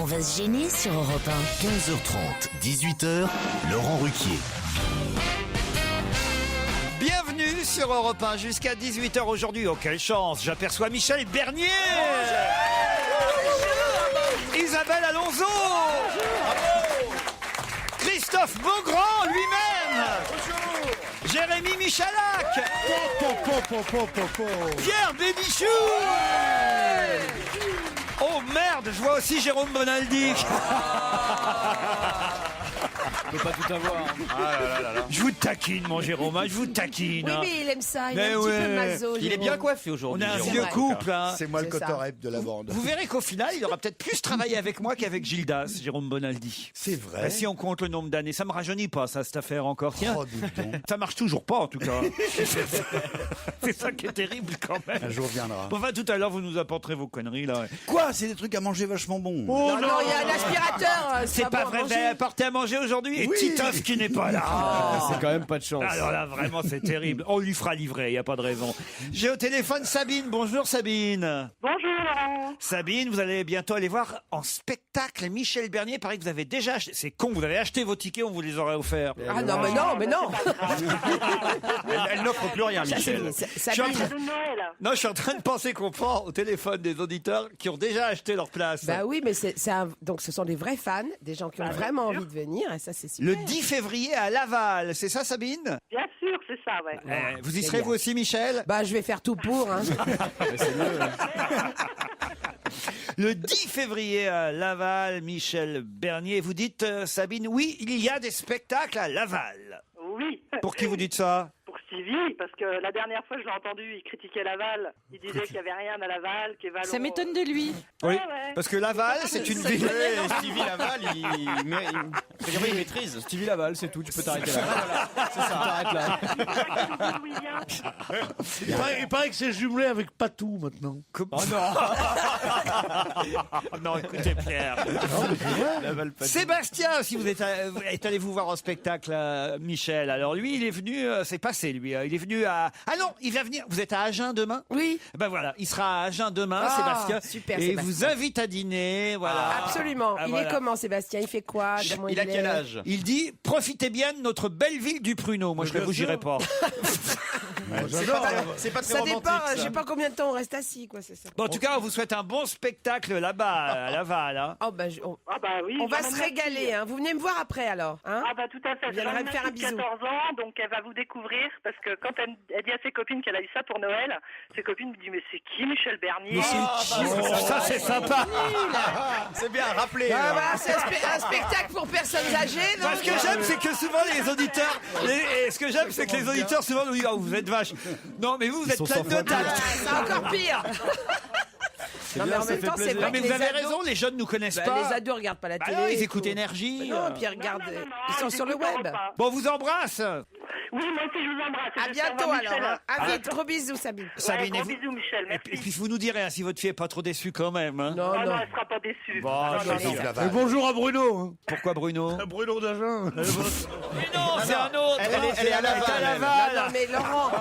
On va se gêner sur Europe 1. 15h30, 18h, Laurent Ruquier. Bienvenue sur Europe 1 jusqu'à 18h aujourd'hui. Oh, quelle chance! J'aperçois Michel Bernier! Isabelle Alonso! Christophe Beaugrand lui-même! Jérémy Michalak! Pierre Bénichou! Oh merde, je vois aussi Jérôme Bonaldi. On peut pas tout avoir. Je vous taquine, mon Jérôme, hein, je vous taquine. Oui, hein. mais il aime ça, il Mais est un petit ouais. peu maso. Il est Jérôme. bien coiffé On aujourd'hui. est un Jérôme. vieux vrai. couple. Hein. C'est moi le C'est ça. cotorep de la bande. Vous verrez qu'au final, il aura peut-être plus travaillé avec moi qu'avec Gildas, Jérôme Bonaldi. C'est vrai. Bah, si on compte le nombre d'années, ça me rajeunit pas, ça, cette affaire encore. Tiens, Oh, dis donc. ça marche toujours pas, en tout cas. C'est ça qui est terrible, quand même. Un jour viendra. Enfin, tout à l'heure, vous nous apporterez vos conneries, là. Quoi? C'est des trucs à manger vachement bons. Non, non, il y a un aspirateur. C'est pas vrai, vous avez apporté à manger aujourd'hui? Et Oui. Titoff qui n'est pas là. C'est quand même pas de chance. Alors là, vraiment, c'est terrible. On lui fera livrer, il n'y a pas de raison. J'ai au téléphone Sabine. Bonjour Sabine. Bonjour Laurent. Sabine, vous allez bientôt aller voir en spectacle Michel Bernier. Il paraît que vous avez déjà acheté. C'est con, vous avez acheté vos tickets, on vous les aurait offerts. Ah non, mais non, mais non. Elle n'offre plus rien, Michel. Sabine. De Noël. Non, je suis en train de penser qu'on prend au téléphone des auditeurs qui ont déjà acheté leur place. Bah oui, mais donc ce sont des vrais fans, des gens qui ont vraiment envie de venir, et ça c'est super. Le 10 février à Laval, c'est ça Sabine? Bien sûr, c'est ça, ouais. Vous y c'est serez bien. vous aussi Michel? Bah je vais faire tout pour. Hein. Le 10 février à Laval, Michel Bernier. Vous dites, Sabine, oui, il y a des spectacles à Laval. Oui. Pour qui vous dites ça? Pour Stevie, parce que la dernière fois je l'ai entendu, il critiquait Laval. Il disait qu'il n'y avait rien à Laval, que Vallon... Ça m'étonne de lui. Oui, ouais. parce que Laval, c'est une ville... Stevie Laval, il maîtrise. Stevie Laval, c'est tout. Tu peux t'arrêter là. Voilà. C'est ça, t'arrêtes là. D'où il vient. Il paraît que c'est jumelé avec Patou maintenant. Oh non. Oh non, écoutez Pierre. Sébastien, si vous êtes allé vous voir en spectacle, Michel. Alors lui, il est venu, c'est passé lui. Il est venu à... Ah non, il va venir. Vous êtes à Agen demain? Oui, Ben voilà, il sera à Agen demain, Ah, Sébastien. super, et il Sébastien. vous invite à dîner, voilà. absolument. Ah, Il voilà. est comment Sébastien? Il fait quoi? Comment Il a quel est âge? Il dit, profitez bien de notre belle ville du Pruneau. Moi, je serais vous, j'irai pas. C'est pas très Ça romantique. dépend, je ça. sais pas combien de temps on reste assis, quoi, c'est ça. Bon, en tout cas, on vous souhaite un bon spectacle là-bas, à Laval. Hein. Oh, bah, Ah bah oui. on va j'emmène se ma régaler, fille. hein. Vous venez me voir après, alors, hein? Ah bah tout à fait. Vous viendrez J'emmène me ma faire un fille de bisou. 14 ans, donc elle va vous découvrir, parce que quand elle dit à ses copines qu'elle a eu ça pour Noël, ses copines me disent mais c'est qui Michel Bernier? Ça, c'est sympa. C'est bien, rappelez. Ah, voilà, c'est un spectacle pour personnes âgées, non? Moi, ce que j'aime, c'est que souvent les auditeurs, et ce que j'aime, c'est que les auditeurs souvent nous disent, oh, vous êtes vache. Non, mais vous êtes plein de tact. C'est encore pire. Non, mais en même temps, c'est Non, vrai mais que vous les avez ados... raison, les jeunes nous connaissent Bah, pas. les ados regardent pas la Bah télé. non, ils et écoutent tout. Énergie. Non, puis ils regardent... Non, Ils sont sur le j'écoute web. Europe un. Bon, on vous embrasse. Oui, moi aussi je vous embrasse. À J'espère bientôt, voir alors. Michel. Hein. À vite, gros bisous, Sabine. Sabine, Ouais, et gros bisous Michel, Et merci. puis, vous nous direz hein, si votre fille est pas trop déçue quand même. Hein. Non, Oh non. non, elle sera pas déçue. Bon, Ah, je non, sais. non. Vive Laval. Bonjour à Bruno. Pourquoi Bruno? Bruno d'Agen. Mais non, c'est un autre. Elle est à Laval, à elle. Laval. Non, mais Laurent...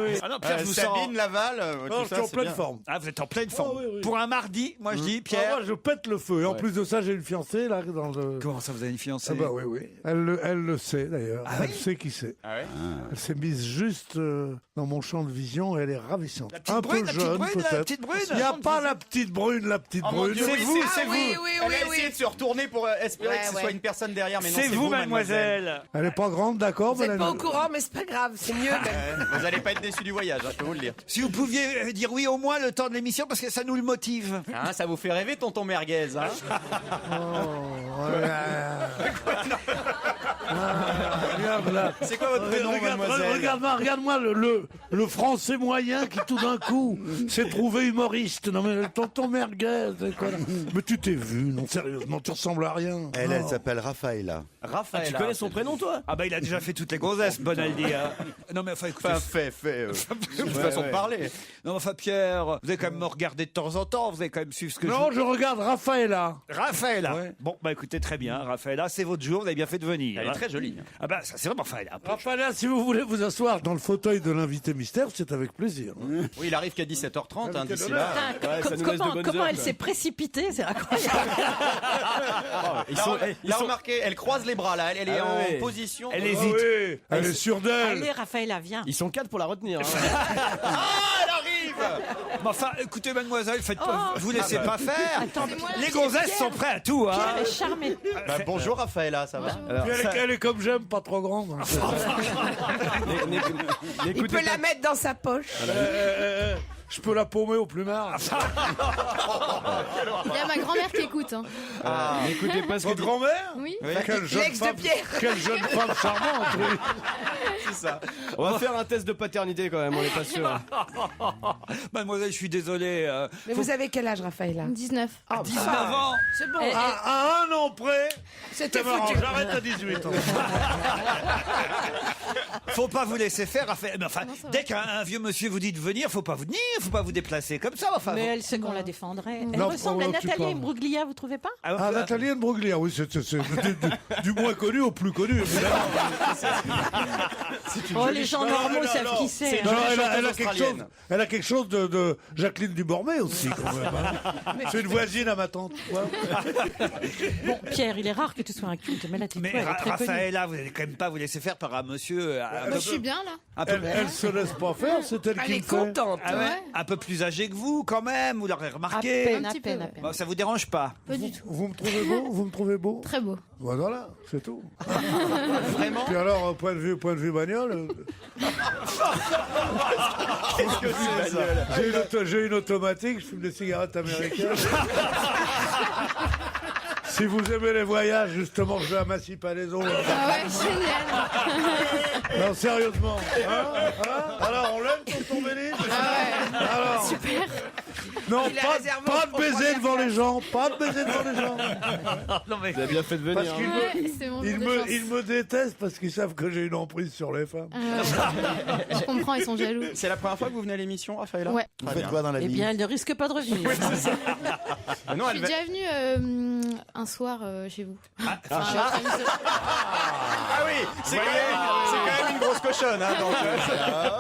Oui. Ah non, Pierre, je vous sens... Sabine Laval, Non, tout je ça, suis en c'est pleine bien. forme. Ah, vous êtes en pleine forme. Ah, oui. Pour un mardi, moi je dis, Pierre... Moi, je pète le feu. Et en plus de ça, j'ai une fiancée là dans le. Comment ça, vous avez une fiancée? Ah bah oui. Elle le sait d'ailleurs. Elle sait qui c'est. Ah ouais. Elle s'est mise juste dans mon champ de vision et elle est ravissante. La petite Un brune, peu la petite jeune brune, la peut-être. petite brune. Il n'y a pas la petite brune, Oh mon Dieu, C'est oui, vous, Ah c'est oui, vous. oui, Elle oui, a essayé oui. de se retourner pour espérer Ouais, que ce ouais. soit une personne derrière, mais non, C'est vous, mademoiselle. Elle est pas grande, d'accord, Vous êtes mais pas elle- au courant, mais c'est pas grave, c'est mieux. Même. Vous allez pas être déçu du voyage, hein, je peux vous le dire. Si vous pouviez dire oui au moins le temps de l'émission, parce que ça nous le motive. Hein, ça vous fait rêver, tonton merguez, hein? Regarde là. C'est quoi votre prénom, mademoiselle? Regarde-moi le français moyen qui tout d'un coup s'est trouvé humoriste. Non mais tonton merguez, c'est quoi là? Mais tu t'es vu, non sérieusement, tu ressembles à rien. Elle s'appelle Raphaëla. Raphaël. Tu connais son prénom, toi? Ah bah il a déjà fait toutes les gonzesses, Bonaldi. Non mais enfin écoutez. Une façon de parler. Non mais enfin Pierre, vous allez quand même me regarder de temps en temps, vous allez quand même suivre ce que Non, je regarde Raphaëlla. Raphaëlla. Ouais. Bon bah écoutez très bien, Raphaëlla, c'est votre jour, vous avez bien fait de venir. Elle est très jolie. Ah bah ça c'est vraiment Raphaëlla. Raphaëlla, si vous voulez vous asseoir dans le fauteuil de l'invité mystère, c'est avec plaisir. Oui, il arrive qu'à 17h30 d'ici là. Ça nous laisse de bonnes Comment heures, elle ça. s'est précipitée, c'est incroyable. Il a remarqué, elle croise les bras là, elle est en ouais. position. Elle de- hésite. Oui, elle est sûre d'elle. Allez, Raphaëlla, viens. Ils sont 4 pour la retenir. Ah, elle arrive. Mais enfin écoutez mademoiselle, vous laissez pas faire. Attends, Les gonzesses sont prêtes à tout. Hein. Pierre est charmé. Bonjour Raphaëlla, ça va? Puis elle est comme j'aime, pas trop grande. Il peut la mettre dans sa poche. Je peux la paumer au plumard. Il y a ma grand-mère qui écoute. Hein. N'écoutez pas ce que Votre grand-mère? Oui. Quelle jeune L'ex de femme, Pierre. quelle jeune femme charmante. Oui. C'est ça. On va faire un test de paternité quand même, on n'est pas sûr. Mademoiselle, je suis désolé. Mais vous avez quel âge, Raphaëlla? 19. 19 ans. C'est bon. À un an près, C'était c'est marrant, foutu. j'arrête à 18 ans. Faut pas vous laisser faire. Mais enfin, dès qu'un vieux monsieur vous dit de venir, faut pas vous venir, faut pas vous déplacer comme ça. Enfin, Mais elle sait qu'on la défendrait. Elle Non, ressemble à oh, tu Nathalie parles. Imbruglia, vous trouvez pas? Ah, Nathalie Imbruglia, oui, c'est du moins connu au plus connu, évidemment. Oh, les gens normaux savent qui c'est. Non, chanteuse elle a quelque chose de Jacqueline Dubormet aussi, quand même. Hein. C'est une voisine à ma tante. Ouais. Bon, Pierre, il est rare que tu sois un culte, mais là, tu Mais elle est très connue. Raphaëlla, vous allez quand même pas vous laisser faire par un monsieur Je suis bien là. un peu, Elle se laisse pas faire, c'est elle qui Elle le est fait. contente. ah ouais, Ouais. un peu plus âgé que vous quand même, vous l'aurez À remarqué. peine, Un à petit peine, peu, à ouais. peine. Bon, ça vous dérange pas? Pas du tout. Vous me trouvez beau? Vous me trouvez beau? Très beau. Voilà, c'est tout. Vraiment? Puis alors, point de vue bagnole, Qu'est-ce que c'est ça? j'ai une automatique, je fume des cigarettes américaines. Si vous aimez les voyages, justement, je vais à Massy-Palaiseau. Ah ouais, génial. Non, sérieusement. Alors, on l'aime, tonton Béline? Alors, Super. non, Il a réservé pas aux de baiser premières devant les gens, pas de baiser devant les gens. Non mais Vous avez bien fait de venir. Parce qu'il Ouais, c'est mon jour de chance. ils me détestent parce qu'ils savent que j'ai une emprise sur les femmes. Je comprends, ils sont jaloux. C'est la première fois que vous venez à l'émission, Raphaëlla? Ouais. Vous faites quoi dans la Eh vie? bien, elle ne risque pas de revenir. Ah non, Je elle suis va... déjà venue un soir chez vous. Ah oui, c'est quand même une grosse cochonne. Hein, donc,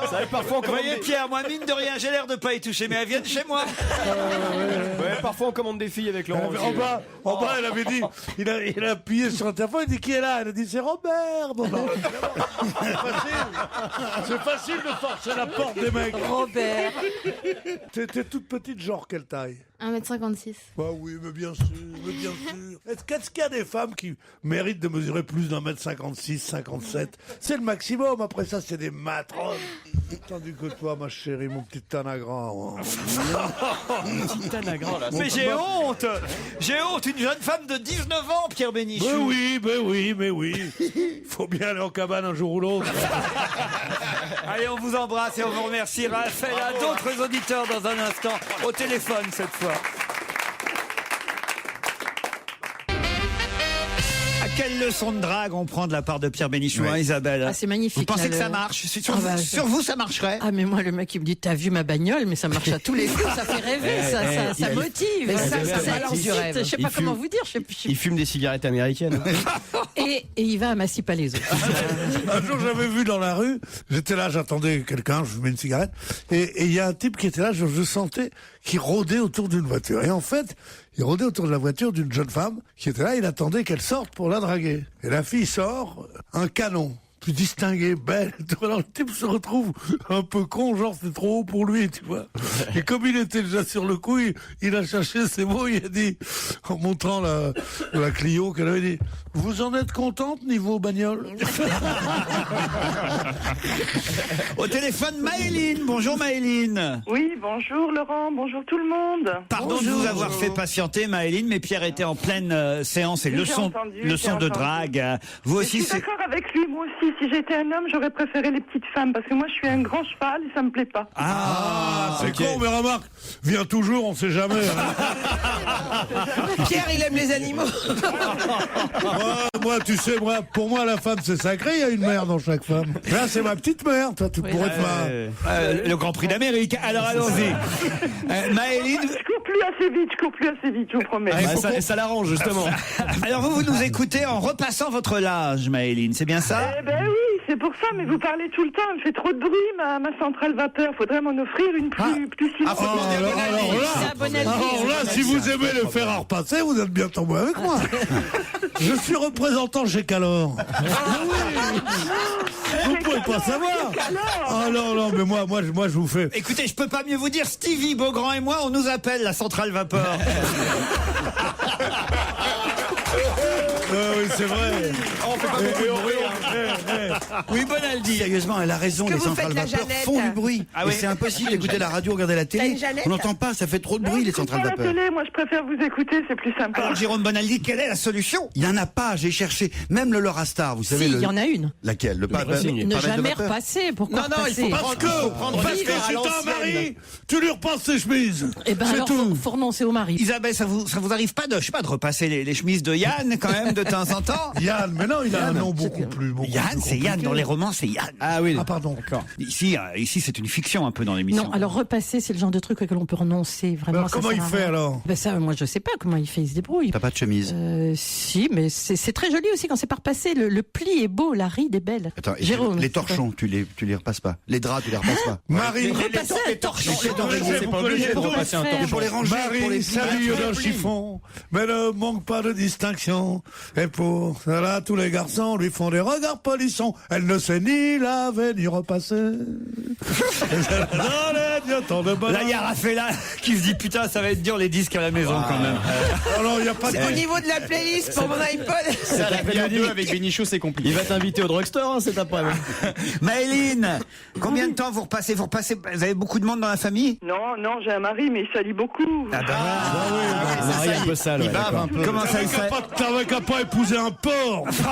Ça arrive parfois on vous commande voyez des... Pierre, moi mine de rien, j'ai l'air de pas y toucher, mais elles viennent chez moi. Ouais, parfois on commande des filles avec Laurent. En bas, elle avait dit, il a appuyé sur interphone, il dit qui est là? Elle a dit c'est Robert. Bon, bah, c'est facile de forcer la porte des mecs. Robert. T'es toute petite, genre quelle taille? 1m56. Bah oui, mais bien sûr, mais bien sûr. Est-ce qu'il y a des femmes qui méritent de mesurer plus d'1m56, 57? C'est le maximum, après ça c'est des matrones. Tandis que toi, ma chérie, mon petit tanagra. Mais j'ai honte. J'ai honte, une jeune femme de 19 ans, Pierre Bénichou. Mais oui. Faut bien aller en cabane un jour ou l'autre. Allez, on vous embrasse et on vous remercie. Raphaëlla, d'autres auditeurs dans un instant, au téléphone cette fois. Quelle leçon de drague on prend de la part de Pierre Bénichou, hein, Isabelle? Ah, c'est magnifique. Vous pensez là, que le- ça marche? Sur, Ah bah, sur vous, ça marcherait? Ah, mais moi, le mec, il me dit, t'as vu ma bagnole? Mais ça marche à tous les coups, ça fait rêver, ça motive. Mais ça balance du rêve. Je sais pas comment vous dire. Il fume des cigarettes américaines. Et il va à Massy-Palaiseau. Un jour, j'avais vu dans la rue, j'étais là, j'attendais quelqu'un, je fumais une cigarette, et il y a un type qui était là, je sentais qu'il rôdait autour d'une voiture. Et en fait, il rôdait autour de la voiture d'une jeune femme qui était là, il attendait qu'elle sorte pour la draguer. Et la fille sort, un canon, plus distingué, belle. Alors le type se retrouve un peu con, genre c'est trop haut pour lui, tu vois. Et comme il était déjà sur le coup, il a cherché ses mots, il a dit, en montrant la Clio qu'elle avait dit, vous en êtes contente niveau bagnole? Au téléphone, Maëline. Bonjour Maëline. Oui, bonjour Laurent, bonjour tout le monde. Pardon de vous avoir fait patienter, Maëline, mais Pierre était en pleine séance et Oui, leçon j'ai de entendu. drague. Vous Je aussi, suis c'est... d'accord avec lui, moi aussi. Si j'étais un homme, j'aurais préféré les petites femmes parce que moi je suis un grand cheval et ça me plaît pas. C'est con, mais remarque, viens toujours, on sait jamais. Hein. Pierre, il aime les animaux. Moi, tu sais, pour moi, la femme, c'est sacré, il y a une mère dans chaque femme. Là, c'est ma petite mère, toi, tu pourrais te Le Grand Prix d'Amérique. Alors allons-y. Maëline. Je cours plus assez vite, je vous promets. Ça l'arrange, justement. Alors vous nous écoutez en repassant votre linge, Maëline, c'est bien ça? Eh ben oui, c'est pour ça, mais vous parlez tout le temps, elle fait trop de bruit, ma centrale vapeur. Faudrait m'en offrir une plus silencieuse. Alors là, si vous aimez le fer à repasser, vous êtes bien tombé avec moi. Je suis représentant chez Calor. Vous ne pouvez pas savoir. Ah non, mais moi, je vous fais. Écoutez, je peux pas mieux vous dire, Stevie Beaugrand et moi, on nous appelle la centrale vapeur. Oui, c'est vrai. On fait pas beaucoup de bruit. Oui, Bonaldi. Sérieusement, elle a raison, Que les vous centrales faites la vapeur Jeannette font du bruit. Ah Et oui. c'est impossible d'écouter la radio, regarder la T'as télé. une Jeannette On n'entend pas, ça fait trop de bruit, les centrales Pas la vapeur. télé, moi je préfère vous écouter, c'est plus sympa. Alors Jérôme Bonaldi, quelle est la solution? Il n'y en a pas, j'ai cherché. Même le Laurastar, vous savez. Si, il y en a une. Laquelle? Le Ne jamais repasser. Pourquoi repasser Parce que c'est un mari, tu lui repasses ses chemises. Eh ben C'est alors, tout. faut renoncer au mari. Isabelle, ça vous arrive pas de repasser les chemises de Yann quand même de temps en temps? Yann, mais non, il a un nom beaucoup plus. Yann, c'est Yann dans les romans, c'est Yann. Ah oui. Ah pardon. D'accord. Ici, c'est une fiction un peu dans l'émission. Non, alors repasser, c'est le genre de truc auquel on peut renoncer. Vraiment, Alors, ça comment sert il à fait rien. alors? Ben ça, moi je sais pas comment il fait, il se débrouille. T'as pas de chemise. Si, mais c'est très joli aussi quand c'est pas repassé. Le pli est beau, la ride est belle. Attends, et Jérôme, les torchons, tu les repasses pas. Les draps, tu les repasses pas. Marine, repasser, torchon. C'est pas obligé de repasser un Et torchon. pour les ranger, pour les Marie s'habille d'un chiffon, mais ne manque pas de distinction. Et pour cela, tous les garçons lui font des regards polissons. Elle ne sait ni laver ni repasser. Dans les dieux, tant de bonheur. Là, il y a Raphaël qui se dit putain, ça va être dur les disques à la maison quand même. Alors, il n'y a pas de... Au niveau de la playlist pour mon iPod. Ça, la vie à deux avec Bénichou, c'est compliqué. Il va t'inviter au drugstore cet après-midi. Maëline, combien de temps vous repassez? Vous avez beaucoup de monde dans la famille? Non, j'ai un mari, mais il salit beaucoup. Ah bah, Marie un peu sale. Il bave un peu. comment ça il fait? T'avais qu'à pas épouser un porc. Ça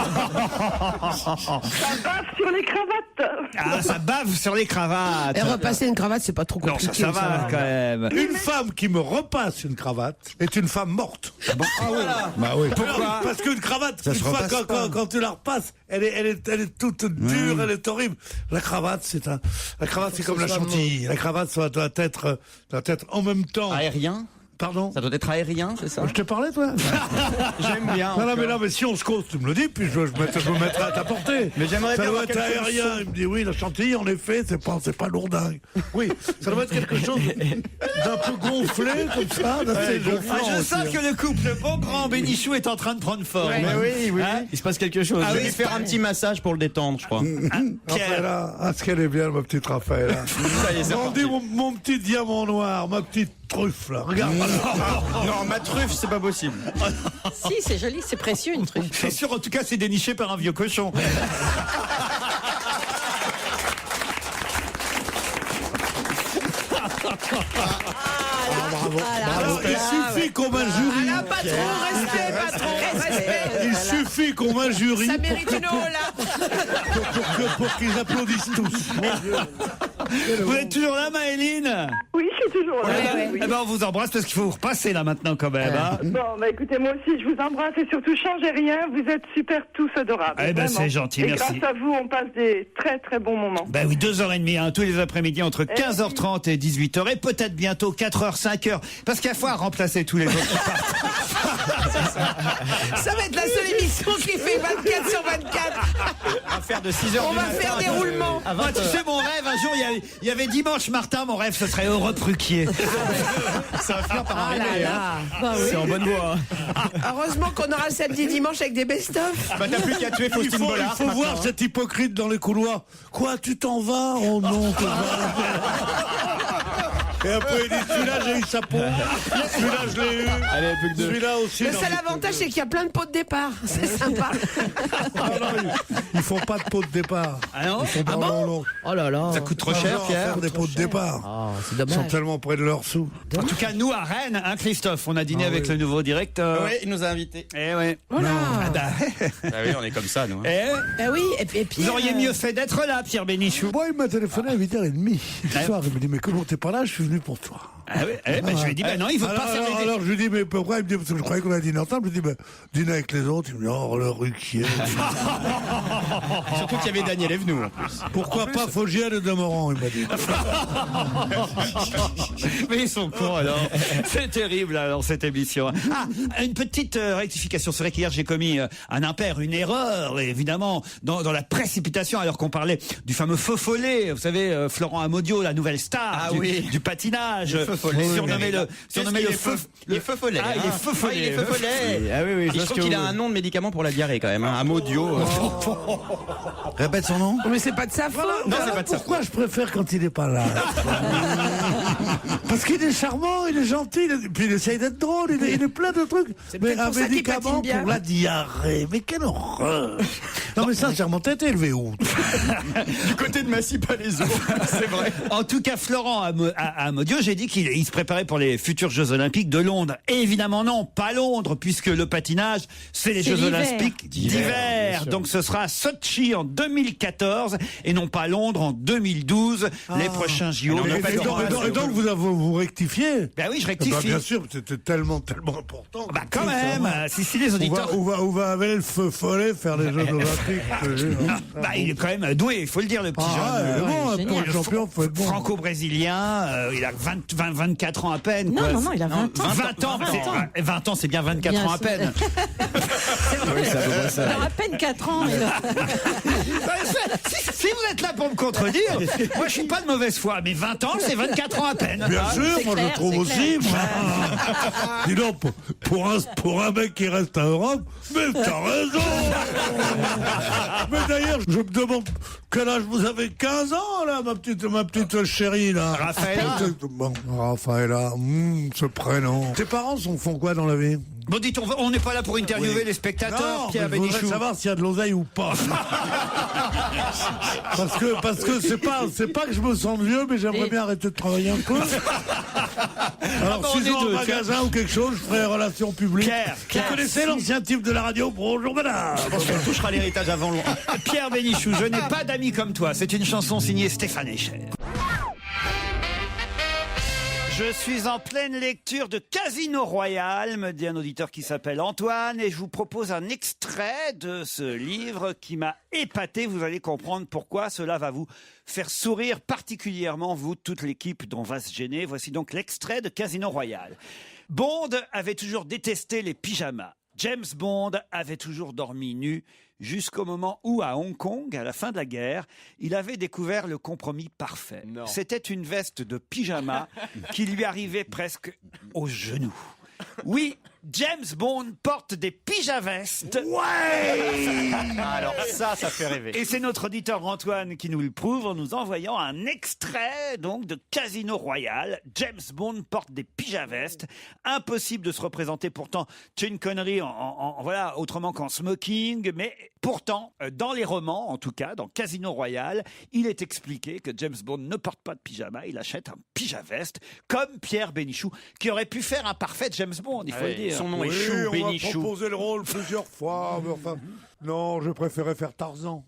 bave sur les cravates. Ah, ça bave sur les cravates. Et repasser une cravate, c'est pas trop Non, compliqué. ça va quand même. Une femme qui me repasse une cravate est une femme morte. Ah oui. Bah oui. Pourquoi? Parce qu'une cravate, Ça une se fois repasse pas. quand tu la repasses, elle est toute dure, elle est horrible. La cravate, c'est comme la chantilly. La cravate, ça doit être en même temps. Aérien? Pardon? Ça doit être aérien, c'est ça? Je t'ai parlé, toi? J'aime bien. Non, mais si on se cause, tu me le dis, puis je me mettrai à ta portée. Mais j'aimerais ça bien doit avoir être quelque aérien. chose. Il me dit, oui, la chantilly, en effet, c'est pas lourdingue. Oui, ça doit être quelque chose d'un peu gonflé, comme ça, d'assez gonflant. Je aussi, sens hein. que le couple Beaugrand Bénichou est en train de prendre forme. Mais oui. Hein? Il se passe quelque chose. Je vais lui faire un petit massage pour le détendre, je crois. Raphaëla, ah, ce qu'elle est bien, ma petite Raphaëla. Ça y est, c'est On reparti. dit mon petit diamant noir, ma petite truffe, là. Regarde. Non, ma truffe, c'est pas possible. Si, c'est joli, c'est précieux une truffe. C'est sûr, en tout cas, c'est déniché par un vieux cochon. Il suffit qu'on m'injurie. Ah, patron, respect. Il suffit qu'on m'injurie Ça mérite une haut, là. pour qu'ils applaudissent tous. Vous êtes toujours là, Maëline? Oui, je suis toujours là. Oui. Eh ben, on vous embrasse parce qu'il faut vous repasser là maintenant quand même. Hein? Bon, bah écoutez, moi aussi, je vous embrasse et surtout, changez rien, vous êtes super tous adorables. Eh ben, vraiment. c'est gentil, et merci. grâce à vous, on passe des très très bons moments. Ben oui, 2h30, hein, tous les après-midi entre 15h30 et 18h et peut-être bientôt 4h, 5h. Parce qu'il y a fois à remplacer tous les autres qui partent. Ça va être la seule émission qui fait 24 sur 24. On va faire de 6h On va faire des roulements. Moi, tu sais, mon rêve, un jour, il y avait Dimanche Martin, mon rêve, ce serait Heureux Pruquier. Ça va finir par Ah là arriver. là. C'est en bonne voie. Heureusement qu'on aura le samedi dimanche avec des best-of. Bah, t'as plus qu'à tuer Il Faustine faut Bollard. voir cet hypocrite dans les couloirs. Quoi, tu t'en vas? Oh non, t'es Et après, il dit, celui-là, j'ai eu sa peau. Celui-là, je l'ai eu. Allez, plus que deux. Celui-là aussi. Le non, seul mais- avantage, c'est qu'il y a plein de pots de départ. C'est sympa. Ah non, ils font pas de pot de départ. Ah non? Ils font pas long. Oh là là. Ça coûte trop Pas cher, genre à Pierre. faire des pots de départ. C'est Ils sont dommage. tellement près de leur sous. En tout cas, nous à Rennes, hein, Christophe, on a dîné avec le nouveau directeur. Oui, il nous a invités. Eh ouais. Oh là. Ah bah, Ah oui, on est comme ça, nous. eh, Bah oui, et puis vous auriez mieux fait d'être là, Pierre Bénichou. Moi, il m'a téléphoné à 8h30 ce soir. Il me dit, mais comment t'es pas là? Je suis venu pour toi. Ah oui, je lui ai dit, non, il veut pas faire les... Alors je lui dis, mais pourquoi? Il me dit, parce que je croyais qu'on a dîné ensemble. Je lui dis, dîner avec les autres. Il me dit, oh, le Ruquier. Surtout qu'il y avait Daniel Evenou en plus. Pourquoi pas Fogiel et Demorand, il m'a dit. Mais ils sont cons alors. C'est terrible alors cette émission. Ah, une petite rectification. C'est vrai qu'hier j'ai commis un impair, une erreur, évidemment, dans la précipitation, alors qu'on parlait du fameux feu follet. Vous savez, Florent Amodiot, la nouvelle star du patinage. Surnommé le feu. Les feux follets. Ah, il est feu follet. Il est feu follet. Ah oui, Je trouve qu'il a un nom de médicament pour la diarrhée quand même. Amodio. Répète son nom. Mais c'est pas de sa faute. Non, c'est pas de ça. Pourquoi je préfère quand il n'est pas là? Parce qu'il est charmant, il est gentil, puis il essaye d'être drôle, il est plein de trucs. C'est Mais peut-être un pour ça qu'il médicament patine bien. pour la diarrhée, mais quelle horreur! Non mais sincèrement, t'as été élevé où? Du côté de Massy-Palaiseau. C'est vrai. En tout cas, Florent Amodiot, j'ai dit qu'il se préparait pour les futurs Jeux Olympiques de Londres. Et évidemment non, pas Londres, puisque le patinage, c'est les Jeux l'hiver. Olympiques d'hiver. Donc ce sera à Sochi en 2014 et non pas Londres en 2012, les prochains JO. Et donc vous rectifiez? Ben oui, je Bah, rectifie. bien sûr, c'était tellement important. Bah quand même, si les auditeurs... On va avec le feu follet faire les Jeux Olympiques. Bah, il est quand même doué, il faut le dire, le petit jeune. Bon, pour le champion, faut être bon. Franco-brésilien, il a 24 ans à peine. Non, quoi. non, il a 20 ans. 20 ans, 20 ans, c'est bien 24 Bien ans à sûr. peine. Oui, c'est à peu près ça. Il a à peine 4 ans. Mais là... Si vous êtes là pour me contredire, moi je suis pas de mauvaise foi, mais 20 ans, c'est 24 ans à peine. Bien sûr, c'est moi je clair, le trouve c'est aussi. Dis donc, pour un mec qui reste à Europe, mais t'as raison. Mais d'ailleurs, je me demande quel âge vous avez? 15 ans là, ma petite chérie là. Raphaëlla. Bon, Raphaëlla, ce prénom. Tes parents font quoi dans la vie? Bon, dites, on n'est pas là pour interviewer les spectateurs, Non, Pierre mais je voudrais Bénichou. savoir s'il y a de l'oseille ou pas. parce que c'est pas que je me sens vieux, mais j'aimerais bien arrêter de travailler un peu. Alors bah, si on je est vais en deux, magasin ou quelque chose, je ferai relations publiques. Pierre, Vous connaissez l'ancien type de la radio? Bonjour madame. Je pense qu'on touchera l'héritage avant loin. Pierre Bénichou, je n'ai pas d'amis comme toi. C'est une chanson signée Stéphane Echer. Je suis en pleine lecture de Casino Royale, me dit un auditeur qui s'appelle Antoine, et je vous propose un extrait de ce livre qui m'a épaté. Vous allez comprendre pourquoi cela va vous faire sourire particulièrement, vous, toute l'équipe dont on va se gêner. Voici donc l'extrait de Casino Royale. Bond avait toujours détesté les pyjamas. James Bond avait toujours dormi nu jusqu'au moment où, à Hong Kong, à la fin de la guerre, il avait découvert le compromis parfait. C'était une veste de pyjama qui lui arrivait presque aux genoux. Oui, James Bond porte des pyjavestes. Ouais. Alors ça fait rêver. Et c'est notre auditeur Antoine qui nous le prouve en nous envoyant un extrait donc de Casino Royale. James Bond porte des pyjavestes. Impossible de se représenter pourtant Sean Connery voilà, autrement qu'en smoking. Mais pourtant, dans les romans, en tout cas, dans Casino Royale, il est expliqué que James Bond ne porte pas de pyjama. Il achète un pyjaveste comme Pierre Bénichou, qui aurait pu faire un parfait James Bond, il faut le dire. Son nom est Oui, Chou, on m'a Bénichou. proposé le rôle plusieurs fois, mais enfin, non, je préférais faire Tarzan.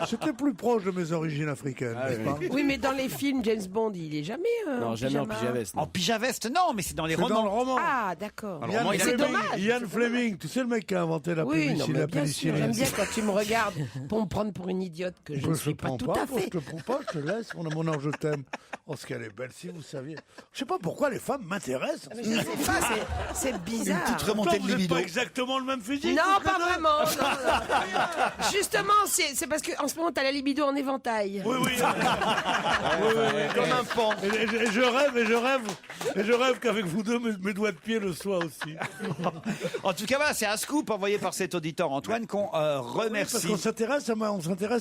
C'était plus proche de mes origines africaines, n'est-ce pas? Oui, mais dans les films, James Bond, il est jamais Non, en jamais en pyjama. pyjaveste. En pyjaveste, non, mais c'est dans les C'est romans. dans le roman. Ah, d'accord. Alors, moi, il a C'est fait- dommage. Ian Fleming, tu sais le mec qui a inventé la Oui, non, pénicilline. mais la bien sûr, pénicilline. j'aime bien quand tu me regardes pour me prendre pour une idiote que je ne Je suis te pas prends tout pas, à fait. je te prends pas, je te laisse, mon ange, je t'aime. Oh, ce qu'elle est belle, si vous saviez. Je sais pas pourquoi les femmes m'intéressent. Mais je sais pas, c'est bizarre. Pourtant, vous n'êtes pas exactement le même physique. Non, toutes les pas deux. vraiment. non. Justement, c'est parce qu'en ce moment, t'as la libido en éventail. Oui, oui. Comme un pan. Et je rêve qu'avec vous deux, mes doigts de pied le soient aussi. En tout cas, voilà, c'est un scoop envoyé par cet auditeur Antoine qu'on remercie. Parce qu'on s'intéresse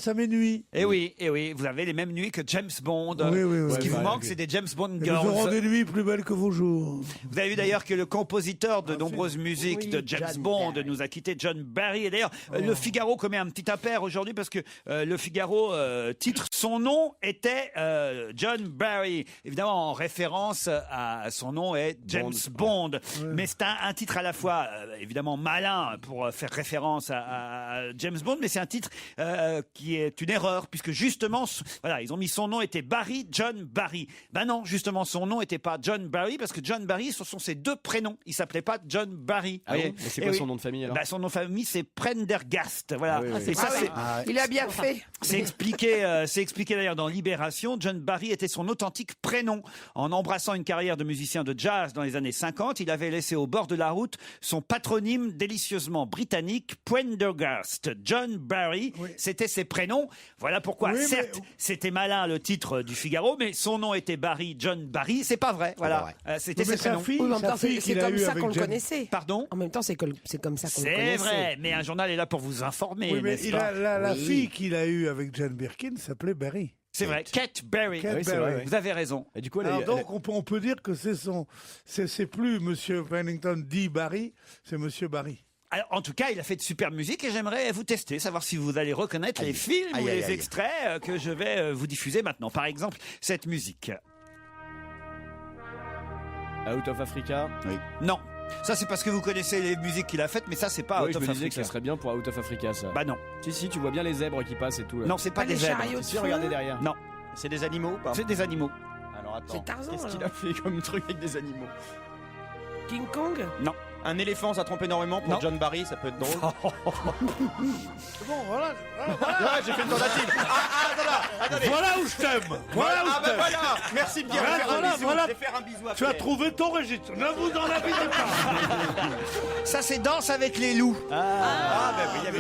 à mes nuits. Et oui, vous avez les mêmes nuits que James Bond. Oui, Ce qui vous ouais, manque, oui. c'est des James Bond Et nous aurons girls. des nuits plus belles que vos jours. Vous avez vu d'ailleurs que le compositeur de nombreuses musiques Oui, de James John Bond Barry. nous a quitté, John Barry. Barry. Et d'ailleurs, le Figaro commet un petit impair aujourd'hui parce que le Figaro titre son nom était John Barry. Évidemment, en référence à son nom est James Bond. Mais c'est un titre à la fois évidemment malin pour faire référence à James Bond, mais c'est un titre qui est une erreur puisque justement, voilà, ils ont mis son nom était Barry, John Barry. Ben non, justement, son nom était pas John Barry parce que John Barry, ce sont ses deux prénoms. Il s'appelait pas John Barry. Ah bon, mais c'est quoi son nom de famille alors? Son nom de famille, c'est Prendergast. Voilà. Et ça, il a bien fait. c'est expliqué d'ailleurs dans Libération. John Barry était son authentique prénom. En embrassant une carrière de musicien de jazz dans les années 50, il avait laissé au bord de la route son patronyme délicieusement britannique, Prendergast. John Barry, c'était ses prénoms. Voilà pourquoi, certes, c'était malin le titre du Figaro, mais son nom était Barry, John Barry. C'est pas vrai. Voilà. C'était ses prénoms. Oui, mais en même temps, c'est comme ça qu'on le connaissait. Pardon? En même temps, c'est comme ça qu'on le connaissait. C'est vrai, mais un journal est là pour vous informer. Oui, mais n'est-ce pas? la fille qu'il a eue avec Jane Birkin s'appelait Barry. C'est vrai, Kate Barry. Kate Barry. Vous avez raison. Et du coup, donc on peut dire que c'est plus Monsieur Pennington dit Barry, c'est Monsieur Barry. Alors, en tout cas, il a fait de super musique et j'aimerais vous tester, savoir si vous allez reconnaître les films ou les extraits que je vais vous diffuser maintenant. Par exemple, cette musique. Out of Africa. Oui. Non. Ça, c'est parce que vous connaissez les musiques qu'il a faites, mais ça, c'est pas Out of Africa. Je me disais que ça serait bien pour Out of Africa, ça. Bah non. Si, tu vois bien les zèbres qui passent et tout. Là. Non, c'est pas des zèbres. Si, regardez derrière. Non. C'est des animaux ou pas? C'est des animaux. Alors attends. C'est Tarzan. Qu'est-ce qu'il a fait comme truc avec des animaux? King Kong? Non. Un éléphant, ça trompe énormément pour John Barry, ça peut être drôle. Bon, voilà. Ouais, j'ai fait une tentative. Attendez. Voilà où je t'aime. Voilà où je t'aime. Voilà. Merci Pierre. Voilà. Je vais faire un bisou à Tu as Pierre. trouvé ton registre. Ne vous en abusez pas. Ça, c'est Danse avec les loups.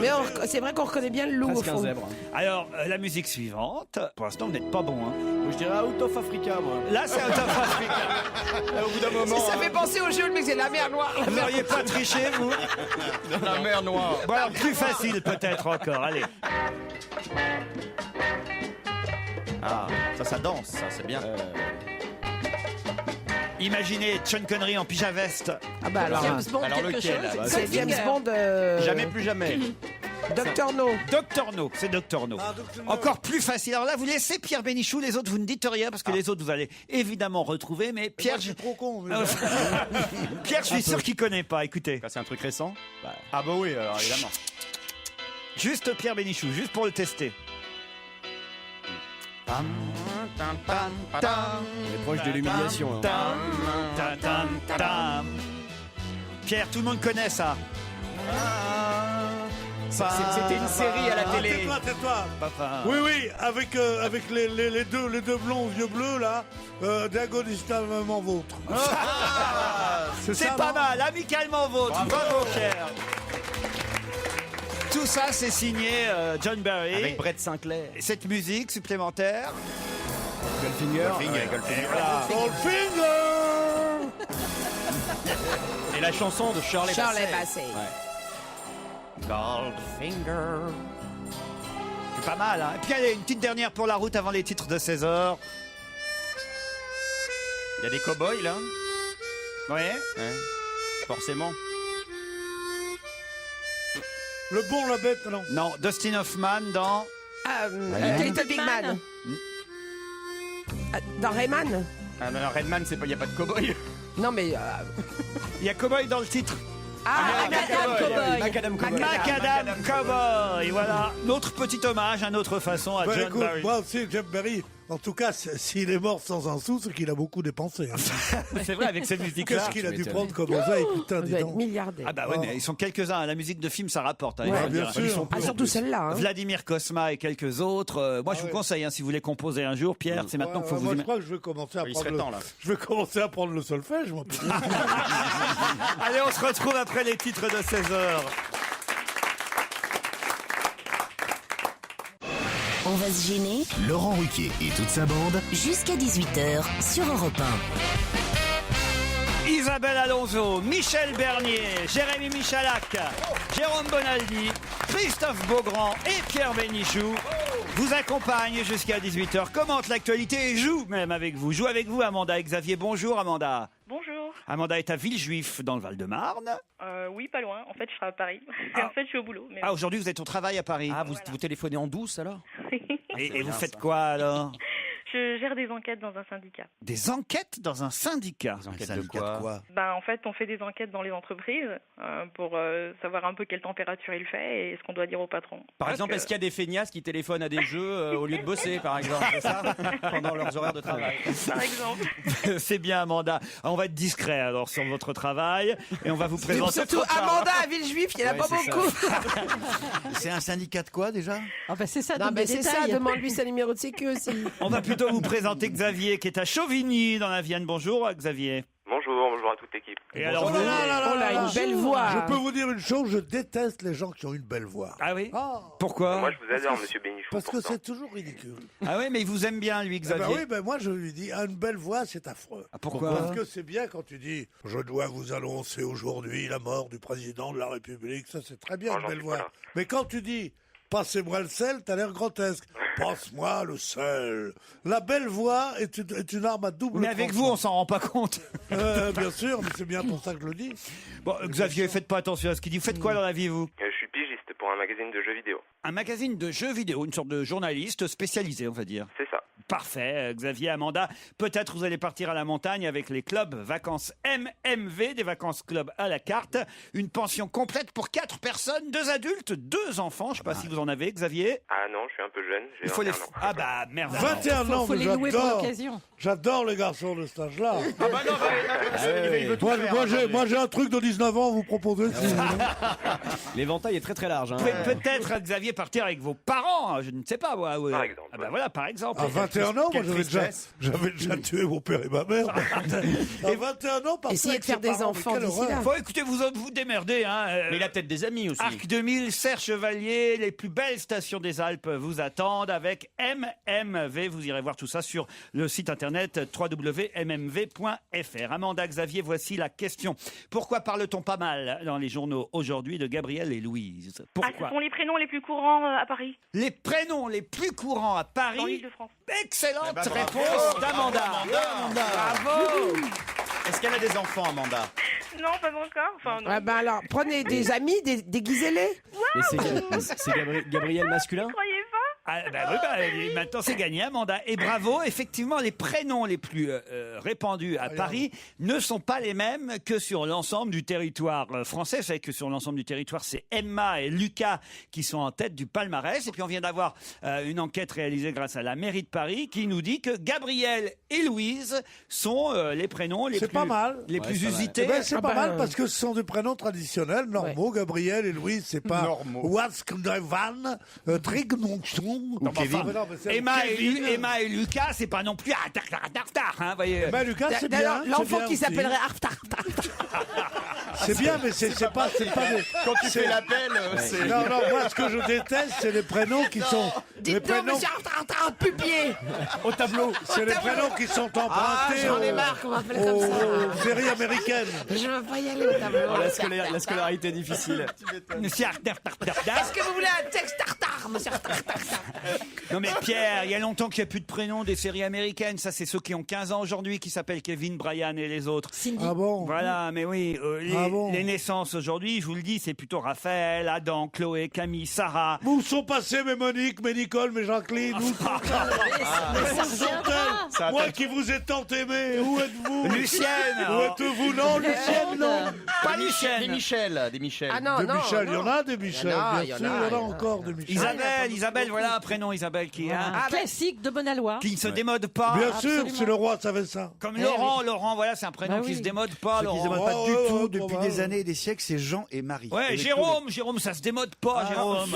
Mais c'est vrai qu'on reconnaît bien le loup au Presque un fond. zèbre. Alors, la musique suivante. Pour l'instant, vous n'êtes pas bon. Hein. Je dirais Out of Africa, moi. Là, c'est Out of Africa. Au bout d'un moment. Ça fait penser au jeu, mais c'est la mer noire. Vous n'auriez pas triché, vous? La mer noire. Bon, alors, plus facile peut-être encore. Allez. Ah, ça danse, ça, c'est bien. Imaginez Sean Connery en pyjama veste. Ah bah alors, James Bond, alors quelque lequel, chose. là, c'est James Bond. Jamais plus jamais. Dr No. Dr No, c'est Dr No. Encore plus facile. Alors là, vous laissez Pierre Bénichou, les autres, vous ne dites rien parce que les autres, vous allez évidemment retrouver. Mais Pierre, Je suis trop con. Pierre, je suis sûr qu'il connaît pas. Écoutez, C'est un truc récent? Ah bah oui, alors évidemment. juste Pierre Bénichou, juste pour le tester. On est proche de l'humiliation. Tam, tam, tam, tam. Pierre, tout le monde connaît ça. C'était une série à la télé. Tais-toi. Papa. Oui, avec les deux blonds aux yeux bleus là, d'agonistement vôtre. C'est ça, pas non mal, amicalement vôtre. Bravo, Pierre. Tout ça, c'est signé John Barry. Avec Brett Sinclair. Et cette musique supplémentaire. Goldfinger. Goldfinger. Et la chanson de Shirley Shirley Bassey. Bassey. Goldfinger. C'est pas mal, hein. Et puis, allez, une petite dernière pour la route avant les titres de 16h. Il y a des cow-boys là. Oui. Ouais. Forcément. Le bon, la bête, non. Non, Dustin Hoffman dans... Little Big Man. Dans Rayman? Ah non, Redman, il n'y a pas de cow-boy. Non, mais. Il y a Cowboy dans le titre. Macadam Cowboy. Macadam Cowboy. Voilà, notre petit hommage, une autre façon à John Écoute, Barry. moi aussi, John Barry, en tout cas, s'il est mort sans un sou, c'est qu'il a beaucoup dépensé. Hein. C'est vrai, avec cette musique-là. Qu'est-ce qu'il a dû prendre comme oseille, putain, Vous dis êtes donc. milliardaire. Ah bah ouais, mais ils sont quelques-uns. La musique de film, ça rapporte. Hein, il Ouais, faut bien dire. sûr. Ils sont Ah, plus. surtout celle-là. Hein. Vladimir Cosma et quelques autres. Moi, je vous conseille, hein, si vous voulez composer un jour, Pierre, c'est maintenant qu'il faut moi, vous... je crois que je vais commencer à Il prendre serait temps, là. Je vais commencer à prendre le solfège, moi. Allez, on se retrouve après les titres de 16h. On va se gêner Laurent Ruquier et toute sa bande. jusqu'à 18h sur Europe 1. Isabelle Alonso, Michel Bernier, Jérémy Michalak, Jérôme Bonaldi, Christophe Beaugrand et Pierre Bénichou vous accompagnent jusqu'à 18h, commentent l'actualité et jouent même avec vous. Joue avec vous, Amanda et Xavier. Bonjour, Amanda. Bonjour. Amanda est à Villejuif, dans le Val-de-Marne. Oui, pas loin. En fait, je serai à Paris. En fait, je suis au boulot. Mais Ah, aujourd'hui, vous êtes au travail à Paris. Ah, vous téléphonez en douce alors? Et vous faites quoi alors? je gère des enquêtes dans un syndicat. Des enquêtes dans un syndicat? Des enquêtes de quoi? En fait, on fait des enquêtes dans les entreprises pour savoir un peu quelle température il fait et ce qu'on doit dire au patron. Par exemple, est-ce qu'il y a des feignasses qui téléphonent à des jeux au lieu de bosser, par exemple, c'est ça? Pendant leurs horaires de travail. Par exemple. C'est bien, Amanda. On va être discret alors sur votre travail et on va vous présenter. Surtout Amanda à Villejuif, il n'y en a pas beaucoup. C'est un syndicat de quoi déjà? Ah bah c'est ça, Non, donne mais des c'est ça, détails. demande-lui sa numéro de sécu aussi. On va plutôt vous présenter Xavier qui est à Chauvigny dans la Vienne. Bonjour Xavier. Bonjour à toute l'équipe. Et alors vous... une belle voix. Je peux vous dire une chose, je déteste les gens qui ont une belle voix. Ah oui? Ah. Pourquoi? Moi, je vous adore, monsieur Bénichou. Parce que c'est toujours ridicule. Ah oui, mais il vous aime bien lui, Xavier. Oui, moi je lui dis, une belle voix, c'est affreux. Ah, pourquoi? Parce que c'est bien quand tu dis, je dois vous annoncer aujourd'hui la mort du président de la République. Ça, c'est très bien, une belle voix. Mais quand tu dis, passez-moi le sel, t'as l'air grotesque. Passe-moi le sel. La belle voix est une arme à double Mais avec vous, on s'en rend pas compte. Bien sûr, mais c'est bien pour ça que je le dis. Bon, Xavier, faites pas attention à ce qu'il dit. Vous faites quoi dans la vie, vous? Je suis pigiste pour un magazine de jeux vidéo. Un magazine de jeux vidéo, une sorte de journaliste spécialisé, on va dire. C'est ça. Parfait, Xavier, Amanda. Peut-être vous allez partir à la montagne avec les clubs vacances MMV, des vacances club à la carte. Une pension complète pour 4 personnes, 2 adultes, 2 enfants. Je ne sais pas si vous en avez, Xavier. Ah non, je suis un peu jeune. Il faut les... 21 ans. Ah bah merde. 21 ans, Faut mais les louer pour j'adore. l'occasion. J'adore les garçons de cet âge-là. Ah bah non, il veut tout faire. Moi, j'ai un truc de 19 ans à vous proposer. L'éventail est très très large. Hein. Vous pouvez peut-être, Xavier, partir avec vos parents. Je ne sais pas. Par exemple. Ah bah voilà, par exemple. À 21 ans, moi, j'avais déjà tué mon père et ma mère. À 21 ans, par Essayez de faire des enfants d'ici là. Faut écoutez, vous démerdez. Hein. Mais il a peut-être des amis aussi. Arc 2000, Serre Chevalier, les plus belles stations des Alpes vous attendent avec MMV. Vous irez voir tout ça sur le site internet www.mmv.fr. Amanda, Xavier, voici la question. Pourquoi parle-t-on pas mal dans les journaux aujourd'hui de Gabriel et Louise? Pourquoi? Ce sont les prénoms les plus courants à Paris. Les prénoms les plus courants à Dans Paris. l'Île-de-France. Excellente réponse d'Amanda. Bravo. Est-ce qu'elle a des enfants, Amanda? Non, pas encore. Enfin, non. Alors, prenez des amis, déguisez-les. Mais c'est Gabriel masculin? Vous croyez pas? Ah, oui, maintenant c'est gagné, Amanda. Et bravo, effectivement, les prénoms les plus répandus à Paris ne sont pas les mêmes que sur l'ensemble du territoire français. Vous savez que sur l'ensemble du territoire, c'est Emma et Lucas qui sont en tête du palmarès. Et puis on vient d'avoir une enquête réalisée grâce à la mairie de Paris qui nous dit que Gabriel et Louise sont les prénoms les plus usités. C'est pas mal parce que ce sont des prénoms traditionnels, normaux. Ouais. Gabriel et Louise, c'est pas Waskndrevan, Trignonchon. Emma et Lucas, c'est pas non plus hein, voyez. Emma et Lucas, c'est bien. L'enfant qui s'appellerait c'est bien, mais c'est pas des... Quand tu fais l'appel, c'est... Non, moi, ce que je déteste, c'est les prénoms qui sont... Dites-nous, monsieur Pupier. Au tableau. C'est les prénoms qui sont empruntés j'en ai marre qu'on m'appelle comme ça. aux séries américaines. Je veux pas y aller au tableau. La scolarité est difficile. Est-ce que vous voulez un texte tartare, monsieur Tartare? Non mais Pierre, il y a longtemps qu'il n'y a plus de prénoms des séries américaines. Ça, c'est ceux qui ont 15 ans aujourd'hui qui s'appellent Kevin, Brian et les autres. Cindy. Ah bon? Voilà, mais oui, les naissances aujourd'hui, je vous le dis, c'est plutôt Raphaël, Adam, Chloé, Camille, Sarah. Où sont passés mes Monique, mes Nicole, mes Jacqueline? Où sont-elles? Moi qui vous ai tant aimé, où êtes-vous? Lucienne. Où êtes-vous? Non, Lucienne, non. Pas Lucienne. Des Michel. Ah non, Des non. Michel, il y en a des Michel, bien sûr, il y en a encore des Michel. Isabelle, voilà un prénom, Isabelle, qui est Un classique de Bonalois. qui ne se démode pas. Bien sûr, si le roi savait ça. Comme Laurent, voilà, c'est un prénom qui se démode pas. Ce qui se Laurent. démode pas du Oh, tout oh, depuis oh, des oh. années et des siècles, c'est Jean et Marie. Ouais, Avec Jérôme, ça se démode pas, Jérôme.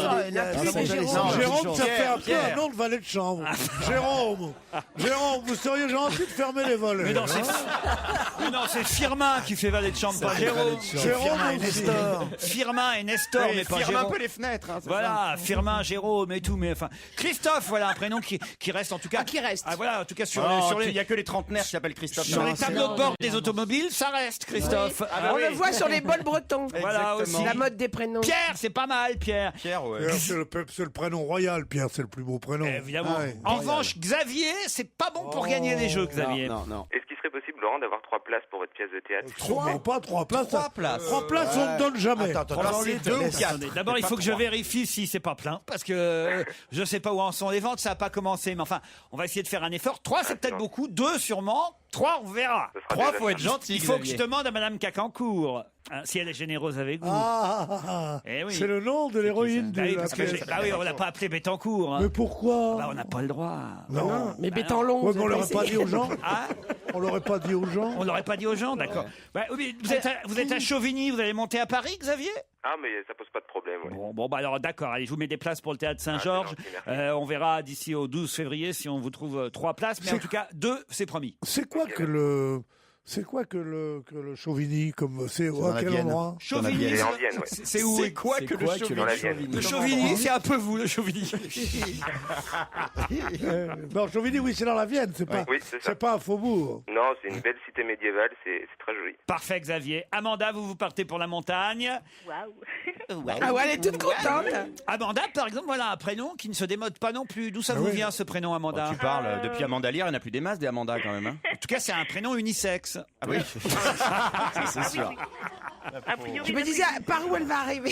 Jérôme, ça fait un peu un nom de valet de chambre. Jérôme, vous seriez gentil de fermer les volets. Mais non, c'est Firmin qui fait valet de chambre, pas Jérôme. Firmin et Nestor. Firmin et Nestor, mais pas Firmin Jérôme. un peu les fenêtres. Hein, Voilà, Firmin, Jérôme et tout, mais enfin Christophe, voilà un prénom qui reste en tout cas. Qui reste. Ah voilà, en tout cas sur il y a que les trentenaires qui s'appellent Christophe. les tableaux de bord des automobiles, ça reste Christophe. Oui. Ah On oui. le voit sur les bols bretons. Voilà Exactement. aussi. La mode des prénoms. Pierre, c'est pas mal, Pierre. Pierre, ouais. C'est le prénom royal, Pierre, c'est le plus beau prénom. Évidemment. Ah ouais. En revanche, Xavier, c'est pas bon pour gagner les jeux, Xavier. Non. Est-ce qu'il serait possible Florent d'avoir 3 places pour votre pièce de théâtre. Non, pas 3 places. 3 places. 3 places, on ne donne jamais. Attends, c'est 2 ou 4. Attendez, d'abord, il faut que je vérifie si c'est pas plein, parce que je sais pas où en sont les ventes, ça n'a pas commencé. Mais enfin, on va essayer de faire un effort. 3, c'est peut-être beaucoup. 2, sûrement. 3, on verra. 3, faut être gentil. Il faut que je Xavier. demande à Madame Cacancourt si elle est généreuse avec vous. Eh oui. C'est le nom de l'héroïne Bah de oui, la parce que pièce. bah oui, on l'a pas appelé Bettencourt. Hein. Mais pourquoi Bah, on n'a pas le droit. Non. Mais Bétanlon. Ouais, vous mais on avez l'aurait pas essayé. dit aux gens. Ah, On l'aurait pas dit aux gens. on l'aurait pas dit aux gens, d'accord. Bah, oui, mais vous êtes à Chauvigny, vous allez monter à Paris, Xavier? Ah, mais ça pose pas de problème, ouais. Bon, bah alors d'accord, allez, je vous mets des places pour le théâtre Saint-Georges. c'est gentil, merci. On verra d'ici au 12 février si on vous trouve 3 places, mais en tout cas 2, c'est promis. C'est quoi que le Chauvigny comme c'est dans à la quel Vienne. endroit? Chauvigny, C'est en Vienne, ouais. c'est où? C'est quoi que le Dans la Chauvigny Vienne. Le Chauvigny, c'est un peu vous, le Chauvigny. Non, Chauvigny, oui, c'est dans la Vienne, c'est pas, Oui, c'est ça. c'est pas un faubourg. Non, c'est une belle cité médiévale, c'est très joli. Parfait, Xavier. Amanda, vous partez pour la montagne. Waouh. Ah ouais, elle est toute contente. Amanda, par exemple, voilà un prénom qui ne se démode pas non plus. D'où ça vous vient, ce prénom, Amanda? Tu parles depuis Amanda Lear, il n'y en a plus des masses des Amanda quand même. Hein. En tout cas, c'est un prénom unisexe. Ah oui, c'est sûr. A priori, Je me disais, par où elle va arriver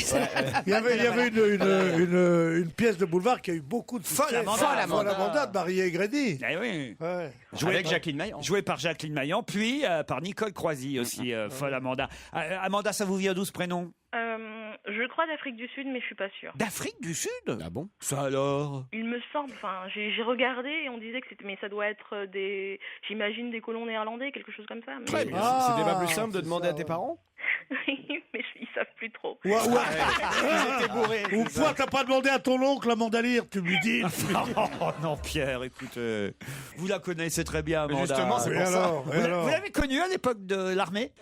Il y avait une pièce de boulevard qui a eu beaucoup de succès. Folle Amanda. Folle Amanda de Marie Aigrédy. Eh oui. Ouais. Avec Jacqueline Maillan. Joué par Jacqueline Maillan, puis par Nicole Croisy aussi, folle Amanda. Amanda, ça vous vient d'où ce prénom? Je crois d'Afrique du Sud, mais je suis pas sûre. D'Afrique du Sud? Ah bon? Ça alors? Il me semble, enfin, j'ai regardé et on disait que c'était, mais ça doit être j'imagine des colons néerlandais, quelque chose comme ça. Mais... Très bien. Ah, C'était pas plus simple de c'est demander ça, à tes ouais. parents? mais ils savent plus trop. Ou pourquoi t'as pas demandé à ton oncle Amanda Lear, tu lui dis. Oh non, Pierre, écoute, vous la connaissez très bien, Amanda. Justement, c'est Et pour ça. alors, et alors Vous l'avez connue à l'époque de l'armée?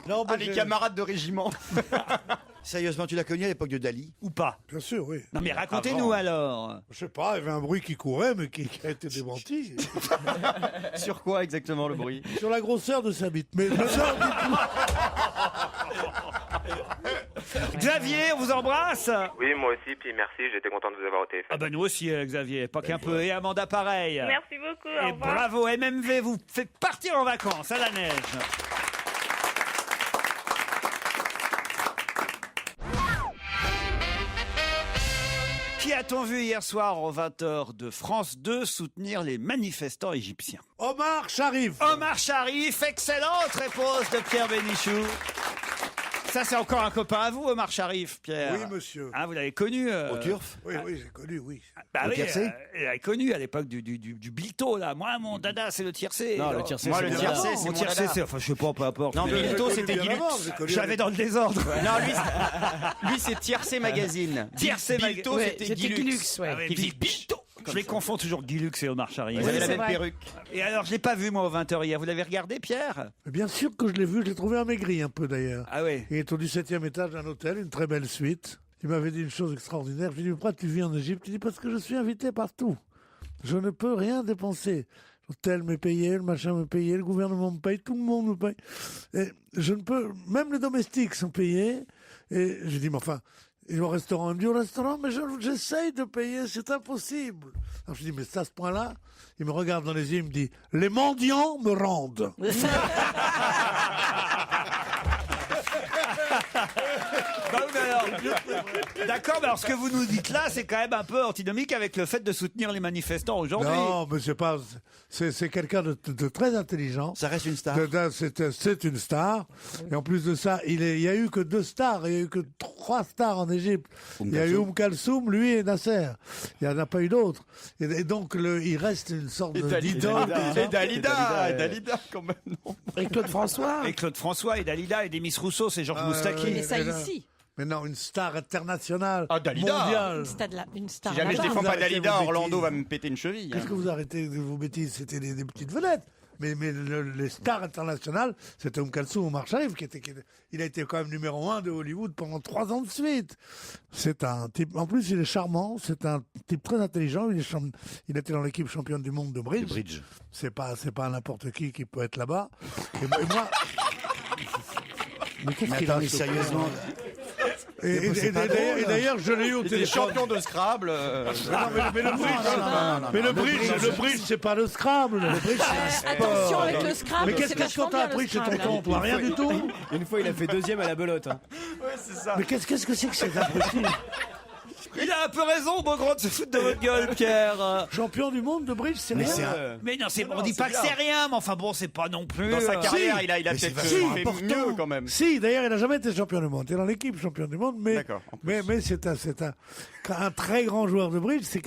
Non, mais Ah, les camarades de régiment. Sérieusement, tu l'as connu à l'époque de Dali? Ou pas? Bien sûr, oui. Non mais racontez-nous alors. Je sais pas, il y avait un bruit qui courait, mais qui a été démenti. Sur quoi exactement le bruit? Sur la grosseur de sa bite. Mais non, Xavier, on vous embrasse. Oui, moi aussi, puis merci, j'étais content de vous avoir au téléphone. Ah bah nous aussi, Xavier, pas qu'un peu. Et Amanda, pareil. Merci beaucoup. Au Et revoir. bravo, MMV vous fait partir en vacances à la neige. Qui a-t-on vu hier soir aux 20h de France 2 soutenir les manifestants égyptiens? Omar Sharif. Omar Sharif, excellente réponse de Pierre Bénichou. Ça, c'est encore un copain à vous, Omar Sharif, Pierre. Oui, monsieur. Ah, vous l'avez connu Au Turf? Oui, oui, j'ai connu, oui. Bah Le oui, tiercé elle l'avait connu à l'époque du Blito, là. Moi, mon dada, c'est le tiercé. Non, le tiercé, moi, le tiercé, c'est mon mon tiercé, dada. c'est... Enfin, je sais pas, peu importe. Non, Mais- Blito, J'ai c'était connu bien Guilux. avant, j'ai connu Je l'avais dans le désordre. Non, lui c'est Tiercé Magazine. Tiercé Bilto, Ouais, c'était c'était Guilux. Guilux, ouais. Ah ouais, Qui dit Bilto. Je les confonds toujours Guilux et Omar Sharif. Vous avez la c'est même vrai. perruque. Et alors, je l'ai pas vu, moi, au 20h hier. Vous l'avez regardé, Pierre? Bien sûr que je l'ai vu, je l'ai trouvé amaigri un peu d'ailleurs. Ah oui. Il est au 17e étage d'un hôtel, une très belle suite. Il m'avait dit une chose extraordinaire. Je lui ai dit, pourquoi tu vis en Égypte? Il dit, parce que je suis invité partout. Je ne peux rien dépenser. L'hôtel m'est payé, le machin m'est payé, le gouvernement me paye, tout le monde me paye. Et je ne peux, même les domestiques sont payés. Et je dis, mais enfin, et au restaurant, il me dit, au restaurant, mais j'essaye de payer, c'est impossible. Alors je dis, mais c'est à ce point-là? Il me regarde dans les yeux, il me dit, les mendiants me rendent. Bah oui, mais alors, d'accord, mais alors ce que vous nous dites là, c'est quand même un peu antinomique avec le fait de soutenir les manifestants aujourd'hui. Non, mais c'est pas, c'est quelqu'un de très intelligent. Ça reste une star. C'est une star. Et en plus de ça, il y a eu que 2 stars. Il y a eu que 3 stars en Égypte. Il y a eu Kalsoum, lui et Nasser. Il n'y en a pas eu d'autres. Et donc, il reste une sorte d'idole. Et Dalida, quand même, non. Et Claude François. Et Claude François, et Dalida, et Demis Rousseau, c'est Georges Moustaki. Mais ça mais là- ici. Mais non, une star internationale, Ah, Dalida. mondiale. Une star. Si jamais je là-bas. défends vous pas arrêtez Dalida, vos Orlando bêtises. va me péter une cheville. Qu'est-ce que vous arrêtez de vos bêtises? C'était des petites vedettes. Mais les stars internationales, c'était Kalsoum, Omar Sharif, il a été quand même numéro 1 de Hollywood pendant 3 ans de suite. C'est un type, en plus il est charmant, c'est un type très intelligent, il était dans l'équipe championne du monde de bridge. C'est pas n'importe qui peut être là-bas. Et moi, mais qu'est-ce Mais qu'il attends, a mais sérieusement, Et d'ailleurs, je l'ai eu au Il était téléphone. champion de Scrabble. Mais le bridge, c'est pas le Scrabble. Le bridge, c'est un sport. Attention avec le Scrabble. Mais qu'est-ce qu'on t'a appris chez tonton, toi? Rien du tout. Une fois, il a fait deuxième à la belote. Hein. Ouais, c'est ça. Mais qu'est-ce que c'est que ces abrutis? Il a un peu raison, Beaugrand, de se foutre de votre gueule, Pierre. Champion du monde de bridge, c'est rien. Mais non, on dit pas que c'est rien, mais enfin bon, c'est pas non plus. Dans sa carrière, il a peut-être fait important. mieux quand même. Si, d'ailleurs, il n'a jamais été champion du monde. Il est dans l'équipe champion du monde, mais D'accord, en mais c'est un très grand joueur de bridge. C'est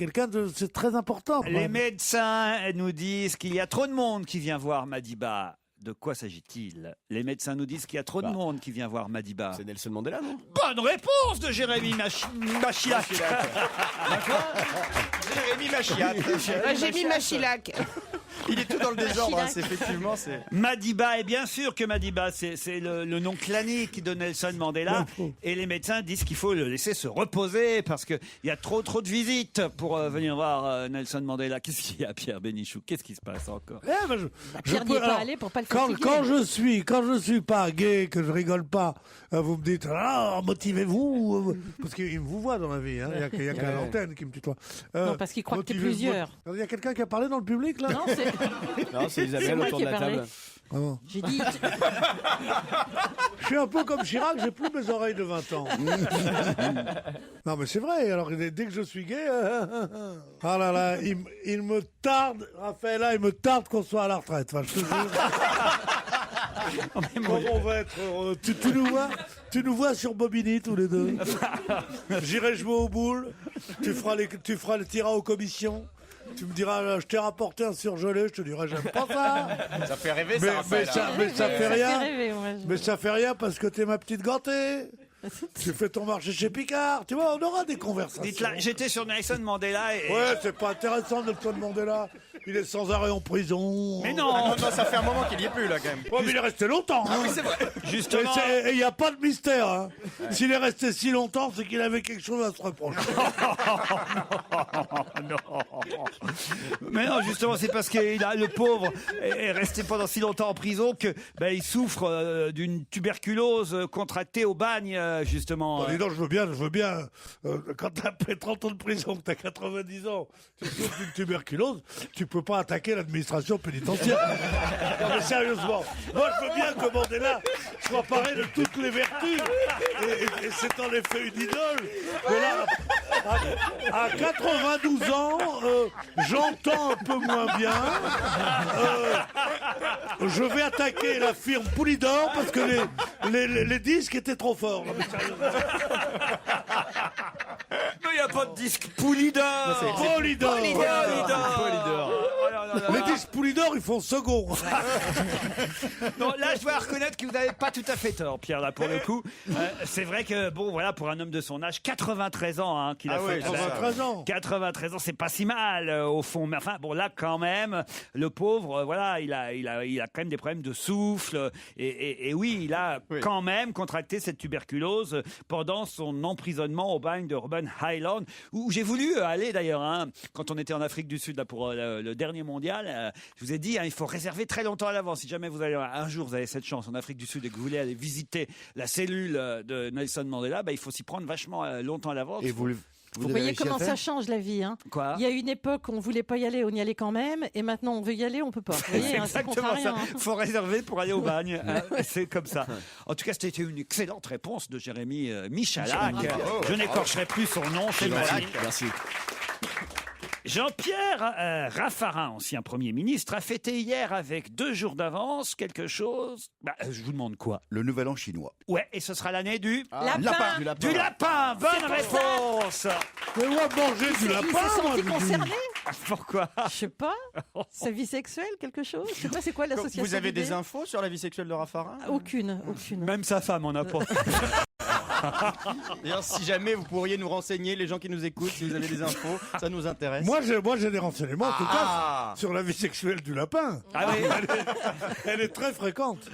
c'est très important. Les médecins nous disent qu'il y a trop de monde qui vient voir Madiba. De quoi s'agit-il? Les médecins nous disent qu'il y a trop de monde qui vient voir Madiba. C'est Nelson Mandela, non? Bonne réponse de Jérémy Machiac. Jérémy Machiac. J'ai mis Machilac. Il est tout dans le désordre, hein, effectivement. Madiba, et bien sûr que Madiba, c'est le nom clanique de Nelson Mandela. Et les médecins disent qu'il faut le laisser se reposer parce qu'il y a trop de visites pour venir voir Nelson Mandela. Qu'est-ce qu'il y a, Pierre Bénichou? Qu'est-ce qui se passe encore? Pierre n'y est pas allé pour pas le fatiguer. Quand je suis pas gay, que je rigole pas, vous me dites motivez-vous, parce qu'il vous voit dans la vie. Hein. Il y a qu'à l'antenne qui me tutoie. Non, parce qu'il croit que t'es plusieurs. Il y a quelqu'un qui a parlé dans le public là? Non, c'est Isabelle moi autour qui de ai la parlé. table. Ah bon. J'ai dit. Je suis un peu comme Chirac, j'ai plus mes oreilles de 20 ans. Non mais c'est vrai, alors dès que je suis gay, ah là là, il me tarde, Raphaël, il me tarde qu'on soit à la retraite. Enfin, je te jure. Comment on va être heureux. Tu nous vois sur Bobigny tous les deux. J'irai jouer aux boules, tu feras le tir aux commissions. Tu me diras, je t'ai rapporté un surgelé, je te dirai, j'aime pas ça. Ça fait rêver, mais ça fait rien. Rêver, mais ça fait rien parce que t'es ma petite gantée. Tu fais ton marché chez Picard. Tu vois, on aura des conversations. Dites-là, j'étais sur Nelson Mandela et... Ouais, c'est pas intéressant Nelson Mandela. Il est sans arrêt en prison. Mais non, non, ça fait un moment qu'il y est plus là quand même. Ouais, mais il est resté longtemps. Hein. Oui, c'est vrai. Justement. Et il n'y a pas de mystère. Hein. S'il est resté si longtemps, c'est qu'il avait quelque chose à se reprocher. Mais non, justement, c'est parce que le pauvre est resté pendant si longtemps en prison que il souffre d'une tuberculose contractée au bagne, justement. Bon, dis donc, je veux bien. Quand t'as fait 30 ans de prison, que t'as 90 ans, tu souffres d'une tuberculose, tu peux pas attaquer l'administration pénitentiaire. Non mais sérieusement, moi je veux bien que Mandela soit paré de toutes les vertus. Et c'est en effet une idole. Mais là, à 92 ans, j'entends un peu moins bien. Je vais attaquer la firme Poulidor parce que les disques étaient trop forts. Non, mais sérieusement. Mais il n'y a pas de disque Poulidor. Poulidor. Les disques Poulidor, ils font second. Non, là, je dois reconnaître que vous n'avez pas tout à fait tort, Pierre, là, pour le coup. C'est vrai que, bon, voilà, pour un homme de son âge, 93 ans, hein, qu'il a fait. 93 ans. 93 ans, c'est pas si mal, au fond. Mais enfin, bon, là, quand même, le pauvre, voilà, il a quand même des problèmes de souffle. Et oui, il a quand même contracté cette tuberculose pendant son emprisonnement au bagne de Robben Island, où j'ai voulu aller d'ailleurs, hein, quand on était en Afrique du Sud, là, pour le dernier mondial. Je vous ai dit, hein, il faut réserver très longtemps à l'avance. Si jamais vous allez un jour, vous avez cette chance en Afrique du Sud et que vous voulez aller visiter la cellule de Nelson Mandela, il faut s'y prendre vachement longtemps à l'avance. Et vous voyez comment ça change la vie. Hein. Quoi? Il y a une époque où on voulait pas y aller, on y allait quand même, et maintenant on veut y aller, on peut pas. Vous voyez, c'est hein, c'est exactement contrariant, ça. hein. Faut réserver pour aller au bagne. C'est comme ça. En tout cas, c'était une excellente réponse de Jérémy Michalak. Je n'écorcherai plus son nom, c'est Malak. Merci. Jean-Pierre Raffarin, ancien Premier ministre, a fêté hier avec 2 jours d'avance quelque chose. Je vous demande quoi? Le nouvel an chinois. Ouais, et ce sera l'année du Lapin. Du lapin. Bonne réponse. Mais moi, manger du lapin. Il s'est senti moi, concerné. Pourquoi? Je sais pas. Sa vie sexuelle, quelque chose. Je sais pas, c'est quoi l'association? Vous avez d'idées des infos sur la vie sexuelle de Raffarin? Aucune. Même sa femme en a pas. D'ailleurs, si jamais vous pourriez nous renseigner, les gens qui nous écoutent, si vous avez des infos, ça nous intéresse. Moi, j'ai des renseignements, en tout cas, sur la vie sexuelle du lapin. Ah oui. Elle est très fréquente.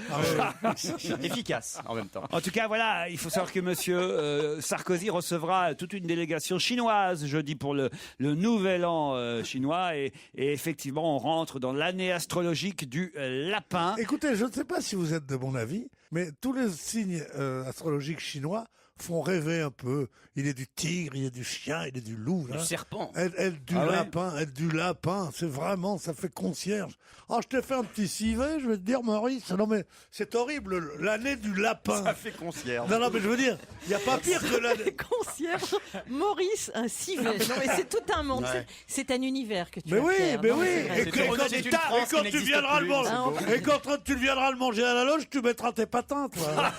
Efficace en même temps. En tout cas, voilà, il faut savoir que monsieur Sarkozy recevra toute une délégation chinoise jeudi pour le nouvel an chinois. Et effectivement, on rentre dans l'année astrologique du lapin. Écoutez, je ne sais pas si vous êtes de mon avis, mais tous les signes astrologiques chinois font rêver un peu. Il est du tigre, il est du chien, il est du loup. Du là. serpent. Elle du lapin, c'est vraiment, ça fait concierge. Ah, je t'ai fait un petit civet, je vais te dire, Maurice. Non mais c'est horrible, l'année du lapin. Ça fait concierge. Non mais je veux dire, il n'y a pas pire que l'année. Concierge, Maurice, un civet. Non mais c'est tout un monde. Ouais. C'est un univers que tu Mais as oui, faire. mais Non, oui. c'est vrai. Quand tu viendras le manger, et quand tu viendras le manger à la loge, tu mettras tes patins, toi.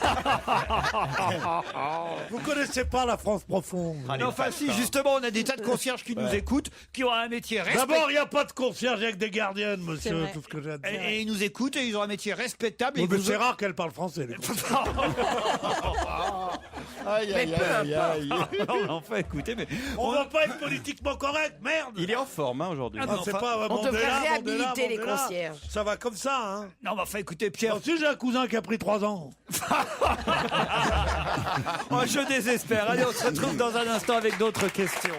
Vous connaissez pas la France profonde. Non, enfin si, justement, on a des tas de concierges qui nous écoutent, qui ont un métier respectable. D'abord, il n'y a pas de concierge avec des gardiennes, monsieur, vrai. tout ce que j'ai à dire. Et ils nous écoutent et ils ont un métier respectable. Et Oui, mais vous- c'est rare qu'elle parle français. les Aïe, aïe, aïe, aïe. Non, mais enfin, écoutez, mais On va pas être politiquement correct, merde. Il est en forme aujourd'hui. Ah, Ah, non, c'est enfin, pas on devrait Mandela, réhabiliter les Mandela. concierges. Ça va comme ça, hein. non, mais enfin, écoutez, Pierre. Moi aussi, j'ai un cousin qui a pris 3 ans. Oh, je désespère. Allez, on se retrouve dans un instant avec d'autres questions.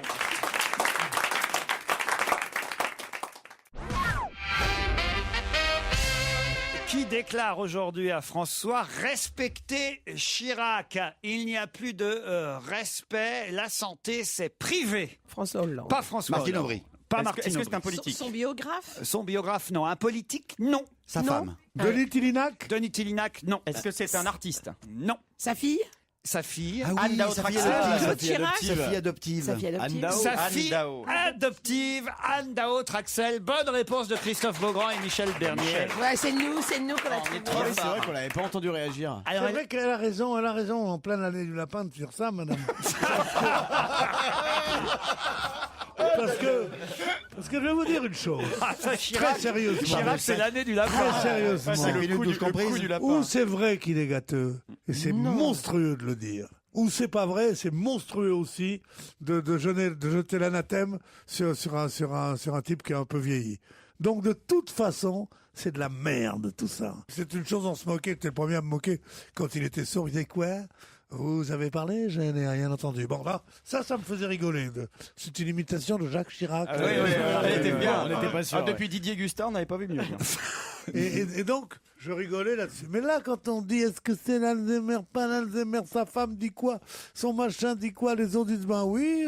Qui déclare aujourd'hui à François respecter Chirac? Il n'y a plus de respect. La santé, c'est privé. François Hollande. Pas François Martine Hollande. Aubry. Pas Est-ce Martine que c'est Aubry. un politique? Son biographe. Son biographe, non. Un politique, non. Sa Non. femme. Denis Tillinac. Denis Tillinac, non. Est-ce que c'est un artiste? Non. Sa fille Sa fille. Ah oui, Anne Dao sa fille Traxel. adoptive. Chirac. Sa fille adoptive. Sa fille adoptive. Anne Dao. Sa Anne fille Dao. adoptive, Anne Dao Traxel. Bonne réponse de Christophe Beaugrand et Michel Bernier. Ouais, c'est nous qu'on a trouvé. Ah oui, c'est vrai qu'on l'avait pas entendu réagir. Alors, C'est vrai qu'elle a raison, en pleine année du lapin de dire ça, madame. Parce que je vais vous dire une chose. ah, ça, Chirac, Très sérieusement. Chirac, c'est l'année du lapin. Très sérieusement. C'est le coup du lapin. Ou c'est vrai qu'il est gâteux, et c'est monstrueux de le dire. Ou c'est pas vrai, c'est monstrueux aussi de jeter l'anathème sur un type qui est un peu vieilli. Donc de toute façon, c'est de la merde tout ça. C'est une chose, on se moquait, j'étais le premier à me moquer quand il était sourd, il disait quoi ? Vous avez parlé? Je n'ai rien entendu. Bon, là, ça me faisait rigoler. C'est une imitation de Jacques Chirac. Oui, elle était bien. on n'était pas sûr, Depuis Didier Gustin, on n'avait pas vu mieux. Et donc, je rigolais là-dessus. Mais là, quand on dit, est-ce que c'est l'Alzheimer, pas l'Alzheimer, sa femme dit quoi, son machin dit quoi, les autres disent, ben oui,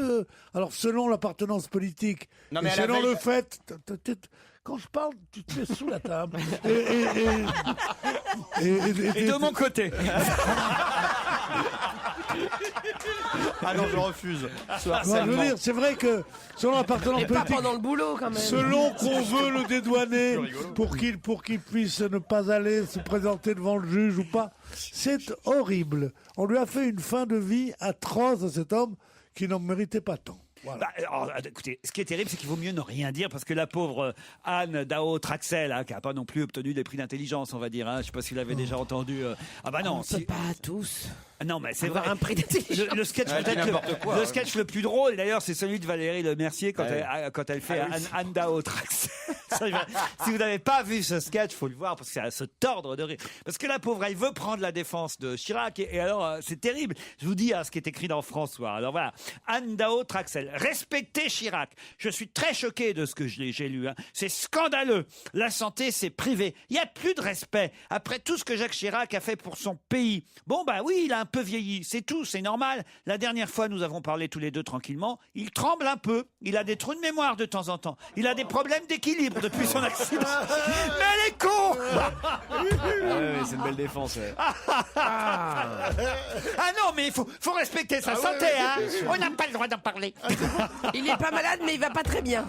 alors selon l'appartenance politique, Non, et mais à la selon veille- le fait, quand je parle, tu te mets sous la table. Et de mon côté. Ah non, je refuse. Moi, je veux dire, c'est vrai que selon l'appartenance Et pas politique, pendant le boulot, quand même. selon qu'on veut le dédouaner pour qu'il puisse ne pas aller se présenter devant le juge ou pas, c'est horrible. On lui a fait une fin de vie atroce à cet homme qui n'en méritait pas tant. Voilà. Bah, alors, écoutez, ce qui est terrible, c'est qu'il vaut mieux ne rien dire parce que la pauvre Anne Dao Traxel, qui n'a pas non plus obtenu des prix d'intelligence, on va dire. Je ne sais pas si vous l'avez déjà entendu. Ah bah non. On peut pas tous. Non, mais c'est Avoir vrai. un prix d'intelligence. Le sketch, Ouais, peut-être n'importe quoi, le ouais. sketch le plus drôle, d'ailleurs, c'est celui de Valérie Lemercier quand, Ouais. quand elle fait Ah oui. Anne Dao Traxel. Si vous n'avez pas vu ce sketch, faut le voir parce que c'est à se tordre de rire. Parce que la pauvre, elle veut prendre la défense de Chirac et alors c'est terrible. Je vous dis ce qui est écrit dans François. Alors voilà, Anne Dao Traxel, respectez Chirac. Je suis très choqué de ce que j'ai lu. C'est scandaleux. La santé, c'est privé. Il n'y a plus de respect après tout ce que Jacques Chirac a fait pour son pays. Bon bah oui, il a un peu vieilli, c'est tout, c'est normal. La dernière fois, nous avons parlé tous les deux tranquillement. Il tremble un peu. Il a des trous de mémoire de temps en temps. Il a des problèmes d'équilibre depuis son accident. Mais elle est con. C'est une belle défense. Ouais. Ah non, mais il faut respecter sa santé, hein. On n'a pas le droit d'en parler. Il est pas malade, mais il va pas très bien.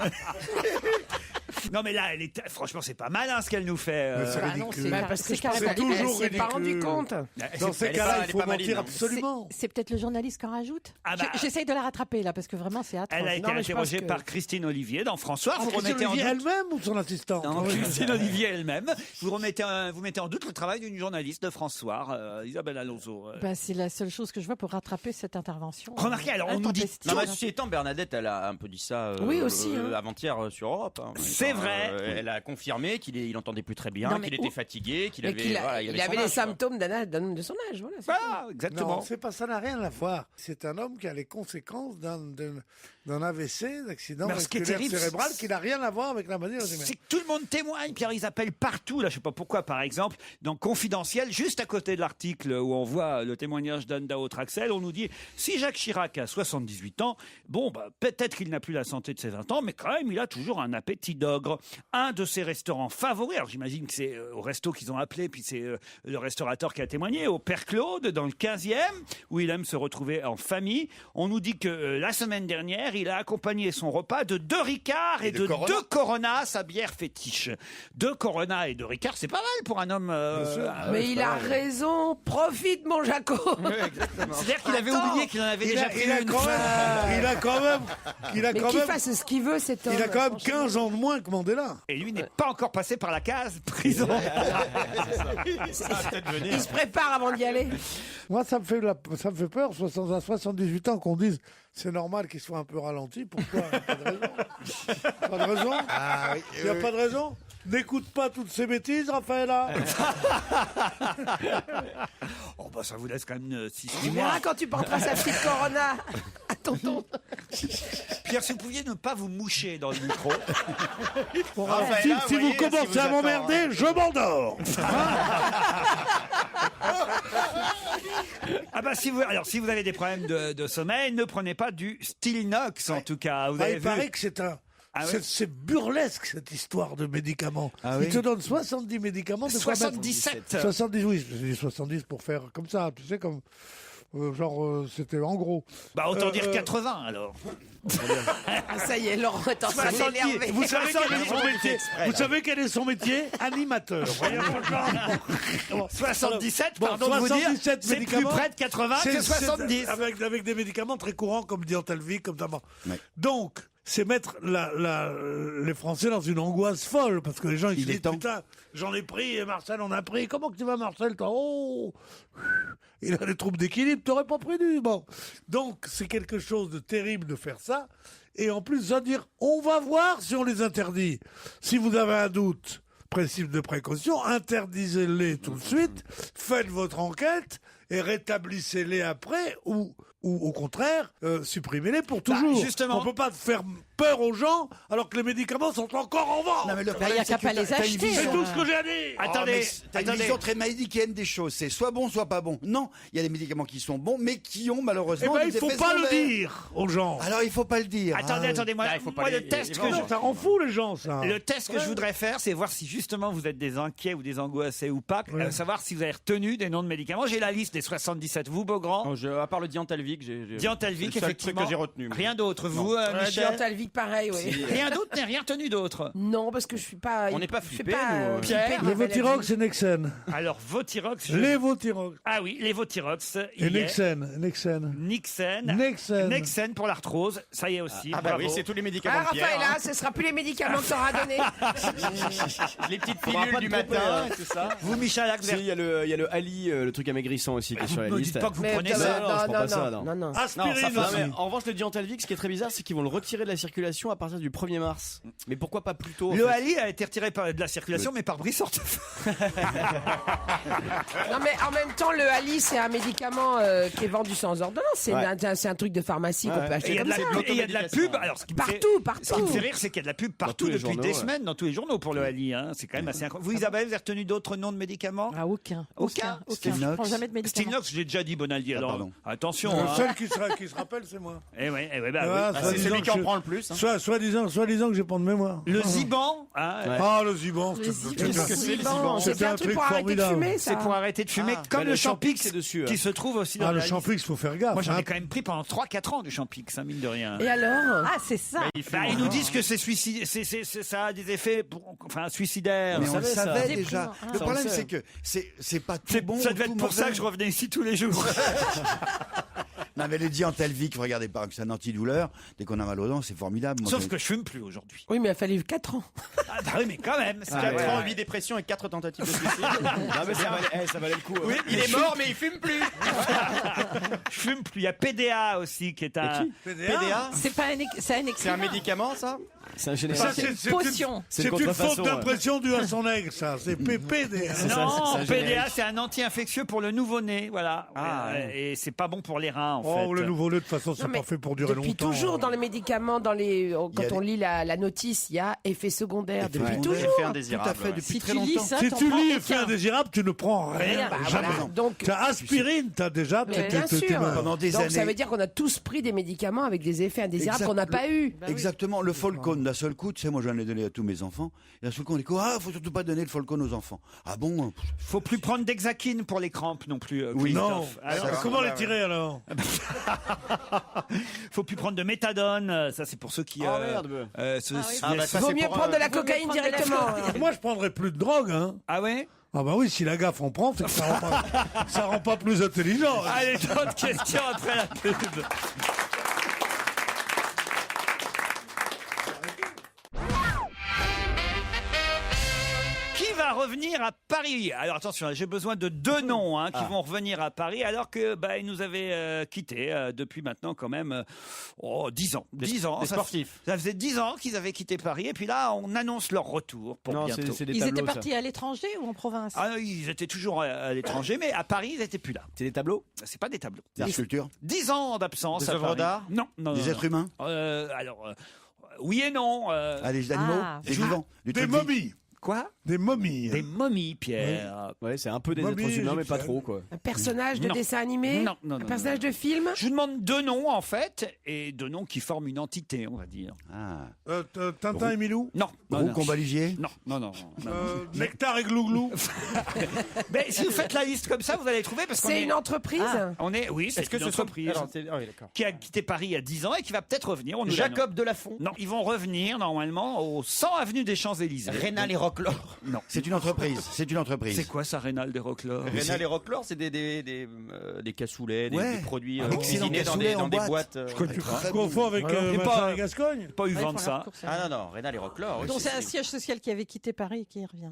Non, mais là, franchement, c'est pas mal ce qu'elle nous fait. Mais c'est Ah non, ridicule. c'est Bah, parce que je pense c'est qu'elle toujours s'est pas ridicule. rendu compte. Dans ces elle est cas-là, pas- il elle est faut pas maline, mentir hein. absolument. C'est peut-être le journaliste qui en rajoute. Ah bah- J'essaye de la rattraper là parce que vraiment c'est atroce. Elle a été Non, mais je pense interrogée que- par Christine Olivier dans François. Vous Christine remettez en Olivier doute. elle-même ou son assistante? Non, Christine Olivier elle-même. Vous mettez en doute le travail d'une journaliste de François, Isabelle Alonso. Bah, c'est la seule chose que je vois pour rattraper cette intervention. Remarquez, alors, on nous dit- Intempestive. Non, mais ceci étant, Bernadette, elle a un peu dit ça Oui, aussi, hein. avant-hier sur Europe. Hein. C'est C'est vrai. Elle a confirmé qu'il entendait plus très bien, Non, mais qu'il était fatigué, qu'il Mais avait, qu'il a- voilà, il son avait les âge, quoi. symptômes d'un homme de son âge. Voilà, c'est Voilà, tout. exactement. Non, c'est pas, ça n'a rien à voir. C'est un homme qui a les conséquences d'un AVC, d'accident Mais ce qui est vasculaire terrible, cérébral, qui n'a rien à voir avec la maladie d'Alzheimer. C'est que tout le monde témoigne, Pierre, ils appellent partout, là, je sais pas pourquoi, par exemple, dans Confidentiel, juste à côté de l'article où on voit le témoignage d'Anne Dao-Traxel, on nous dit, si Jacques Chirac a 78 ans, bon, bah, peut-être qu'il n'a plus la santé de ses 20 ans, mais quand même, il a toujours un appétit d'ogre. Un de ses restaurants favoris, alors j'imagine que c'est au resto qu'ils ont appelé, puis c'est le restaurateur qui a témoigné, au Père Claude, dans le 15e, où il aime se retrouver en famille. On nous dit que la semaine dernière, il a accompagné son repas de 2 Ricards et de 2 Corona, sa bière fétiche. 2 Corona et 2 Ricards, c'est pas mal pour un homme. Mais il a raison, profite mon Jaco. C'est-à-dire qu'il avait oublié qu'il en avait déjà pris il a une. quand même, Mais qu'il fasse ce qu'il veut, cet homme. il a quand même 15 ans de moins que Mandela. Et lui n'est pas encore passé par la case prison. Il se prépare avant d'y aller. Moi, ça me fait peur, à 78 ans, qu'on dise c'est normal qu'il soit un peu ralenti. Pourquoi? Pas de raison. Pas de raison. Il n'y a pas de raison. N'écoute pas toutes ces bêtises, Raphaëlla. Oh bah ça vous laisse quand même 6 Tu mois. verras quand tu porteras sa petite Corona à tonton. Pierre, si vous pouviez ne pas vous moucher dans le micro. Si vous commencez à m'emmerder, je m'endors. Ah bah si vous avez des problèmes de sommeil, ne prenez pas du Stilnox en tout cas. Vous avez Il vu paraît que c'est burlesque cette histoire de médicaments. Ils te donnent 70 médicaments. De quoi 77. 70, oui, j'ai dit 70 pour faire comme ça, tu sais, comme c'était en gros. Bah autant dire 80 alors. Ça y est, Laurent est en train 70. d'énerver. Vous savez quel est son métier? Vous savez quel est son métier? Animateur. Voyez, franchement. 77, Bon, pardon de vous dire, 77 c'est plus médicaments. près de 80 que 70. Avec des médicaments très courants comme Diantalvic, comme ça. Donc, c'est mettre les Français dans une angoisse folle, parce que les gens ils se disent putain, j'en ai pris et Marcel en a pris. Comment que tu vas, Marcel, toi? Oh, il a des troubles d'équilibre, t'aurais pas pris du bon. Donc c'est quelque chose de terrible de faire ça, et en plus de dire on va voir si on les interdit. Si vous avez un doute, principe de précaution, interdisez-les tout de suite, faites votre enquête et rétablissez-les après, ou au contraire, supprimez-les pour toujours. Justement. On peut pas faire peur aux gens alors que les médicaments sont encore en vente. Non, mais le Il problème, n'y a c'est qu'à que pas les t'as une acheter. vision- C'est tout ce que j'ai à dire. Attendez, T'as une vision très manichéenne des choses. C'est soit bon, soit pas bon. Non, il y a des médicaments qui sont bons, mais qui ont Eh malheureusement ben, des il faut effets pas le secondaires. dire aux gens. Alors, il faut pas le dire. Attendez, moi, Là, il faut pas moi, les- le test que les- Non, ça rend fou les gens, ça. Le test que je voudrais faire, c'est voir si justement vous êtes des inquiets ou des angoissés ou pas, savoir si vous avez retenu des noms de médicaments. J'ai la liste des 77. Vous, Beaugrand, À part le Diantalvic, j'ai Diantalvic, c'est le seul effectivement. truc que j'ai retenu. Rien d'autre. Vous, Michel, Diantalvic, pareil, oui. rien d'autre, n'avez rien retenu d'autre. Non, parce que je suis pas. On n'est pas je suis flippés, pas, nous. Pierre, flippée de la Lévothyrox maladie. et Nexen. Alors, Votirox. Lévothyrox. Ah oui, les Votirox. Et Nexen. Nexen pour l'arthrose. Ça y est aussi. Ah bah bravo. oui, c'est tous les médicaments Ah, de Pierre. Raphaël, là, ce sera plus les médicaments que t'auras donné. Les petites On va pilules pas du te tromper, matin, hein. c'est ça. Vous, Michel, là, vous Si, avez- il y a le Ali, le truc amaigrissant aussi qui est sur la me liste. dites pas que vous Mais prenez non, ça. non, je prends pas ça, non, non. non. Aspirine Non, aussi. mais en revanche, le Diantalvic, ce qui est très bizarre, c'est qu'ils vont le retirer de la circulation à partir du 1er mars. Mais pourquoi pas plus tôt en Le fait Ali a été retiré de la circulation, mais par Brice Hortefeux. Non, mais en même temps, le Ali, c'est un médicament qui est vendu sans ordonnance. C'est c'est un truc de pharmacie qu'on peut Et acheter il y a comme de la, ça. et il y a de la pub. Alors, ce qui me fait- Partout. Ce qui me fait rire, c'est qu'il y a de la pub partout tous les depuis journaux, des ouais. semaines, dans tous les journaux pour le Ali. Hein. C'est quand même assez incroyable. Vous, Isabelle, vous avez retenu d'autres noms de médicaments? Ah, aucun. Aucun. Je ne prends jamais de médicaments. Stilnox, j'ai déjà dit Bonaldi. Alors, pardon. attention. Le hein. seul qui se rappelle, c'est moi. Eh ouais, bah, Ah, oui. C'est soi-disant celui qui en que prend le plus. hein. Soi-disant que j'ai pas de mémoire. Le Ziban, hein, Ah, le Ziban. Le Ziban. Qu'est-ce que c'est, le Ziban? C'était C'est un truc pour arrêter de formidable. fumer, c'est ça. pour arrêter de fumer, comme bah, le le Champix, Champix, c'est dessus, qui hein. se trouve aussi dans Ah, le la liste. Champix, faut faire gaffe. Moi, j'en ai hein. quand même pris pendant 3-4 ans du Champix, hein, mine de rien. Et alors Ah, c'est ça. Ils nous disent que c'est ça a des effets suicidaires. Mais on le savait ça. savait Déprimant. déjà. Ah. Le Ça, on problème, le sait. c'est que c'est pas tout C'est bon. ça ou devait tout être pour ça mauvais. que je revenais ici tous les jours. Non, mais le Diantalvic, regardez pas, c'est un antidouleur. Dès qu'on a mal aux dents, c'est formidable. Moi, Sauf que je fume plus aujourd'hui. Oui, mais il a fallu 4 ans. Ah bah oui, mais quand même. c'est 4 ans, ouais. 8 dépressions et 4 tentatives de suicide. Non, mais ça valait le coup. Oui, il est mort, mais il fume plus. Je fume plus. Il y a PDA aussi qui est un. PDA C'est pas un, c'est un C'est un médicament, ça? C'est un Ça, général. c'est potion. C'est une faute d'impression due à son aigle, ça. C'est PPD. Non, c'est un PDA, générique. c'est un anti-infectieux pour le nouveau-né, voilà. Et c'est pas bon pour les reins, en fait. Oh, le nouveau-né, de toute façon, c'est Non, mais pas fait pour durer depuis longtemps. toujours, dans les médicaments, quand on lit la notice, il y a effet secondaire. Effet Depuis secondaire. toujours. Effet indésirable. Tout à fait, ouais. depuis Si très tu lis longtemps. ça, Si t'en tu prends lis quelqu'un. effet indésirable, tu ne prends rien. Bah, Jamais. voilà. Donc, T'as aspirine, t'as déjà. mais bien sûr. Pendant des Donc ça années. veut dire qu'on a tous pris des médicaments avec des effets indésirables qu'on n'a pas eu. Exactement, le Folcon, d'un seul coup, tu sais, moi j'en ai donné à tous mes enfants, et d'un seul coup on dit quoi, faut surtout pas donner le Folcon aux enfants. Ah bon? Faut plus prendre d'Hexaquine pour les crampes non plus. Oui. Non. Christophe. Alors, Comment les tirer alors? faut plus prendre de méthadone. Ça, c'est pour ceux qui. Oh, merde. Ça, Vaut c'est mieux pour, prendre de la vaut mieux cocaïne prendre de la directement. Moi, je prendrais plus de drogue, hein. Ah ouais. Ah bah oui, si la gaffe en prend, c'est que ça rend pas plus intelligent. Allez, d'autres questions après la pub. Qui va revenir à Paris? Alors attention, j'ai besoin de 2 noms qui vont revenir à Paris alors que ils nous avaient quittés depuis maintenant quand même 10 ans. 10 ans. des Ça sportifs. Ça faisait 10 ans qu'ils avaient quitté Paris et puis là on annonce leur retour pour Non, bientôt. c'est des Ils tableaux. étaient ça. partis à l'étranger ou en province? Ah, ils étaient toujours à l'étranger, mais à Paris, ils n'étaient plus là. C'est des tableaux. C'est pas des tableaux. La sculpture, 10 ans d'absence. Des à œuvres Paris. d'art Non, non. des non, êtres humains, alors, oui et non. des animaux, Ah. des vivants, du Des truc momies. Quoi? Des momies. Des momies, Pierre. Ouais, c'est un peu des Momies êtres humains, mais pas égyptiennes. trop, quoi. Un personnage de Non. dessin animé? Non, non, non, Un personnage non. de film? Je vous demande 2 noms, en fait, et 2 noms qui forment une entité, on va dire. Ah. Tintin et Milou. Non, non, Roux non. Combaligier, Non, non, non. non. Nectar et Glouglou. Mais si vous faites la liste comme ça, vous allez trouver parce qu'on C'est est... une entreprise? On est, oui, c'est Est-ce que une ce sont entreprise Alors, ah oui, d'accord. qui a quitté Paris il y a 10 ans et qui va peut-être revenir. On nous Jacob Delafont. Non, ils vont revenir normalement au 100 avenue des Champs-Élysées. Rénal et Rocklore. Non. c'est une entreprise, c'est une entreprise. C'est quoi ça, Rénal des Rocklore? Rénal et Rocklore, c'est des cassoulets, Ouais. des produits Excellent cuisinés dans cassoulet des en boîtes. boîte. Je confonds avec Et Vincent pas- et Gascogne. Pas eu Ouais, vendre faut ça. raccourcir. Ah non, Rénal et Rocklore. oui, Donc c'est un c'est siège social qui avait quitté Paris et qui revient.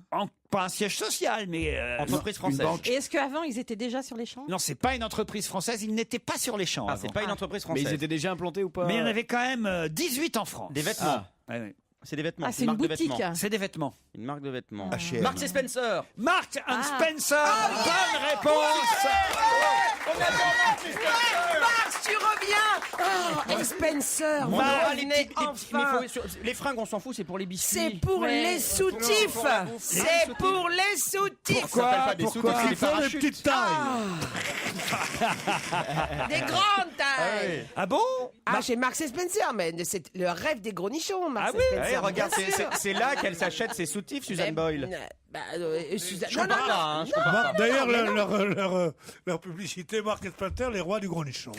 Pas un siège social, mais entreprise française. banque. Et est-ce qu'avant ils étaient déjà sur les champs? non, c'est pas une entreprise française. Ils n'étaient pas sur les champs. Ah, avant. c'est pas une entreprise Mais française. ils étaient déjà implantés ou pas? Mais il y en avait quand même 18 en France. Des vêtements. Ouais, ouais. C'est des vêtements. Ah, c'est une marque de boutique. vêtements. C'est des vêtements. Une marque de vêtements. H&M. Marks et Spencer. Marks and Spencer. Bonne réponse. Max, tu reviens! Oh, et Spencer, vous revenez enfin! Les fringues, on s'en fout, c'est pour les biscuits. C'est pour les soutifs! C'est pour les soutifs! Ça s'appelle pas des Pourquoi soutifs, c'est Ils des font des parachutes. petites tailles. Des grandes tailles! Ah bon? Ah, chez Marks et Spencer, mais c'est le rêve des gros nichons, Marks Ah et oui? Spencer. Ouais, regarde, bien sûr. c'est là qu'elle s'achète ses soutifs, Suzanne Boyle. Suzanne... Je compare pas, hein, je compare pas. D'ailleurs, leur publicité Mark et Spencer, les rois du gros nichon.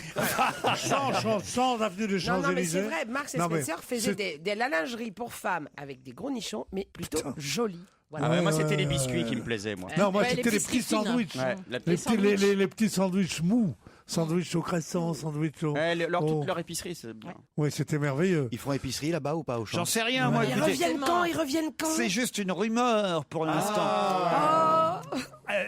sans avenue des Non, non, mais Champs-Élysées. c'est vrai, Marks et Non, mais Spencer faisaient c'est- de la lingerie pour femmes avec des gros nichons, mais plutôt jolis. Voilà. Ah ouais, moi, c'était les biscuits qui me plaisaient, moi. Non, moi, Ouais, c'était les les petits biscuits fines. sandwichs. Ouais, la Les petite- petits, les petits sandwichs mous. Sandwich au cresson, sandwich au... Ouais, Oh. toute leur épicerie, c'est bien. Oui, c'était merveilleux. Ils font épicerie là-bas ou pas au champ? J'en sais rien, moi. Ils écoutez. reviennent quand? Ils reviennent quand? C'est juste une rumeur pour l'instant. Oh.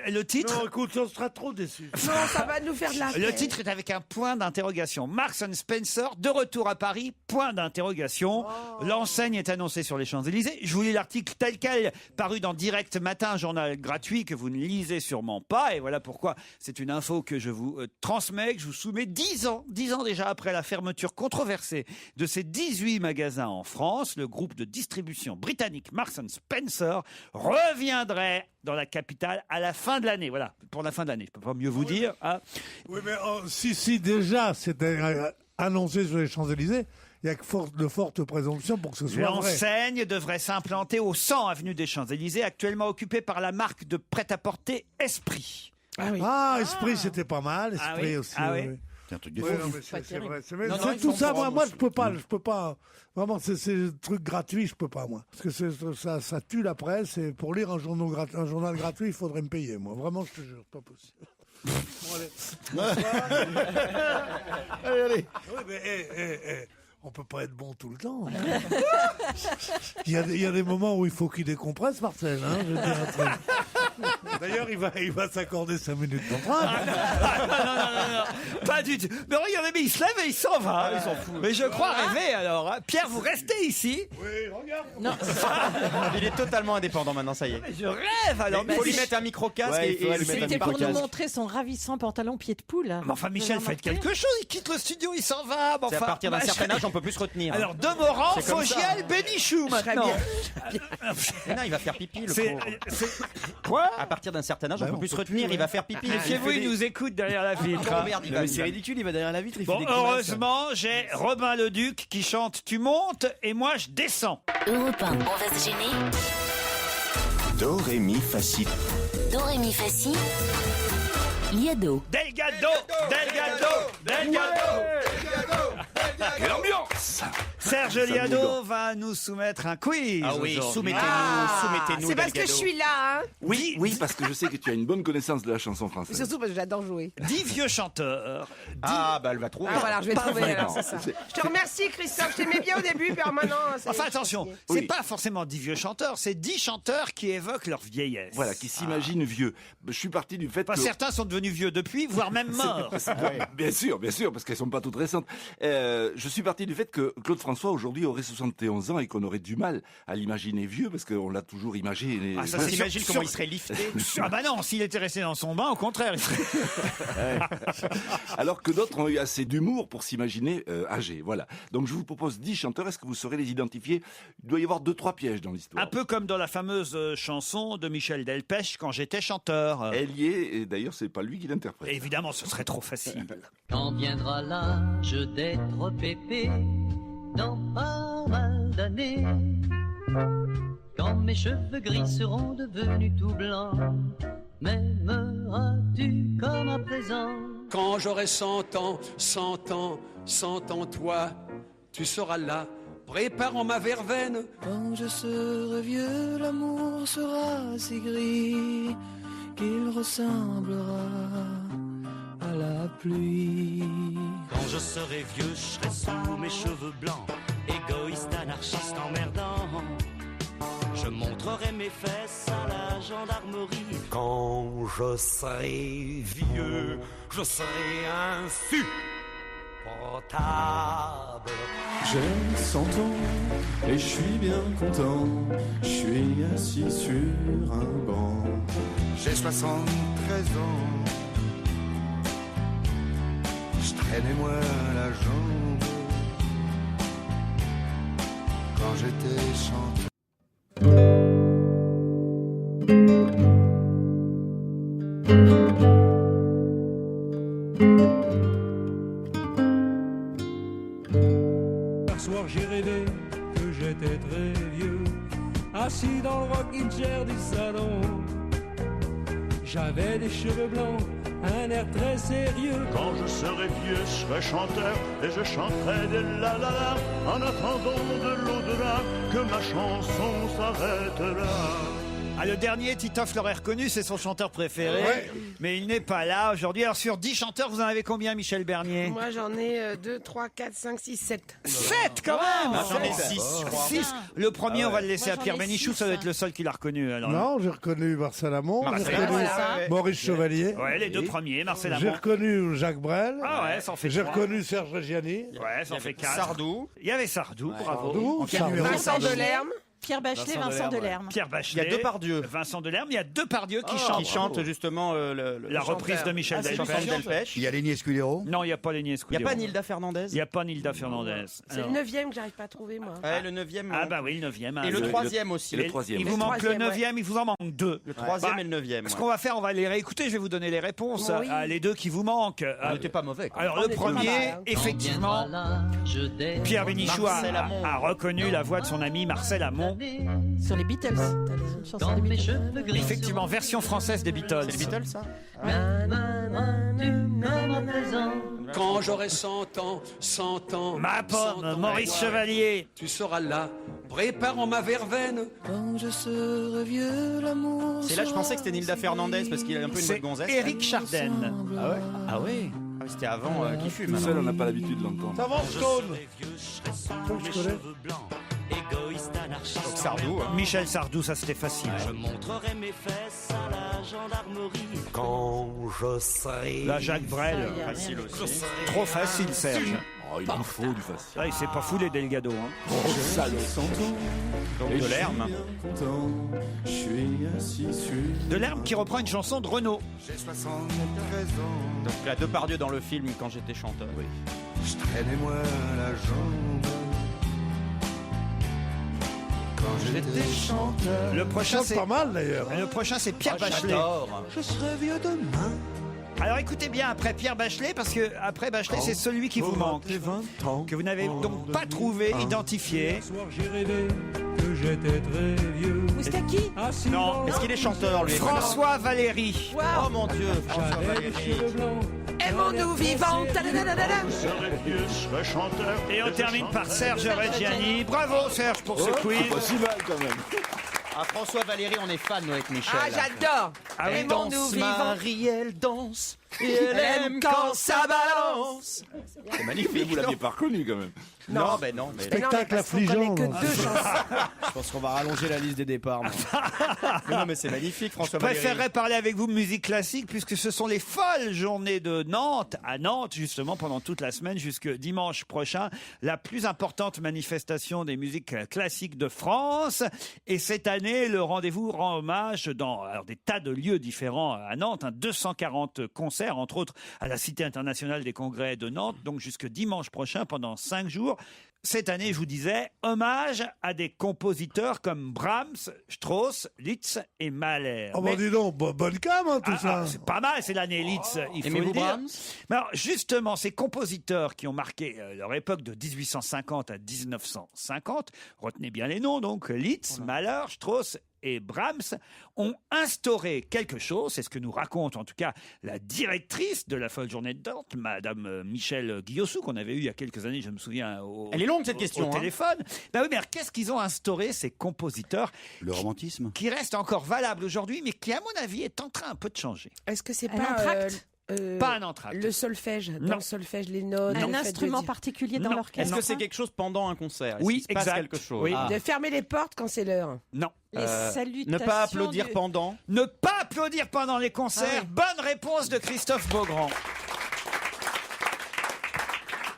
Le titre. Non, écoute, on sera trop déçus. Non, ça va nous faire de la Le peine. titre est avec un point d'interrogation. Marks and Spencer, de retour à Paris, point d'interrogation. L'enseigne est annoncée sur les Champs-Élysées. Je vous lis l'article tel quel, paru dans Direct Matin, un journal gratuit que vous ne lisez sûrement pas. Et voilà pourquoi c'est une info que je vous transmets, que je vous soumets 10 ans déjà après la fermeture controversée de ces 18 magasins en France. Le groupe de distribution britannique Marks and Spencer reviendrait dans la capitale à la fin de l'année. Voilà, pour la fin de l'année. Je peux pas mieux vous dire. Hein. Oui, mais si déjà c'était annoncé sur les Champs-Élysées, il y a de fortes présomptions pour que ce soit vrai. L'enseigne devrait s'implanter au 100 avenue des Champs-Élysées, actuellement occupée par la marque de prêt-à-porter Esprit. Ah oui. Ah, Esprit, c'était pas mal. Esprit Ah oui, aussi. ah oui, oui. oui. C'est un truc de Oui, fou. non, mais c'est vrai. Non, C'est ils tout font ça, pour moi, un je peux pas. Vraiment, c'est des trucs gratuits, je peux pas, moi. Parce que ça tue la presse. Et pour lire un journal gratuit, il faudrait me payer, moi. Vraiment, je te jure, pas possible. Allez. Oui, mais on peut pas être bon tout le temps. Il y a des moments où il faut qu'il décompresse, Marcel. Hein, je veux dire un truc. D'ailleurs, il va s'accorder 5 minutes d'entrain. Non, pas du tout. Mais regardez, mais il se lève et il s'en va. il s'en fout. Mais je crois rêver alors. Hein. Pierre, vous restez ici. Oui, regarde. Non. Il est totalement indépendant maintenant, ça y est. Mais je rêve alors. Il faut lui mettre un micro-casque Ouais, il faut lui mettre un C'était pour nous micro-casque. montrer son ravissant pantalon pied de poule. Mais enfin, Michel, faites quelque chose. Il quitte le studio, il s'en va. Mais C'est à enfin, partir d'un certain âge, on peut plus se retenir. Alors, Demorand, C'est comme ça. Fogiel, Bénichou maintenant. Mais non, il va faire pipi, le C'est- pauvre. Quoi À partir d'un certain âge, on peut plus se retenir, il va faire pipi. Méfiez-vous, il nous écoute derrière la vitre. Oh, merde, il Non, va- mais c'est ridicule, il va derrière la vitre, il fait Bon, des grimaces. heureusement, j'ai Robin Leduc qui chante Tu montes et moi je descends. Europe 1, on va se gêner. Do, ré, mi, fa, si. Do, ré, mi, fa, si. Liado. Delgado, Delgado. Quelle ambiance! Serge Liado va nous soumettre un quiz. Ah oui, aujourd'hui. soumettez-nous. C'est parce que je suis là, hein. Oui, Oui, parce que je sais que tu as une bonne connaissance de la chanson Et française. surtout parce que j'adore jouer. 10 vieux chanteurs. Ah, bah elle va trouver. Ah voilà, je vais trouver vraiment. alors, c'est ça. Je te remercie Christophe, je t'aimais bien au début, puis maintenant... Enfin attention, c'est Oui. pas forcément 10 vieux chanteurs, c'est 10 chanteurs qui évoquent leur vieillesse. Voilà, qui s'imagine vieux. Je suis parti du fait Enfin, que... certains sont devenus vieux depuis, voire même morts. Bien sûr, parce qu'elles sont pas toutes récentes. Je suis parti du fait que Claude François aujourd'hui aurait 71 ans et qu'on aurait du mal à l'imaginer vieux parce qu'on l'a toujours imaginé. Ah, ça, Ouais. c'est T'imagines sûr- comment il serait lifté? Ah bah non, s'il était resté dans son bain, au contraire, il serait... Alors que d'autres ont eu assez d'humour pour s'imaginer âgés. Voilà. Donc je vous propose 10 chanteurs. Est-ce que vous saurez les identifier? Il doit y avoir 2-3 pièges dans l'histoire. Un peu comme dans la fameuse chanson de Michel Delpech, Quand j'étais chanteur. Elle y est, et d'ailleurs c'est pas lui qui l'interprète. Évidemment, ce serait trop facile. Quand viendra l'âge d'être pépé, dans pas mal d'années, quand mes cheveux gris seront devenus tout blancs, m'aimeras-tu comme à présent? Quand j'aurai 100 ans, 100 ans, 100 ans, toi, tu seras là, préparant ma verveine. Quand je serai vieux, l'amour sera si gris qu'il ressemblera à la pluie. Quand je serai vieux, je serai sous mes cheveux blancs, égoïste, anarchiste, emmerdant. Je montrerai mes fesses à la gendarmerie. Quand je serai vieux, je serai insupportable. J'ai 100 ans et je suis bien content. Je suis assis sur un banc. J'ai 73 ans. Je traînais moi la jambe quand j'étais chanteur. Hier soir j'ai rêvé que j'étais très vieux, assis dans le rocking chair du salon. J'avais des cheveux blancs, un air très sérieux. Quand je serai vieux, je serai chanteur et je chanterai des la la la en attendant de l'au-delà que ma chanson s'arrête là. Ah, le dernier, Titoff l'aurait reconnu, c'est son chanteur préféré. Ouais. Mais il n'est pas là aujourd'hui. Alors sur 10 chanteurs, vous en avez combien, Michel Bernier? Moi j'en ai 2, 3, 4, 5, 6, 7. 7 quand même. Ah, j'en ai 6, je crois. 6. Le premier, on va le laisser Moi, à j'en Pierre ai Bénichou, 6. ça doit être le seul qui l'a reconnu. Alors. Non, j'ai reconnu Marcel Amont, j'ai Marcel reconnu Amont, Maurice Chevalier. Ouais, les deux premiers, Marcel J'ai Amont. reconnu Jacques Brel. Ah ouais, ça en fait J'ai 3. reconnu Serge Reggiani. Ouais, ça en fait 4. Sardou. Il y avait Sardou, bravo. Sardou, En quel Sardou. numéro, Vincent Sardou Delerme. Pierre Bachelet, Vincent Delerme. Pierre Bachelet. Il y a Depardieu. Vincent Delerme. Il y a Depardieu qui Qui chante. chante justement La reprise de Michel c'est Delpech. Michel Delpech. Il y a Lenny Escudero. Non, il n'y a pas Lenny Il n'y a Escudero. pas Nilda Fernandez. Il n'y a pas Nilda Fernandez. C'est le 9e que j'arrive pas à trouver moi. Ouais, le 9e. Ah bah oui, le 9e. Et le 3e aussi. Et le 3e. Il vous Le manque le 3e, 9e, il vous en manque 2. Le 3e et le 9e. Ce qu'on va faire, on va les réécouter. Je vais vous donner les réponses Oui. à les deux qui vous manquent. On n'était pas mauvais. quoi. Alors On le était pas mal, premier, hein. effectivement, Pierre Bénichou Marcel Amont. a reconnu la voix de son ami Marcel Amont. Sur les Beatles. T'as une chanson des Beatles. Effectivement, version française des Beatles. C'est les Beatles, ça? Quand j'aurai 100 ans, 100 ans, Ma 100 pomme, ans, Maurice toi, Chevalier. tu seras là, préparant ma verveine. Quand je serai vieux, l'amour. C'est là, je pensais que c'était Nilda Fernandez parce qu'il a un peu une voix de gonzesse. Éric Chardin. Ah ouais. Ah oui. C'était avant qu'il fume. Tout seul, on n'a pas l'habitude de l'entendre. Ça va, Stone? Pour mes cheveux blancs, égoïste, anarchiste. Donc Sardou. Michel Sardou, ça c'était facile. Je montrerai mes fesses à la gendarmerie. Quand je serai. Là, Jacques Brel. Facile aussi. Trop facile, Serge. Oh, il en faut du facile. Ah, il s'est pas foulé Delgado. Hein. Oh, salaud. Donc de l'herbe. Je suis assis sur. De l'herbe qui reprend une chanson de Renaud. J'ai 73 ans. Donc la Depardieu dans le film Quand j'étais chanteur. Oui. Je traînais moi la jambe. Quand j'étais chanteur. Le prochain, Chante c'est pas mal d'ailleurs. Le prochain, c'est Pierre Bachelet. J'adore. Je serai vieux demain. Alors écoutez bien après Pierre Bachelet, parce que après Bachelet, c'est celui qui vous manque, que vous n'avez donc pas trouvé, identifié. Un soir j'ai rêvé que j'étais très vieux. Moustaki. Assis Non. dans Est-ce qu'il est chanteur lui? François Valéry. Oh mon Dieu. François j'avais les Valéry. cheveux blancs. Aimons-nous vivants. Ta-da-da-da-da-da. Je serai vieux, je serai chanteur. Et on termine par Serge Reggiani. Bravo Serge pour ce quiz. Pas si mal quand même. Ah, François Valéry, on est fan nous avec Michel. Ah, j'adore. Ah oui, Aimons-nous Danse vivants. Marie, elle danse. Et elle aime quand ça balance. C'est magnifique. Vous l'aviez pas reconnu quand même. Non, ben non. Mais... Spectacle affligeant. que deux chansons. Je pense qu'on va rallonger la liste des départs. Mais non, mais c'est magnifique, François Je Valéry. préférerais parler avec vous de musique classique puisque ce sont les folles journées de Nantes, à Nantes justement pendant toute la semaine jusque dimanche prochain, la plus importante manifestation des musiques classiques de France. Et cette année, le rendez-vous rend hommage dans des tas de lieux différents à Nantes, 240 concerts, entre autres à la Cité internationale des congrès de Nantes, donc jusque dimanche prochain pendant 5 jours. Cette année, je vous disais, hommage à des compositeurs comme Brahms, Strauss, Liszt et Mahler. Oh, bah dis donc, bonne cam, hein, tout ça. C'est pas mal, c'est l'année Liszt, il faut le Aimez-vous dire. Brahms? Mais alors, justement, ces compositeurs qui ont marqué leur époque de 1850 à 1950, retenez bien les noms, donc Liszt, Mahler, Strauss et Brahms, ont instauré quelque chose, c'est ce que nous raconte en tout cas la directrice de la Folle Journée de Nantes, Madame Michel Guillossou, qu'on avait eu il y a quelques années, je me souviens, Elle est longue cette question. au hein. téléphone. Ben oui, mais alors, qu'est-ce qu'ils ont instauré, ces compositeurs, Le romantisme. qui restent encore valables aujourd'hui, mais qui, à mon avis, est en train un peu de changer? Est-ce que c'est Un pas entracte Pas un entracte. le solfège? Non. Dans le solfège, les notes. Un le fait de instrument dire- particulier dans Non. l'orchestre. Est-ce que c'est quelque chose pendant un concert? Est-ce Oui, qu'il se passe exact. quelque chose. Oui. Ah. De fermer les portes quand c'est l'heure. Non. Les salutations Ne pas applaudir du- pendant. Ne pas applaudir pendant les concerts. Ah oui. Bonne réponse de Christophe Beaugrand.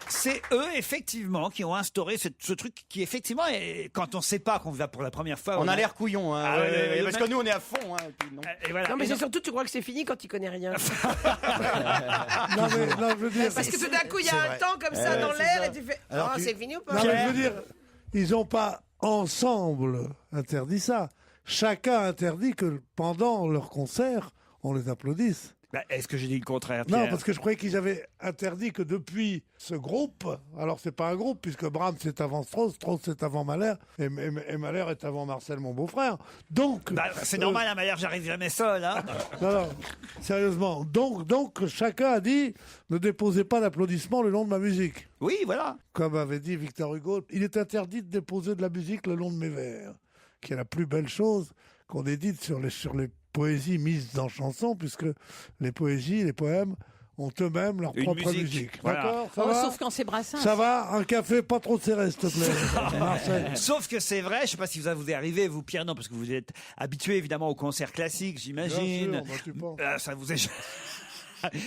C'est eux, effectivement, qui ont instauré ce truc qui, effectivement, est, quand on ne sait pas qu'on va pour la première fois... On a l'air couillon, hein, Ah, ouais, ouais, ouais, ouais, parce le que mec- nous on est à fond. Hein, et puis non. Et voilà. Non, mais Et c'est non- surtout, tu crois que c'est fini quand il connaît rien. Non, mais non, je veux dire. Parce que tout d'un coup, il y C'est a un vrai. temps comme ça dans c'est l'air ça. et tu fais Alors, oh, tu- c'est fini ou pas? Non, mais je veux dire, ils n'ont pas ensemble interdit ça. Chacun interdit que pendant leur concert, on les applaudisse. Bah, est-ce que j'ai dit le contraire, Non, Pierre? parce que je croyais qu'ils avaient interdit que depuis ce groupe, alors c'est pas un groupe, puisque Brahms c'est avant Strauss, Strauss c'est avant Mahler, et Mahler est avant Marcel, mon beau-frère. Donc. Bah, c'est normal, à Mahler, j'arrive jamais seul. Hein. Non, sérieusement. Donc, chacun a dit ne déposez pas d'applaudissements le long de ma musique. Oui, voilà. Comme avait dit Victor Hugo, il est interdit de déposer de la musique le long de mes vers, qui est la plus belle chose qu'on ait dite sur les poésies mises en chanson, puisque les poésies, les poèmes ont eux-mêmes leur Une propre musique, musique. voilà. D'accord, ça Oh, va sauf quand c'est Brassens. Ça va. Un café, pas trop serré, s'il te plaît. Marcel. Sauf que c'est vrai, je ne sais pas si vous est arrivé, vous Pierre, non, parce que vous êtes habitué évidemment aux concerts classiques, j'imagine. Bien sûr, bah, tu penses. Ça vous est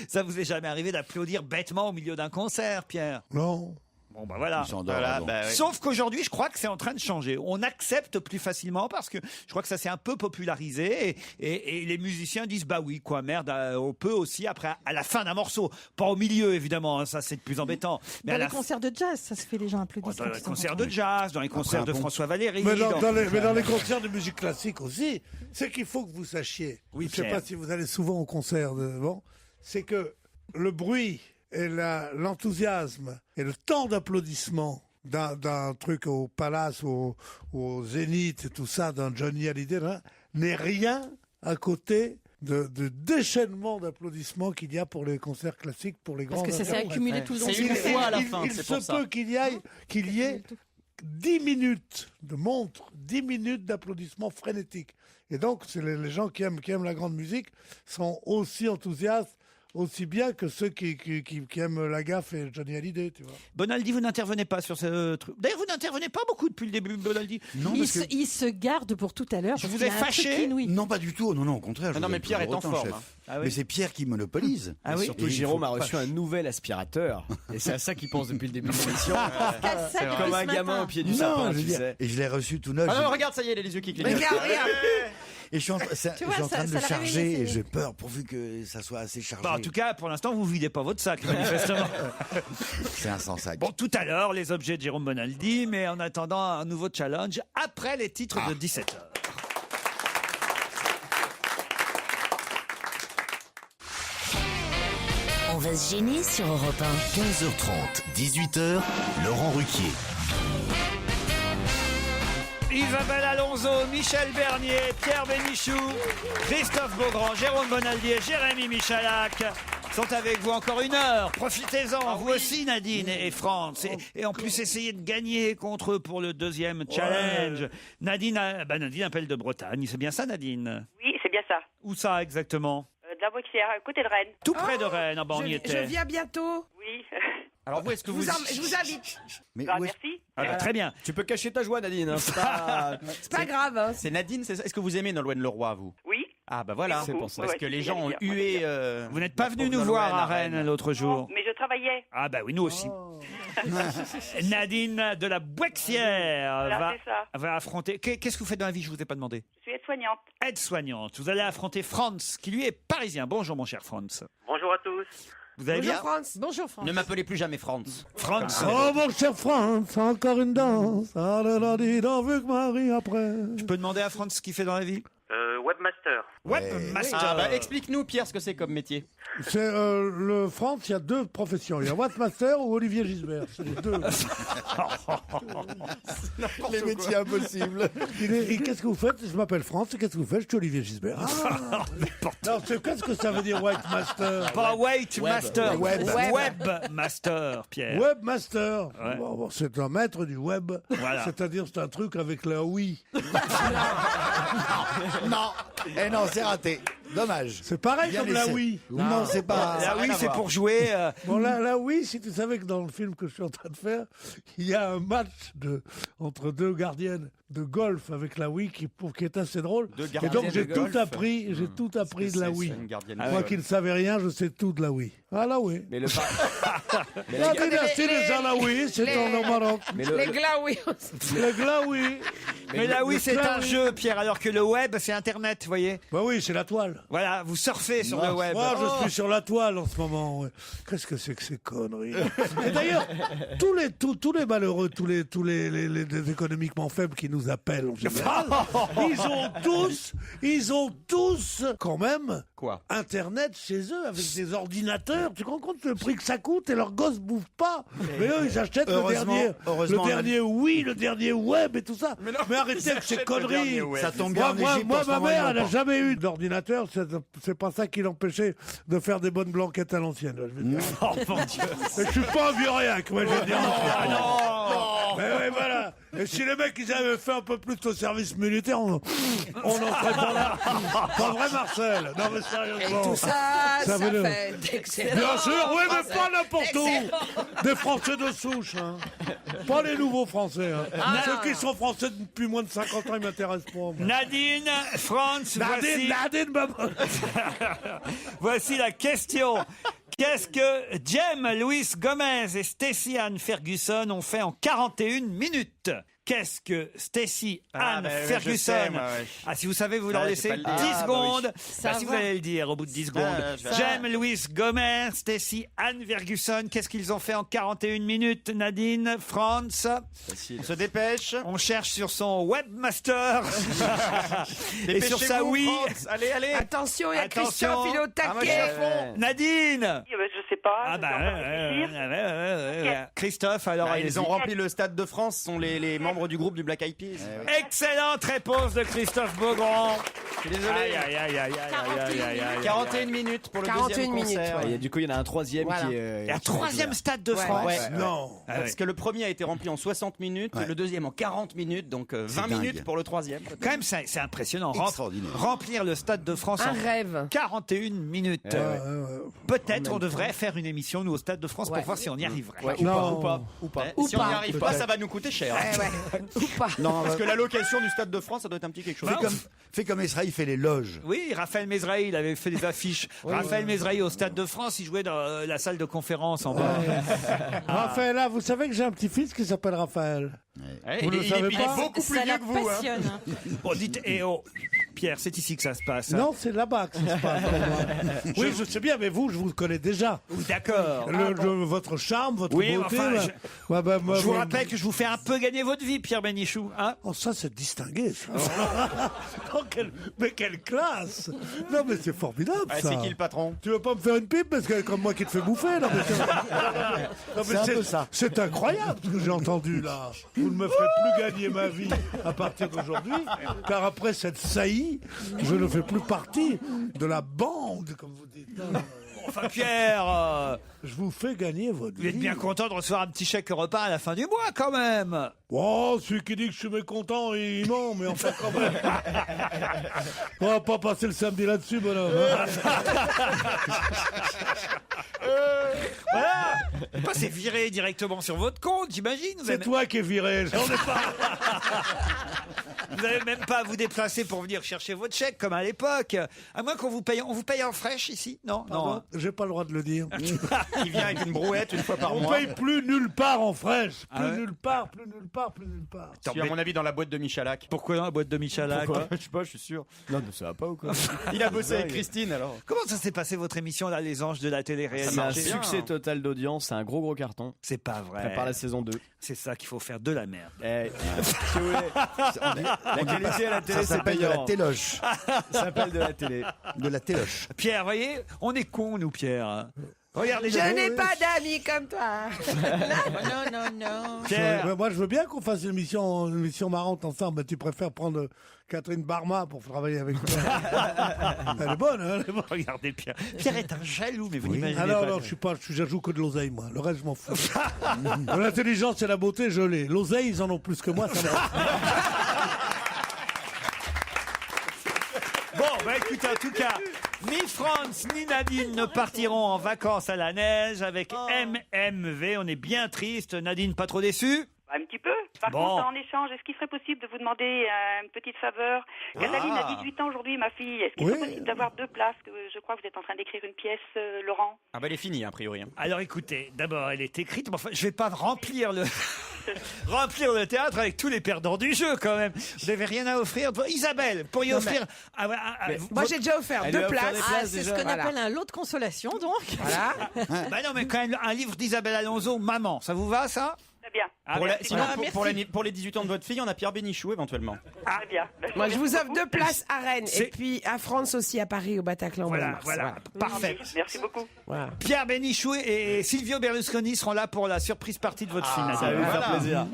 ça vous est jamais arrivé d'applaudir bêtement au milieu d'un concert, Pierre? Non. Bon, bah voilà. Il s'endort Voilà, avant. bah, oui. Sauf qu'aujourd'hui, je crois que c'est en train de changer. On accepte plus facilement parce que je crois que ça s'est un peu popularisé et les musiciens disent bah oui, quoi, merde, on peut aussi après à la fin d'un morceau, pas au milieu évidemment, hein, ça c'est le plus embêtant. Mais Dans à les la concerts de jazz, ça se fait, les gens applaudissent. dans quand les ils sont concerts contents. de jazz, dans les concerts de un pont. François Valéry. Mais dans- dans les concerts de musique classique aussi, c'est qu'il faut que vous sachiez. Oui, je ne sais Pierre. pas si vous allez souvent au concert c'est que le bruit et l'enthousiasme et le temps d'applaudissement d'un truc au Palace, au Zénith et tout ça, d'un Johnny Hallyday, là, n'est rien à côté de déchaînement d'applaudissements qu'il y a pour les concerts classiques, pour les grands Parce que ça s'est interprètes. accumulé tout le long. C'est une fois à la fin, Il c'est se pour ça. peut qu'il y ait 10 minutes de montre, 10 minutes d'applaudissements frénétiques. Et donc, c'est les gens qui aiment la grande musique sont aussi enthousiastes, aussi bien que ceux qui aiment la gaffe et Johnny Hallyday, tu vois. Bonaldi, vous n'intervenez pas sur ce truc. D'ailleurs, vous n'intervenez pas beaucoup depuis le début, Bonaldi. Non, Il se garde pour tout à l'heure. Je parce vous qu'il ai y a un truc fâché inouï. Non, pas du tout. Non, au contraire. Ah non, mais Pierre est en forme. Chef. Hein. Ah oui. Mais c'est Pierre qui monopolise. Ah oui. Surtout, Et Jérôme a il faut reçu pas- un nouvel aspirateur. Et c'est à ça qu'il pense depuis le début de l'émission. C'est vrai. Comme un Ce gamin matin. au pied du Non, sapin, je veux tu dire, sais. et je l'ai reçu tout neuf. Ah non, regarde, ça y est, il a les yeux qui clignotent. Regarde. Et je suis en, je Tu vois, suis en train de le ça l'a réveillé, charger c'est- et j'ai peur pourvu que ça soit assez chargé. Bah, en tout cas, pour l'instant, vous videz pas votre sac, manifestement. C'est un sans sac. Bon, tout à l'heure, les objets de Jérôme Bonaldi, mais en attendant, un nouveau challenge après les titres de 17h. On va se gêner sur Europe 1. 15h30, 18h, Laurent Ruquier. Isabelle Alonso, Michel Bernier, Pierre Bénichou, Christophe Beaugrand, Jérôme Bonaldi et Jérémy Michalak sont avec vous encore une heure. Profitez-en, vous aussi Nadine et Franz. Et en plus, essayez de gagner contre eux pour le deuxième challenge. Nadine appelle de Bretagne, c'est bien ça Nadine? Oui, c'est bien ça. Où ça exactement? De la Boixière, à côté de Rennes. Tout près de Rennes, ah bah, on y Je était. viens bientôt. Oui. Alors, vous, est-ce que vous. Je vous invite. Mais Bah, où est-ce- merci. Ah bah, très bien. Tu peux cacher ta joie, Nadine. Hein. C'est pas... C'est pas grave. Hein. C'est Nadine, c'est ça. Est-ce que vous aimez Nolwenn Leroy, vous? Oui. Ah, bah voilà. C'est pour ça. Parce Ouais, que les c'est gens ont bien, moi, hué. Vous n'êtes pas la venu pauvre nous voir à Nolwenn Rennes l'autre jour. Mais je travaillais. Ah bah oui, nous aussi. Nadine de la Boixière Voilà, c'est ça. va affronter... Qu'est-ce que vous faites dans la vie? Je vous ai pas demandé. Je suis aide-soignante. Aide-soignante. Vous allez affronter Franz, qui lui est parisien. Bonjour mon cher Franz. Bonjour à tous. Vous allez Bonjour bien? France. Bonjour Franck. Ne m'appelez plus jamais Franz. Franz. Oh mon cher Franz, encore une danse. Ah là là, dis donc, vu que Marie après. Je peux demander à Franz ce qu'il fait dans la vie? Webmaster. Webmaster. Ah, bah explique-nous, Pierre, ce que c'est comme métier. C'est le France, il y a deux professions. Il y a Webmaster ou Olivier Gisbert. C'est les deux. Les métiers impossibles. Et qu'est-ce que vous faites? Je m'appelle France. Et qu'est-ce que vous faites? Je suis Olivier Gisbert. Ah. Non, qu'est-ce que ça veut dire Webmaster? Pas Webmaster. Web. Webmaster, Pierre. Webmaster. Ouais. Bon, c'est un maître du web. Voilà. C'est-à-dire, c'est un truc avec la oui. Non. Eh non, c'est raté. Dommage. C'est pareil Bien comme la laissé. oui. Non, c'est pas. Ah oui, c'est pour jouer. Bon, là, oui, si tu savais que dans le film que je suis en train de faire, il y a un match entre deux gardiennes de golf avec la Wii qui est assez drôle. Deux Et gardiennes donc j'ai de tout golf. appris, de la Wii. C'est une gardienne. Moi qui ne savais rien, je sais tout de la Wii. Ah la Wii. Mais le Mais La les gars- dynastie des Alaouis, c'est au Maroc. Mais Les glaouis. Les glaouis. Mais là, oui, le c'est un glaouis. jeu, Pierre, alors que le web, c'est Internet, vous voyez. Bah oui, c'est la toile. Voilà, vous surfez sur le web. Moi, je suis sur la toile en ce moment. Ouais. Qu'est-ce que c'est que ces conneries? Et d'ailleurs, tous les malheureux, tous les économiquement faibles qui nous appellent en général, ils ont tous quand même Quoi? Internet chez eux avec des ordinateurs. Tu te rends compte le prix que ça coûte et leurs gosses bouffent pas. Mais eux, ils achètent le dernier oui, le dernier web et tout ça. Mais arrêtez avec ces conneries. Ça tombe bien en Égypte. Moi, en ce ma moment, mère, ils elle l'ont n'a pas. jamais eu d'ordinateur. C'est pas ça qui l'empêchait de faire des bonnes blanquettes à l'ancienne. Je veux dire. Oh mon Dieu. Et je suis pas un vieux rien, moi, je veux dire. Non. Mais ouais, voilà. Et si les mecs, ils avaient fait un peu plus au service militaire, on en serait pas là. Pas vrai, Marcel? Non, mais sérieusement. Tout ça veut dire- fait d'excellents Bien sûr, oui, mais Français. pas n'importe où. Excellent. Des Français de souche, hein. Pas les nouveaux Français, hein. Ah. Ceux qui sont Français depuis moins de 50 ans, ils m'intéressent pas, moi. Nadine, Franz, Nadine, maman. voici la question. Qu'est-ce que Jem Louis Gomez et Stacey Ann Ferguson ont fait en 41 minutes? Qu'est-ce que Stacey Ann Ferguson... Ah, si vous savez, vous leur Ouais, laissez je sais pas le 10 dire. secondes. Ah, bah oui. Bah, si vous allez le dire au bout de 10 secondes. je vais- Jem Louis Gomez, Stacey Ann Ferguson. Qu'est-ce qu'ils ont fait en 41 minutes? Nadine, Franz. On se dépêche. On cherche sur son webmaster. Et sur sa Dépêchez-vous, Wii. Franz. Allez, allez. Attention, il y a Attention. Christophe, il est au Ah, moi, je suis à taquet. fond. Nadine. Je sais pas. Ah je bah dois encore réfléchir. Christophe, alors Ah, ils allez-y. ont rempli le stade de France, sont les membres du groupe du Black Eyed Peas. Excellente réponse de Christophe Beaugrand. Je suis désolé. Aïe, aïe, aïe, aïe, aïe, aïe, aïe. 41 minutes pour le 41 deuxième minutes, concert. ouais. Et du coup, il y en a un troisième Voilà. qui est. Et un troisième stade de France. Ouais. Non. Parce que le premier a été rempli en 60 minutes, Ouais. le deuxième en 40 minutes, donc 20 dingue. minutes pour le troisième. Quand même, c'est impressionnant. Extraordinaire. Remplir le stade de France Un en rêve. 41 minutes. Peut-être on devrait faire une émission, nous, au stade de France, Ouais. pour voir si on y arriverait. Ouais, Non. ou pas. Si on n'y arrive pas, ça va nous coûter cher. Ou pas. Non, Parce que la location du Stade de France, ça doit être un petit quelque chose. fais comme Israël, il fait les loges. Oui, Raphaël Mézrahi, il avait fait des affiches. Raphaël Mézrahi au Stade de France, il jouait dans la salle de conférence en bas. Raphaël, là, vous savez que j'ai un petit-fils qui s'appelle Raphaël. Vous ne le savez pas? beaucoup plus Ça vieux la que vous. passionne. Bon, dites, oh, Pierre, c'est ici que ça se passe. Non, c'est là-bas que ça se passe pour moi. Oui, je sais bien, mais vous, je vous connais déjà. D'accord. Votre charme, votre Oui, beauté. enfin, moi, je vous rappelle que je vous fais un peu gagner votre vie, Pierre Bénichou. Hein. Oh, ça, c'est distingué, ça. Oh, mais quelle classe. Non, mais c'est formidable, Ah, ça. c'est qui le patron? Tu veux pas me faire une pipe parce que comme moi qui te fais bouffer, non, mais C'est un peu ça. C'est incroyable ce que j'ai entendu là. Vous ne me ferez plus gagner ma vie à partir d'aujourd'hui, car après cette saillie, je ne fais plus partie de la bande, comme vous dites. Non. Enfin, Pierre, je vous fais gagner votre vie. vous êtes bien content de recevoir un petit chèque repas à la fin du mois, quand même. Oh, celui qui dit que je suis mécontent, il ment, mais enfin quand même. On va pas passer le samedi là-dessus, bonhomme. Voilà. C'est viré directement sur votre compte, j'imagine. C'est toi qui es viré. Vous n'avez même pas à vous déplacer pour venir chercher votre chèque, comme à l'époque. À moins qu'on vous paye. On vous paye en fraîche ici? Non, Non, j'ai pas le droit de le dire. Il vient avec une brouette une fois par On mois. paye plus nulle part en fraîche. Plus Ah ouais nulle part, plus nulle part, plus nulle part. Je suis à mon avis dans la boîte de Michalak. Pourquoi dans la boîte de Michalak? Je sais pas, je suis sûr. Non, mais ça va pas ou quoi? Il a bossé avec Christine alors. Comment ça s'est passé votre émission là, les anges de la C'est un télé-réalité? succès total d'audience, c'est un gros carton. C'est pas vrai. Prépare la saison 2. C'est ça qu'il faut faire, de la merde. Si vous voulez, la qualité à la télé, Ça c'est s'appelle de la payant. téloche. Ça s'appelle de la télé. De la téloche. Pierre, voyez, on est cons, nous, Pierre. Regardez. Je n'ai pas d'amis comme toi. non. Pierre. Moi, je veux bien qu'on fasse une émission marrante ensemble, mais tu préfères prendre Catherine Barma pour travailler avec toi. Elle est bonne, hein, elle est bonne. Regardez Pierre. Pierre est un jaloux, mais vous n'imaginez Ah pas. non, je joue que de l'oseille, moi. Le reste, je m'en fous. L'intelligence et la beauté, je l'ai. L'oseille, ils en ont plus que moi, ça va. Bon, bah écoutez, en tout cas, ni Franz ni Nadine ne partiront en vacances à la neige avec MMV. On est bien triste. Nadine, pas trop déçue? Un petit peu. Par Bon. contre, en échange, est-ce qu'il serait possible de vous demander une petite faveur? Cataline a 18 ans aujourd'hui, ma fille. Est-ce qu'il serait possible d'avoir 2 places? Je crois que vous êtes en train d'écrire une pièce, Laurent. Ah bah elle est finie a priori. Alors écoutez, d'abord elle est écrite, mais enfin je vais pas remplir le remplir le théâtre avec tous les perdants du jeu quand même. Vous n'avez rien à offrir. Isabelle, pourriez Non, offrir. Moi, j'ai déjà offert Elle 2 lui a offert places. des places c'est ce qu'on appelle un lot de consolation, donc. Voilà. Bah non, mais quand même un livre d'Isabelle Alonso, Maman, ça vous va ça? Très bien. Sinon, merci. pour les 18 ans de votre fille, on a Pierre Bénichou éventuellement. Très bien. Moi, je vous offre 2 places à Rennes et puis à France aussi à Paris, au Bataclan. au mois de mars. Voilà, parfait. Merci beaucoup. Voilà. Pierre Bénichou et Silvio Berlusconi seront là pour la surprise partie de votre film. Ça va vous faire plaisir.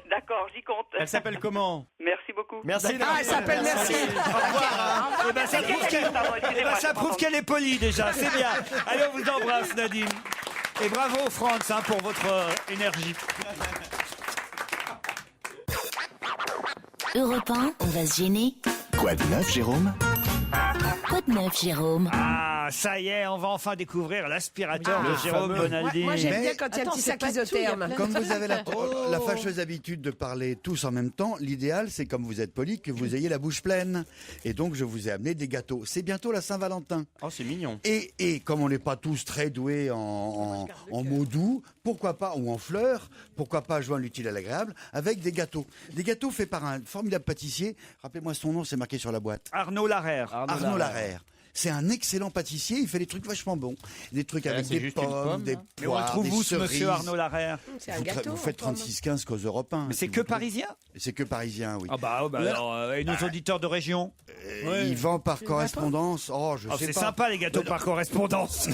D'accord, j'y compte. Elle s'appelle comment? Merci beaucoup. Merci. Ah, elle s'appelle Merci. Eh ben, ça prouve qu'elle est polie déjà, c'est bien. Allez, on vous embrasse Nadine. Et bravo Franz pour votre énergie. Europe 1, on va se gêner. Quoi de neuf, Jérôme? Quoi de neuf, Jérôme? Ah, ça y est, on va enfin découvrir l'aspirateur de Jérôme Bonaldi. Moi, j'aime bien quand il y a un Attends, petit c'est sac pas tout, il y a isotherme. plein Comme vous avez la fâcheuse habitude de parler tous en même temps, l'idéal, c'est comme vous êtes poli, que vous ayez la bouche pleine. Et donc, je vous ai amené des gâteaux. C'est bientôt la Saint-Valentin. Oh, c'est mignon. Et comme on n'est pas tous très doués en mots doux, pourquoi pas, ou en fleurs, pourquoi pas joindre l'utile à l'agréable avec des gâteaux. Des gâteaux faits par un formidable pâtissier. Rappelez-moi son nom, c'est marqué sur la boîte. Arnaud Larère. Arnaud Larère. C'est un excellent pâtissier, il fait des trucs vachement bons. Des trucs avec c'est des juste une pommes, pomme, des là. Mais on le poires, trouve des où, ce monsieur cerises. Arnaud Larère? C'est un gâteau. Vous faites 36-15 qu'aux Européens. Mais c'est que parisien? C'est que parisien, oui. Ah bah, alors, et nos auditeurs de région? Il vend par correspondance. Oh, je sais C'est pas. sympa les gâteaux par correspondance.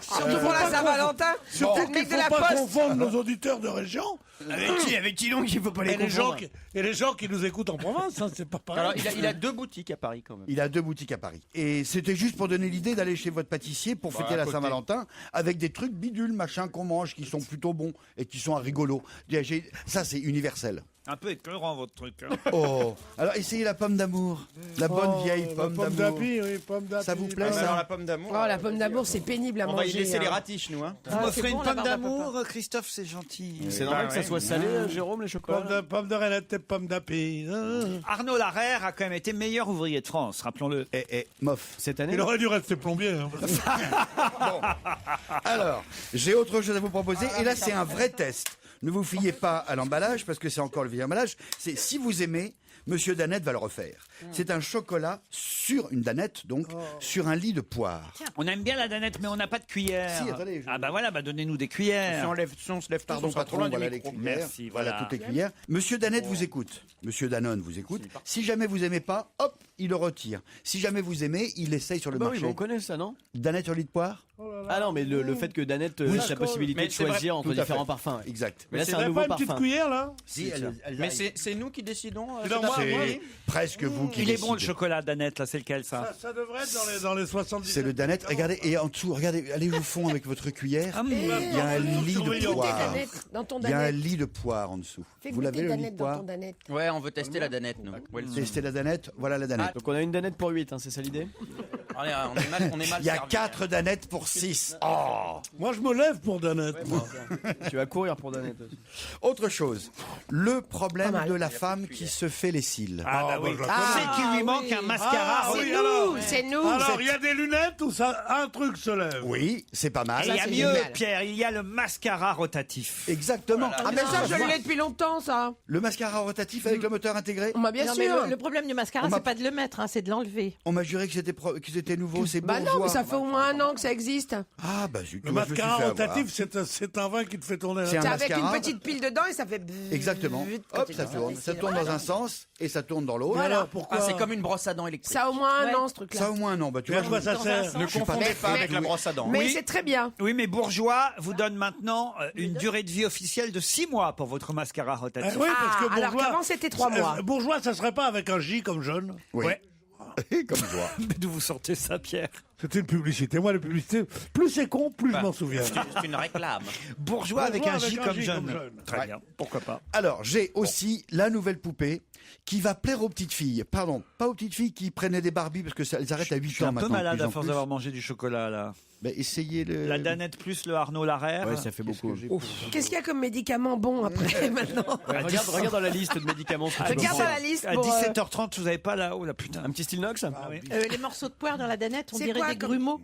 Surtout pour la Saint-Valentin. Surtout T'as le qu'il mec ne de faut la pas poste. confondre nos auditeurs de région. Avec qui donc il faut pas les Et les, gens confondre. et les gens qui nous écoutent en province, hein, c'est pas pareil. Alors, il a 2 boutiques à Paris quand même. Il a 2 boutiques à Paris. Et c'était juste pour donner l'idée d'aller chez votre pâtissier pour Bah, fêter à la côté. Saint-Valentin avec des trucs bidules, machin qu'on mange, qui sont plutôt bons et qui sont rigolos. Ça, c'est universel. Un peu écœurant votre truc. Hein. Oh, alors essayez la pomme d'amour. La bonne vieille la pomme d'amour. d'api, oui, pomme d'api. Ça vous plaît, Ah, ça alors la pomme d'amour. Oh, la pomme d'amour, c'est pénible à On manger. va y laisser hein. les ratiches, nous. Hein. Vous m'offrez bon, une la pomme barbe à d'amour, Christophe, c'est gentil. C'est normal que ça soit salé, Jérôme, les chocolats. Pomme de renette et pomme d'api. Arnaud Larère a quand même été meilleur ouvrier de France, rappelons-le. Mof. Cette année. Il aurait dû rester plombier. Hein. Alors, j'ai autre chose à vous proposer. Et là, c'est un vrai test. Ne vous fiez pas à l'emballage, parce que c'est encore le vieil emballage. C'est si vous aimez, Monsieur Danette va le refaire. C'est un chocolat sur une danette, donc, sur un lit de poire. On aime bien la danette, mais on n'a pas de cuillère. Si, attendez, Ah bah voilà, donnez-nous des cuillères. Si on se lève Pardon, patron, voilà les cuillères. Merci, voilà voilà. toutes les cuillères. Monsieur Danette vous écoute. Monsieur Danone vous écoute. Si jamais vous aimez pas, hop, il le retire. Si jamais vous aimez, il essaye sur le Bah oui, marché. mais on connaît ça, non? Danette sur lit de poire. Ah non, mais le fait que Danette Oui, ait la possibilité mais de c'est vrai, choisir entre tout à différents fait. parfums. Ouais. Exact. Mais là, c'est Vous un n'avez nouveau pas une petite parfum. cuillère, là Si, Mais c'est nous qui décidons. C'est dans moi, c'est oui. presque vous qui Il est bon le décidez. chocolat Danette, là, c'est lequel ça? Ça devrait être dans les 70. C'est le Danette. Regardez, et en dessous, regardez, allez au fond avec votre cuillère. Il y a un lit de Goûtez poire. Danette dans ton Il y a un danette. lit de poire en dessous. Fais Vous goûter l'avez le lit de Danette dans poire ton danette. Ouais, on veut tester la danette, nous. Testez la Danette, voilà la Danette. Donc on a une Danette pour 8, hein, c'est ça l'idée? Allez, on est mal Il y a servi. 4 Danettes pour 6. Oh. Moi, je me lève pour Danette. Tu vas courir pour Danette aussi. Autre chose, le problème Pas mal. de la femme qui se fait les cils. Ah bah oui. je la connais. C'est qu'il lui manque un mascara. Ah, C'est oui, nous, alors. c'est nous. Alors, il y a des lunettes où ça, un truc se lève. Oui, c'est pas mal. Et il y a c'est mieux, génial. Pierre, il y a le mascara rotatif. Exactement. Ah mais ça, je l'ai depuis longtemps, ça. Le mascara rotatif avec le moteur intégré. Bah bien Non, mais sûr. le problème du mascara, On m'a- c'est pas de le mettre, hein, c'est de l'enlever. On m'a juré que c'était nouveau, c'est Bah bourgeois. non, mais ça fait au moins 1 an que ça existe. Ah bah zut, Le moi, je me suis mascara fait rotatif, c'est un vin qui te fait tourner la C'est un C'est avec une mascara. petite pile dedans et ça fait. Exactement. Hop, ça tourne. Ça tourne dans un sens et ça tourne dans l'autre. Mais alors, pourquoi Ah, c'est comme une brosse à dents électrique. Ça a au moins 1 Ouais. an, ce truc-là. Ça au moins non. Bah tu Mais à vois. quoi ça sert? Ne suis pas confondez pas mais- avec la brosse à dents. Mais Oui. c'est très bien. Oui, mais Bourgeois vous donne maintenant une durée de vie officielle de 6 mois pour votre mascara rotatif. Oui, parce que Ah, alors bourgeois, qu'avant, c'était 3 mois. Bourgeois, ça serait pas avec un J comme jeune. Oui. Ouais. Comme toi. Mais d'où vous sortez ça, Pierre? C'était une publicité. Moi, les publicités, plus c'est con, plus je m'en souviens. C'est une réclame. Bourgeois avec un J comme jeune. Très Ouais. bien, pourquoi pas. Alors, j'ai aussi la nouvelle poupée qui va plaire aux petites filles. Pardon, pas aux petites filles qui prenaient des Barbies parce que ça, elles arrêtent à 8 Je suis ans un peu maintenant. de malade plus à en force plus. d'avoir mangé du chocolat, là. Bah, essayez le. La Danette plus le Arnaud Larère. Ouais, ça fait beaucoup. Qu'est-ce qu'il y a comme médicament bon après maintenant Ouais, regarde dans la liste de médicaments. si tu veux Regarde voir. dans la liste À pour. 17h30, vous avez pas là-haut, là, putain. Un petit stylox. Les morceaux de poire dans la danette, on C'est dirait quoi des comme- grumeaux.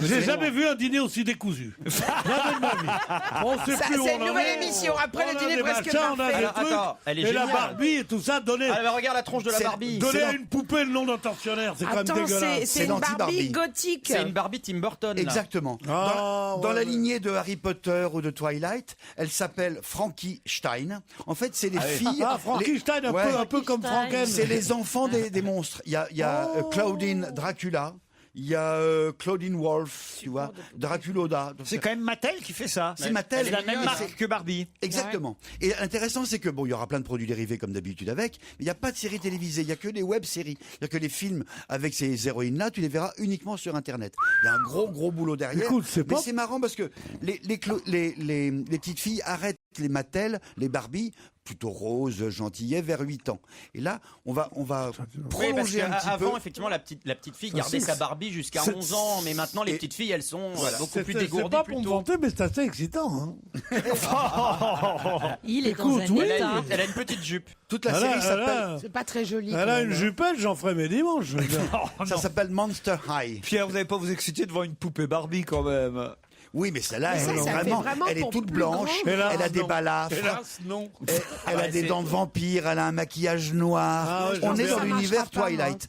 J'ai jamais vu un dîner aussi décousu. Jamais de ma vie. On sait Ça, plus où c'est on une en nouvelle est. émission. Après On le a dîner des presque machins, on a parfait. des Alors, trucs. attends, elle est et la géniale. Barbie et tout ça, donner, Ah, mais regarde la tronche de la C'est- Barbie. donner c'est à une poupée le nom d'un tortionnaire, c'est quand même Attends, dégueulasse. c'est une Barbie l'anti-Barbie. gothique. C'est une Barbie Tim Burton. là. Exactement. Ah, Dans ouais, la ouais. lignée de Harry Potter ou de Twilight, elle s'appelle Frankie Stein. En fait, c'est les filles. Ah, Frankenstein, les- Ouais. un peu comme Franken. C'est les enfants des monstres. Il y a Claudine Dracula. Il y a Claudine Wolf, tu vois, Draculoda. Donc, C'est quand même Mattel qui fait ça. C'est Mattel. C'est la même Et marque c'est- que Barbie. Exactement. Et l'intéressant, c'est que bon, il y aura plein de produits dérivés comme d'habitude avec, mais il n'y a pas de séries télévisées, il n'y a que des web-séries. C'est-à-dire que les films avec ces héroïnes-là, tu les verras uniquement sur Internet. Il y a un gros boulot derrière. Écoute, c'est mais pas- c'est marrant parce que les petites filles arrêtent les Mattel, les Barbie, plutôt roses, gentillet, vers 8 ans. Et là, on va Oui, parce prolonger un petit qu'avant, peu. effectivement, la petite fille Ça, gardait c'est- sa Barbie jusqu'à c'est- 11 ans, mais maintenant, les et- petites filles, elles sont beaucoup plus C'est dégourdies pas plus pour me tôt. vanter, mais c'est assez excitant. Hein. Il est Écoute, dans un oui. état. Elle a une petite jupe. Toute la Elle série a- s'appelle. C'est pas très joli. Elle quand a même. une jupette, j'en ferai mes dimanches. je veux dire. Ça s'appelle Monster High. Pierre, vous n'allez pas vous exciter devant une poupée Barbie quand même. Oui, mais celle-là, Mais ça, elle, est ça fait vraiment, vraiment elle est pour toute plus blanche, grand. Hélas, elle a des non. balafres, Hélas, non. elle a des dents de vampire, elle a un maquillage noir. Ah ouais, On j'en est sais, dans ça l'univers marchera pas, Twilight.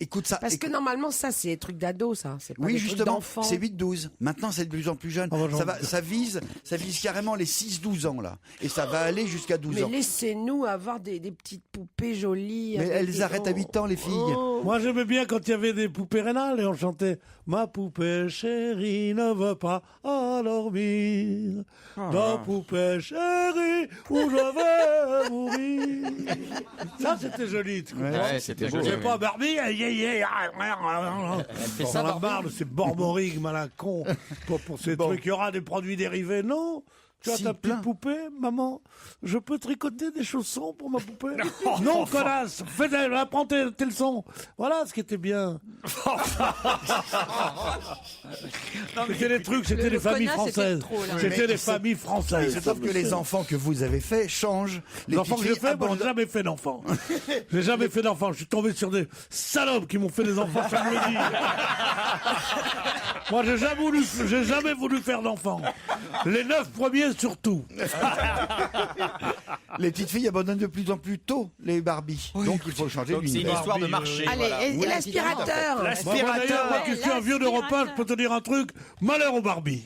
Écoute ça. Parce que normalement, ça, c'est des trucs d'ado, ça. C'est pas Oui, des trucs justement, d'enfants. c'est 8-12. Maintenant, c'est de plus en plus jeune. Ça vise carrément les 6-12 ans, là. Et ça va aller jusqu'à 12 Mais ans. laissez-nous avoir des petites poupées jolies. Mais avec elles des- arrêtent à 8 ans, les filles. Oh. Moi, j'aimais bien quand il y avait des poupées rénales et on chantait « Ma poupée chérie ne veut pas endormir. Dans poupée chérie où je vais mourir. » Ça, c'était joli. Tu comprends Ouais, c'était joli, C'est oui. pas Barbie. fait Dans ça, la Barbie. barbe, c'est Borborygme, malin con. Pour ces trucs, il y aura des produits dérivés. Non. Tu as Si, ta petite plein. poupée, maman. Je peux tricoter des chaussons pour ma poupée. Non, connasse. Apprends tes leçons. Voilà ce qui était bien. C'était des trucs, c'était des familles françaises. C'était des familles françaises. Sauf que les enfants que vous avez faits changent. Les enfants que j'ai petites filles fait, moi, j'ai jamais fait d'enfants. J'ai jamais fait d'enfants. Je suis tombé sur des salopes qui m'ont fait des enfants, ça me le dit. Moi, j'ai jamais voulu faire d'enfants. Les 9 premiers, surtout. Les petites filles abandonnent de plus en plus tôt les Barbies. Donc il faut changer Donc c'est une d'univers. histoire de marché. Allez, voilà. et l'aspirateur. Moi qui suis un vieux de repas, je peux te dire un truc. Malheur aux Barbies.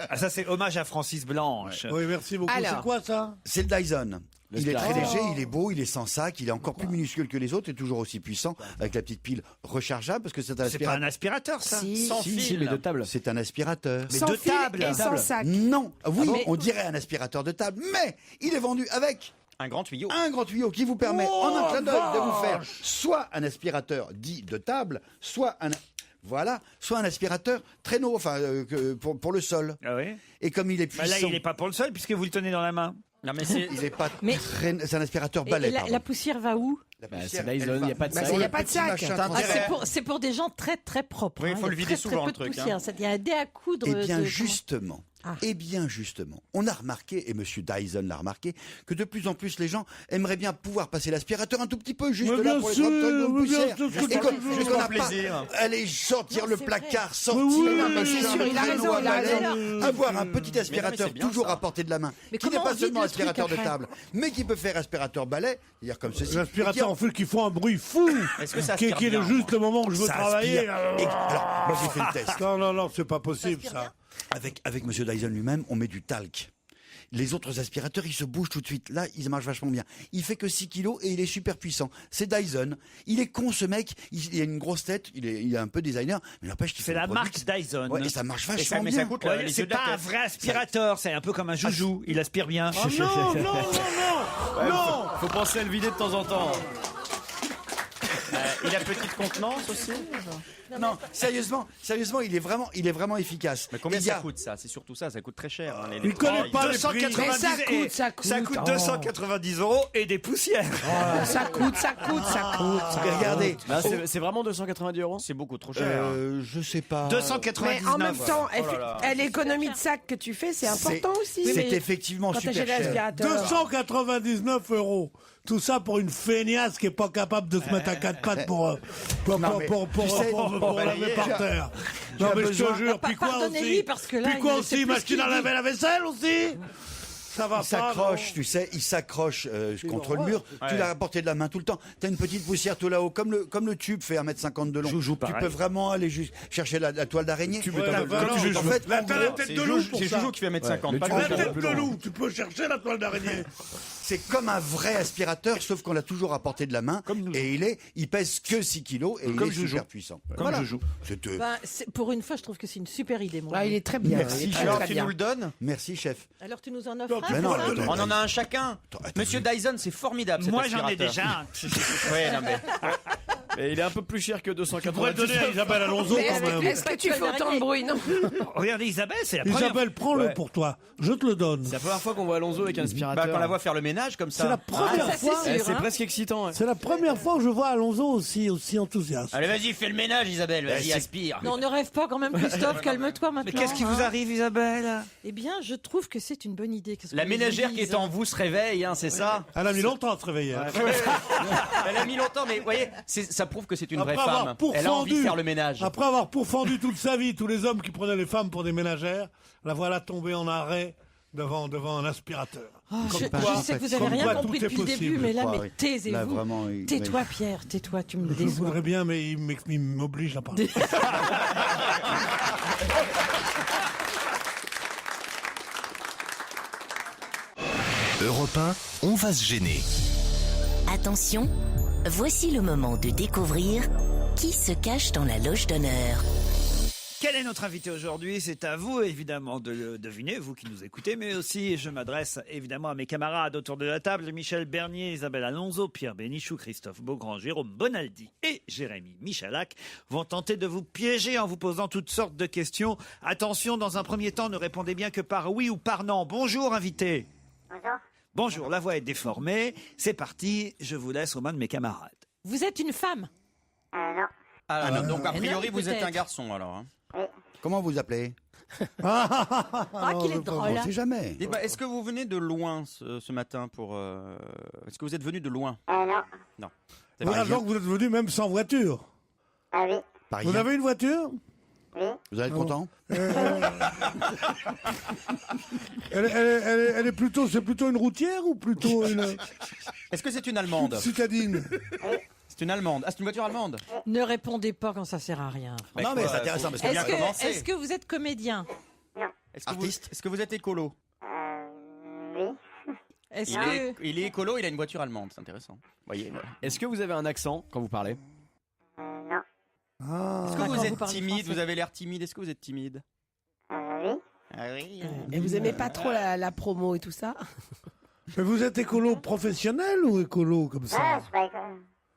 Ah, ça, c'est hommage à Francis Blanche. Oui, merci beaucoup. Alors. C'est quoi ça? C'est le Dyson. Il est très L'aspirateur. léger, il est beau, il est sans sac, il est encore plus minuscule que les autres et toujours aussi puissant avec la petite pile rechargeable parce que c'est un C'est pas un aspirateur. aspirateur, ça. Si. Sans fil. mais de table. C'est un aspirateur. Mais Sans de fil table. et sans sac. Non, oui, Ah bon on dirait un aspirateur de table, mais il est vendu avec Un grand tuyau. un grand tuyau qui vous permet en un clin d'œil de vous faire soit un aspirateur dit de table, soit un aspirateur traîneau, enfin pour le sol. Ah oui. Et comme il est Bah puissant, là, il n'est pas pour le sol puisque vous le tenez dans la main. Non mais c'est. il est pas Mais- c'est un aspirateur Et balai. la pardon. poussière va où? La Bah, poussière, c'est Dyson, elle il n'y a pas de Bah, sac. il n'y a pas de petit sac. machin Ah, transparent. C'est pour des gens très très propres. Oui, il faut le y a vider très, souvent, très le peu de truc, hein. poussière. Il y a un dé à coudre. Eh bien, de- justement. Ah. Eh bien, justement, on a remarqué, et Monsieur Dyson l'a remarqué, que de plus en plus les gens aimeraient bien pouvoir passer l'aspirateur un tout petit peu, juste Mais là bien pour les sûr, 30 tonnes de mais bien poussière. sûr, Et comme juste qu'on pour n'a pas plaisir. aller sortir le c'est placard, vrai. sortir Mais oui, un mais machin, c'est sûr, il a le raison, noix il a balai, raison. avoir un petit aspirateur c'est bien, toujours ça. à portée de la main, Mais qui n'est comment pas on vide seulement le truc aspirateur de après table, mais qui peut faire aspirateur balai, c'est-à-dire comme ceci. L'aspirateur en fait qui font un bruit fou. Est-ce que ça qui aspire est bien, juste le moment où je veux Ça travailler. aspire. Alors, moi j'ai fait le test. Non, c'est pas possible ça. Avec Monsieur Dyson lui-même, on met du talc. Les autres aspirateurs, ils se bougent tout de suite. Là, ils marchent vachement bien. Il fait que 6 kilos et il est super puissant. C'est Dyson. Il est con, ce mec. Il a une grosse tête. Il est un peu designer. Mais n'empêche qu'il C'est fait la le marque produit. Dyson. Ouais, et ça marche Et vachement mais bien. ça coûte Ouais, les c'est yeux de la pas un tête. vrai aspirateur, c'est un peu comme un joujou. Il aspire bien. Oh, non. Faut penser à le vider de temps en temps. Il a petite contenance aussi. Non, sérieusement, il est vraiment efficace. Mais combien Il y a- ça coûte ça? C'est surtout ça, ça coûte très cher. Hein, Il connaît pas les prix. 290 Mais ça coûte, et- ça coûte. Ça coûte Oh. 290 € et des poussières. Ça coûte. Mais regardez, Là, c'est vraiment 290 €. C'est beaucoup trop cher. je sais pas. 299. Mais en même temps, Oh là là. l'économie de sac que tu fais, c'est important aussi. C'est Mais effectivement quand super t'achètes cher. l'aspirateur. 299 €. Tout ça pour une feignasse qui est pas capable de se mettre à quatre pattes pour Non, mais tu sais, laver par terre. tu Non as mais je te besoin- jure, puis quoi Pardonnez-lui, aussi? parce que là, Puis quoi il sait aussi? plus ce Machine qu'il à dit. laver la vaisselle aussi? Ça va Il pas. s'accroche, non. tu sais, il s'accroche contre le mur. Ouais. Tu l'as à portée de la main tout le temps. T'as une petite poussière tout là-haut, comme le tube fait 1,50 m de long. Joujou, tu pareil. peux vraiment aller chercher la toile d'araignée. Ouais, bah non, En fait, la en tête gros, de loup pour C'est ça. Joujou qui fait 1,50 m. Pas La le tête de loup, tu peux chercher la toile d'araignée. c'est comme un vrai aspirateur, sauf qu'on l'a toujours à portée de la main. Et il pèse que 6 kilos et il est super puissant. Comme Joujou. C'était- Ben, pour une fois, je trouve que c'est une super idée. Moi. Ah, il est très bien. Merci, il est très, Alors très tu bien. nous le donnes? Merci, chef. Alors tu nous en offres Mais un non, c'est ça attends, On en a un chacun. Monsieur Dyson, c'est formidable. cet Moi, j'en ai aspirateur. déjà un. Ouais, non mais. Et il est un peu plus cher que Tu pourrais 290 le donner à Isabelle Alonso Mais quand même. est-ce que tu fais autant de bruit, non? Regardez Isabelle, c'est la première. Isabelle, prends-le Ouais. pour toi. Je te le donne. C'est la première fois qu'on voit Alonso avec un aspirateur. Bah, quand on la voit faire le ménage comme ça. C'est la première ça, c'est fois. sûr. C'est hein. presque excitant. Ouais. C'est la première fois que je vois Alonso aussi enthousiaste. Allez, vas-y, fais le ménage, Isabelle. Vas-y, c'est- aspire. Non, ne rêve pas quand même, Christophe, calme-toi maintenant. Mais qu'est-ce qui vous hein. arrive, Isabelle? Eh bien, je trouve que c'est une bonne idée. Qu'est-ce La que les ménagère gens qui est disent en vous se réveille, hein, c'est ça? Elle a mis longtemps à se réveiller. hein. Elle a mis longtemps, mais vous voyez, ça prouve que c'est une vraie Après avoir femme. Elle a envie de pourfendu- faire le ménage. Après avoir pourfendu toute sa vie tous les hommes qui prenaient les femmes pour des ménagères, la voilà tombée en arrêt devant un aspirateur. Oh, je sais que vous avez rien compris depuis le début, mais là, taisez-vous. Tais-toi, Pierre, tais-toi, tu me Je déçois. voudrais bien, mais il m'oblige à parler. Europe 1, on va se gêner. Attention, voici le moment de découvrir qui se cache dans la loge d'honneur. Quel est notre invité aujourd'hui? C'est à vous, évidemment, de le deviner, vous qui nous écoutez, mais aussi, je m'adresse évidemment à mes camarades autour de la table, Michel Bernier, Isabelle Alonso, Pierre Bénichou, Christophe Beaugrand, Jérôme Bonaldi et Jérémy Michalak vont tenter de vous piéger en vous posant toutes sortes de questions. Attention, dans un premier temps, ne répondez bien que par oui ou par non. Bonjour, invité. Bonjour. Bonjour, la voix est déformée. C'est parti, je vous laisse aux mains de mes camarades. Vous êtes une femme? Non. Alors, donc a priori non, vous êtes un peut-être. garçon alors. Hein. Oui. Comment vous appelez? Ah, qu'il est drôle. On sait jamais. Dites-moi, est-ce que vous venez de loin ce matin pour Est-ce que vous êtes venu de loin? Non. Non. Voilà, donc vous êtes venu même sans voiture. Ah oui. Vous avez une voiture? Oui. Vous allez être content? Elle est plutôt, c'est plutôt une routière ou plutôt une Est-ce que c'est une allemande? citadine? C'est une allemande. Ah, c'est une voiture allemande? Ne répondez pas quand ça sert à rien. Non, mais c'est intéressant parce que bien commencer. Est-ce que vous êtes comédien? Est-ce que vous êtes écolo? Oui. Est-ce Il que... il est écolo, il a une voiture allemande, c'est intéressant. Voyez. Voilà. Est-ce que vous avez un accent quand vous parlez? Non. Est-ce que quand vous vous êtes parlez timide? français. Vous avez l'air timide. Est-ce que vous êtes timide? Oui. Ah oui. Et vous aimez pas trop la promo et tout ça? Mais vous êtes écolo professionnel ou écolo comme Ah, ça? je sais pas école.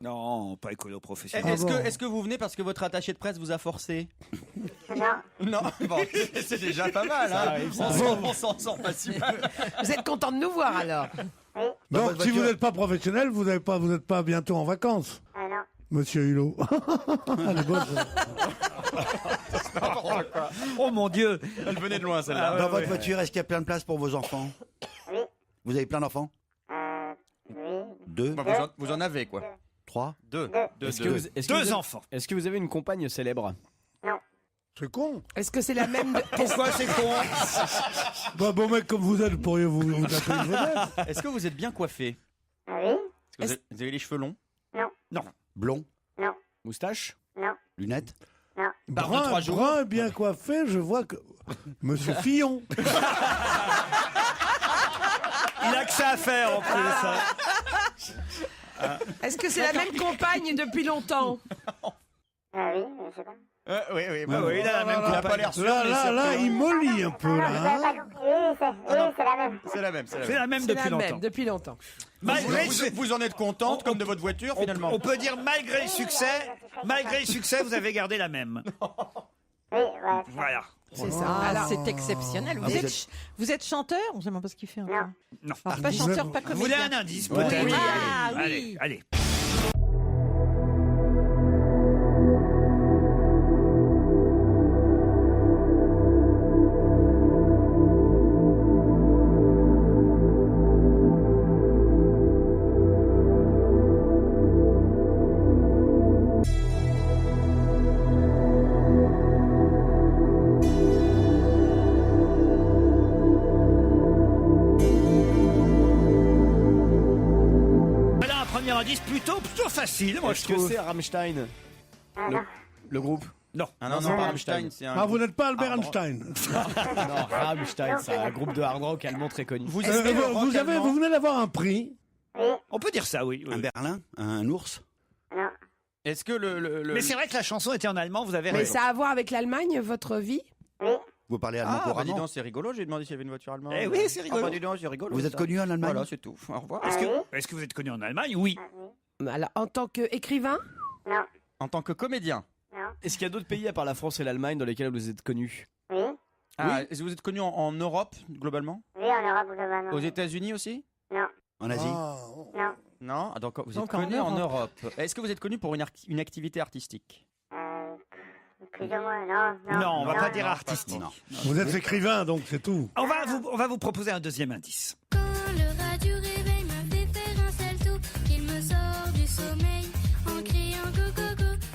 Non, pas écolo professionnel. Est-ce que vous venez parce que votre attaché de presse vous a forcé? Non. Non, bon, c'est déjà pas mal. Ça Hein. arrive, ça On s'en sort pas si mal. Vous êtes content de nous voir alors? Oui. Donc votre si vous voiture- n'êtes pas professionnel, vous n'êtes pas bientôt en vacances, Ah non. Monsieur Hulot. Elle est bonne, ça. Oh mon Dieu. Elle venait de loin celle-là. Dans votre voiture, est-ce qu'il y a plein de place pour vos enfants? Oui. Vous avez plein d'enfants? Oui. 2, Bah, vous en avez quoi? 3. 2. Deux enfants. Est-ce que vous avez une compagne célèbre? C'est con. Est-ce que c'est la même? Pourquoi c'est con? Bah, bon mec comme vous êtes, pourriez-vous taper une vedette? Est-ce que vous êtes bien coiffé? Ah oui. Est-ce que vous avez les cheveux longs? Non. Blond? Non. Moustache? Non. Lunettes? Non. Barbe de 3 jours? Brun et bien coiffé, je vois que... Monsieur Fillon. Il a que ça à faire en plus. hein. Est-ce que c'est la même compagne depuis longtemps? Ah oui, je sais pas. Oui, Ah oui, il a la même Il a pas compagne. l'air sûr. Là, il mollit un peu, Vous là. avez hein. pas compris. Oui, c'est la même. C'est la même. C'est la même C'est depuis la longtemps. même depuis longtemps. Malgré Vous en êtes contente comme de votre voiture finalement? On peut dire malgré le succès, vous avez gardé la même. Oui, ouais. Voilà. C'est ça. Ah, Alors, c'est exceptionnel. Vous êtes chanteur? On ne sait même pas ce qu'il fait encore. Non. Alors, pas chanteur, pas Vous voulez comédien. un indice Oui, peut-être? oui, ah, Allez, oui. allez. Voilà un premier indice plutôt facile, moi je Est-ce que trouve. c'est Rammstein? Ah non. Le groupe? Non. Ah non, pas Rammstein, c'est un. Ah, vous n'êtes pas Albert Einstein. Non, Rammstein, c'est un groupe de hard rock allemand très connu. Vous aimez le rock allemand? Vous venez d'avoir un prix. On peut dire ça, oui. Un Berlin? Un ours? Non. Est-ce que le... Mais c'est vrai que la chanson était en allemand, vous avez mais raison. ça a à voir avec l'Allemagne, votre vie? Oui. Vous parlez allemand Ah, bah dis couramment? donc, c'est rigolo, j'ai demandé s'il y avait une voiture allemande. Eh oui, c'est rigolo. Ah, bah dis donc, c'est rigolo. Vous êtes ça. connu en Allemagne? Voilà, c'est tout. Au revoir. Est-ce que vous êtes connu en Allemagne? Oui. Alors, en tant qu'écrivain? Non. En tant que comédien? Non. Est-ce qu'il y a d'autres pays à part la France et l'Allemagne dans lesquels vous êtes connu? Oui. Ah, est-ce que vous êtes connu en Europe, globalement? Oui, en Europe globalement. Aux États-Unis aussi? Non. En Asie? Non. Non? Ah, donc vous êtes Donc en connu en Europe. Europe. Est-ce que vous êtes connu pour une activité artistique? Plus ou moins, non. Non, on va pas dire artistique. Non. Vous êtes écrivain, donc c'est tout. On va vous proposer un deuxième indice. Quand le radio réveil me fait faire un salto, qu'il me sort du sommeil en criant go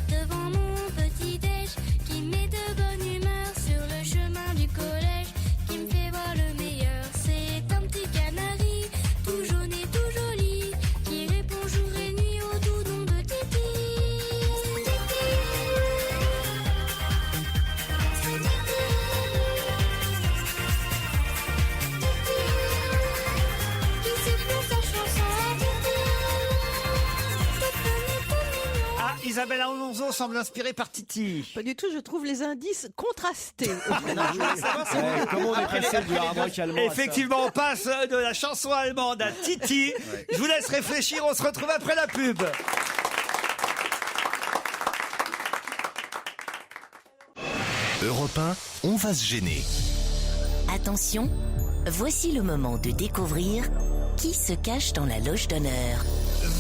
devant mon petit déj, qui met de bonne humeur sur le chemin du collège, qui me fait voir le meilleur, c'est Isabelle Alonso semble inspirée par Titi. Pas du tout, je trouve les indices contrastés. Comment on est passé du hard rock allemand à ça? Effectivement, on passe de la chanson allemande à Titi. Je vous laisse réfléchir, on se retrouve après la pub. Europe 1, on va se gêner. Attention, voici le moment de découvrir qui se cache dans la loge d'honneur.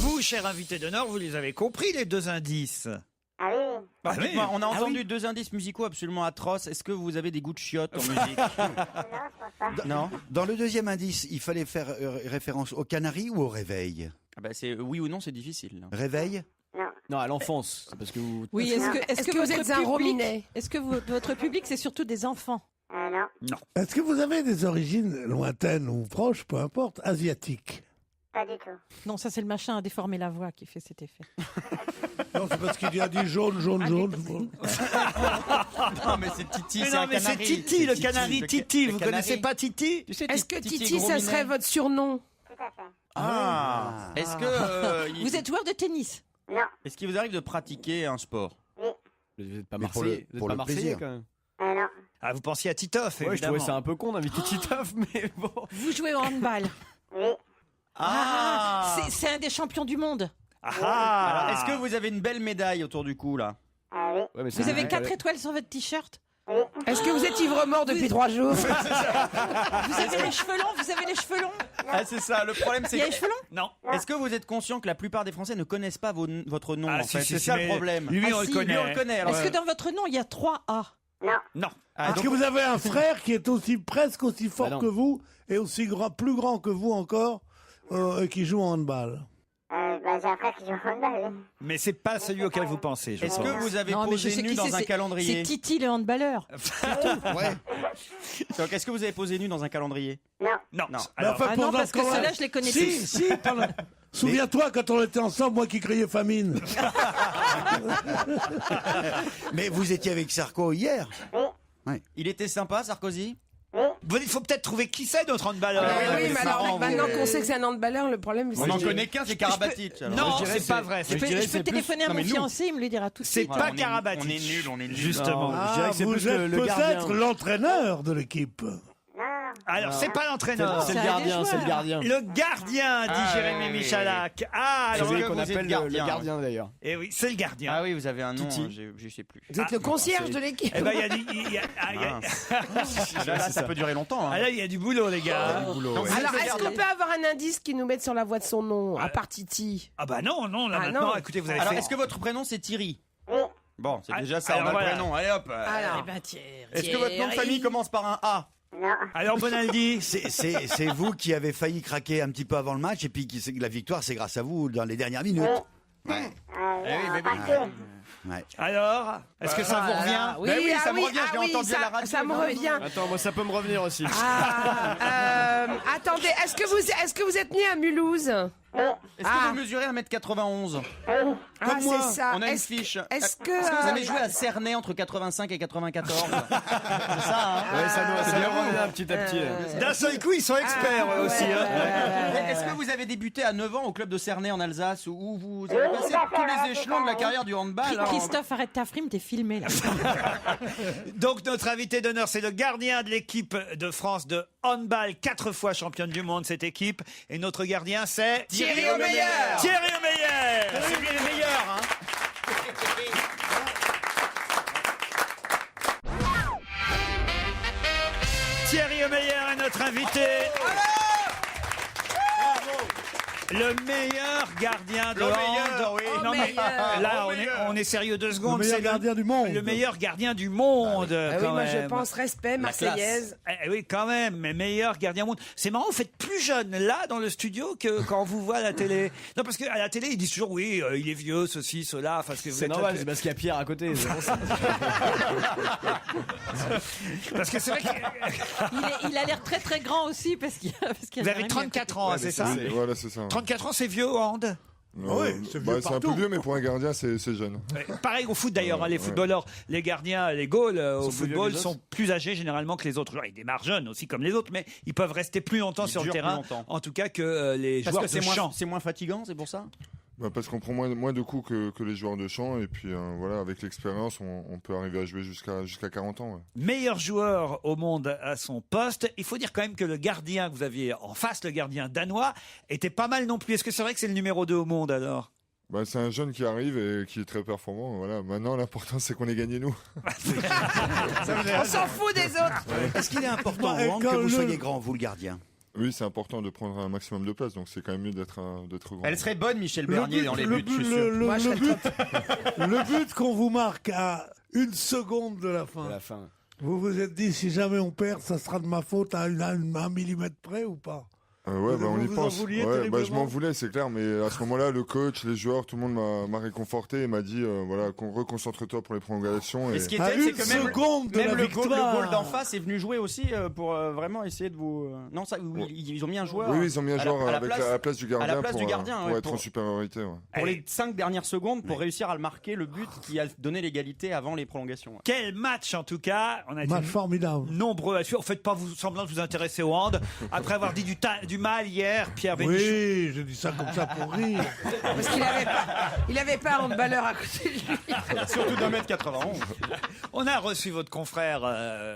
Vous, cher invité d'honneur, vous les avez compris, les 2 indices. Bah, Ah oui. dites-moi, on a Ah entendu oui. 2 indices musicaux absolument atroces. Est-ce que vous avez des goûts de chiottes en musique? Non. Dans le deuxième indice, il fallait faire référence aux Canaries ou au réveil? Ah bah c'est oui ou non, c'est difficile. Réveil? Non, à l'enfance. C'est parce que vous. Oui, est-ce que vous votre êtes un public- rominet? Est-ce que votre public, c'est surtout des enfants? Non. Est-ce que vous avez des origines lointaines ou proches, peu importe, asiatiques? Pas du tout. Non, ça c'est le machin à déformer la voix qui fait cet effet. Non, c'est parce qu'il a dit jaune, jaune, jaune. Non mais c'est Titi, Mais c'est non, un mais c'est canari. Titi, le canari Titi. le Vous canari. connaissez pas Titi? Tu sais, Est-ce que Titi, Gros ça Minet. serait votre surnom? Ah. Est-ce que Vous êtes joueur de tennis? Non. est-ce qu'il vous arrive de pratiquer un sport? Vous n'êtes pas Mais pour Marseillais, le- vous êtes pour pas le Marseillais plaisir. quand même. Non. Ah, vous pensiez à Titoff, Ouais, je évidemment. trouvais ça un peu con d'inviter Titoff, mais bon. Vous jouez au handball? Oui. C'est un des champions du monde. Ah. Alors, est-ce que vous avez une belle médaille autour du cou là? Ah oui. Ouais, mais c'est Vous avez vrai 4 qu'elle- étoiles sur votre t-shirt? Est-ce que vous êtes ivre-mort depuis 3 jours? Vous avez les cheveux longs? Vous avez les cheveux longs? Ah c'est ça, le problème Il c'est y a les cheveux longs? Non. est-ce que vous êtes conscient que la plupart des Français ne connaissent pas votre nom Ah, en si, fait? si, C'est si, ça mais le problème. lui, on le si, connaît. Lui on le connaît. Alors, Est-ce que dans votre nom, il y a 3 A? Non. Ah, Est-ce donc- que vous avez un frère qui est aussi presque aussi fort Bah non. que vous et aussi grand, plus grand que vous encore et qui joue en handball? J'ai un frère qui joue au handball. Mais c'est pas celui auquel vous pensez, je Est-ce pense. que vous avez Non, mais je posé sais nu qui dans c'est, un c'est calendrier? Titi le handballeur. Ouais. Donc est-ce que vous avez posé nu dans un calendrier? Non. Non. Non. Mais Alors, enfin, Ah non, pendant parce que quand- ceux-là, je les connais Si, tous. si, souviens-toi quand on était ensemble, moi qui criais famine. Mais vous étiez avec Sarko hier? Il était sympa Sarkozy? Bon, il faut peut-être trouver qui c'est notre handballeur. Oui, mais mais c'est alors, marrant, maintenant vous. qu'on sait que c'est un handballeur, le problème, c'est On n'en que- connaît qu'un, c'est Karabatic. alors. Non, je dirais c'est pas vrai. Je peux téléphoner à mon fiancé, il me le dira tout de C'est suite. pas on est- Karabatic. on est nuls, on est nuls. Justement. Non. Je dirais que c'est vous plus êtes le gardien. peut-être l'entraîneur de l'équipe. Alors, c'est pas l'entraîneur. C'est le Ça a des gardien, c'est le joueurs. gardien. Le gardien, dit Ah, Jérémy oui, oui, Michalak. Ah, C'est alors, lui que qu'on vous êtes appelle gardien. le gardien d'ailleurs. eh oui, c'est le gardien. Ah oui, vous avez un nom, Titi. je sais plus. Vous êtes le concierge de l'équipe. Eh ben, il y a du- il y a- ah, il y a- Là, ça peut durer longtemps. hein. ah, là, il y a du boulot, les gars. Donc, vous Alors, êtes le est-ce gardien. qu'on peut avoir un indice qui nous mette sur la voie de son nom, à part Titi? Ah bah non, non, là Ah, maintenant, non. écoutez, vous avez Alors, fait... est-ce que votre prénom c'est Thierry? Bon, c'est Ah, déjà ça, on alors a voilà. le prénom. Allez hop. Alors, Eh ben, Thierry. Est-ce que votre nom de famille commence par un A? Non. Alors, Bonaldi, C'est vous qui avez failli craquer un petit peu avant le match et puis la victoire, c'est grâce à vous dans les dernières minutes. Ouais. Ouais. alors, est-ce que ça vous revient? Oui, Ben oui, ça ah me oui, revient, je l'ai ah oui, entendu à la ça, radio, ça me non, mais- revient. Attends, moi ça peut me revenir aussi. Attendez, est-ce que vous êtes né à Mulhouse? Est-ce que vous mesurez 1m91? Ah, moi, c'est ça. on a une Est-ce- fiche. Est-ce que, vous avez joué à Cernay entre 85 et 94? C'est ça, hein? Ouais, ça nous revient petit à petit. D'un seul coup, ils sont experts, eux aussi. hein. Est-ce que vous avez débuté à 9 ans au club de Cernay en Alsace où vous avez passé tous les échelons de la carrière du handball? hein Christophe, arrête ta frime, t'es filmé là. Donc, notre invité d'honneur, c'est le gardien de l'équipe de France de handball, 4 fois championne du monde, cette équipe. Et notre gardien, c'est... Thierry Omeyer. Thierry Omeyer. C'est bien les meilleurs, hein? Thierry Omeyer est notre invité. Le meilleur gardien de Le hand. meilleur, oui. Non, mais meilleur. là, Le meilleur. on est sérieux 2 secondes. Le meilleur c'est gardien du monde. Le meilleur gardien du monde. Ah oui, quand moi je même. pense respect, Marseillaise. Oui, quand même, mais meilleur gardien du monde. C'est marrant, vous faites plus jeune là dans le studio que quand on vous voit à la télé. Non, parce qu'à la télé, ils disent toujours oui, il est vieux, ceci, cela. Parce que vous C'est êtes normal, c'est parce qu'il y a Pierre à côté. c'est pour ça. Parce que c'est vrai que Il a l'air très très grand aussi parce qu'il y a vous avez 34 ans, hein, c'est ça Voilà, c'est ça. 34 ans, c'est vieux au hand. oui, c'est vieux C'est un partout. peu vieux, mais pour un gardien, c'est jeune. Pareil au foot d'ailleurs, hein, les Ouais. footballeurs, les gardiens, les goals au Sont plus vieux football que les sont autres. plus âgés généralement que les autres joueurs. Ils démarrent jeunes aussi comme les autres, mais ils peuvent rester plus longtemps Ils sur le durent terrain, plus longtemps. en tout cas que les Parce joueurs que de champ. c'est moins fatigant, c'est pour ça? Parce qu'on prend moins de coups que les joueurs de champ, et puis voilà, avec l'expérience, on peut arriver à jouer jusqu'à 40 ans. Ouais. Meilleur joueur au monde à son poste. Il faut dire quand même que le gardien que vous aviez en face, le gardien danois, était pas mal non plus. Est-ce que c'est vrai que c'est le numéro 2 au monde alors ? C'est un jeune qui arrive et qui est très performant. Voilà. Maintenant, l'important, c'est qu'on ait gagné nous. On s'en fout des autres. Est-ce qu'il est important au hand que vous soyez grand, vous le gardien ? Oui, c'est important de prendre un maximum de place, donc c'est quand même mieux d'être grand. Elle serait bonne, Michel Bernier, dans les buts, je suis sûr. Le but qu'on vous marque à 1 seconde de la fin. Vous vous êtes dit, si jamais on perd, ça sera de ma faute à 1 millimètre près ou pas ? On y pense. Je m'en voulais, c'est clair, mais à ce moment-là, le coach, les joueurs, tout le monde m'a réconforté et m'a dit reconcentre-toi pour les prolongations. Et ce qui est terrible, c'est que même le goal d'en face est venu jouer aussi pour vraiment essayer de vous. Non, ça, ils ont mis un joueur. Oui, ils ont mis un joueur à la place du gardien pour être en supériorité. Ouais. Pour les 5 dernières secondes, pour réussir à le marquer, le but qui a donné l'égalité avant les prolongations. Ouais. Quel match en tout cas. On a match formidable. Nombreux à suivre. Faites pas semblant de vous intéresser au hand. Après avoir dit du mal hier, Pierre Bénichou. Oui, j'ai dit ça comme ça pour rire. Parce qu'il avait pas un handballeur à côté de lui. Surtout d'1m91. On a reçu votre confrère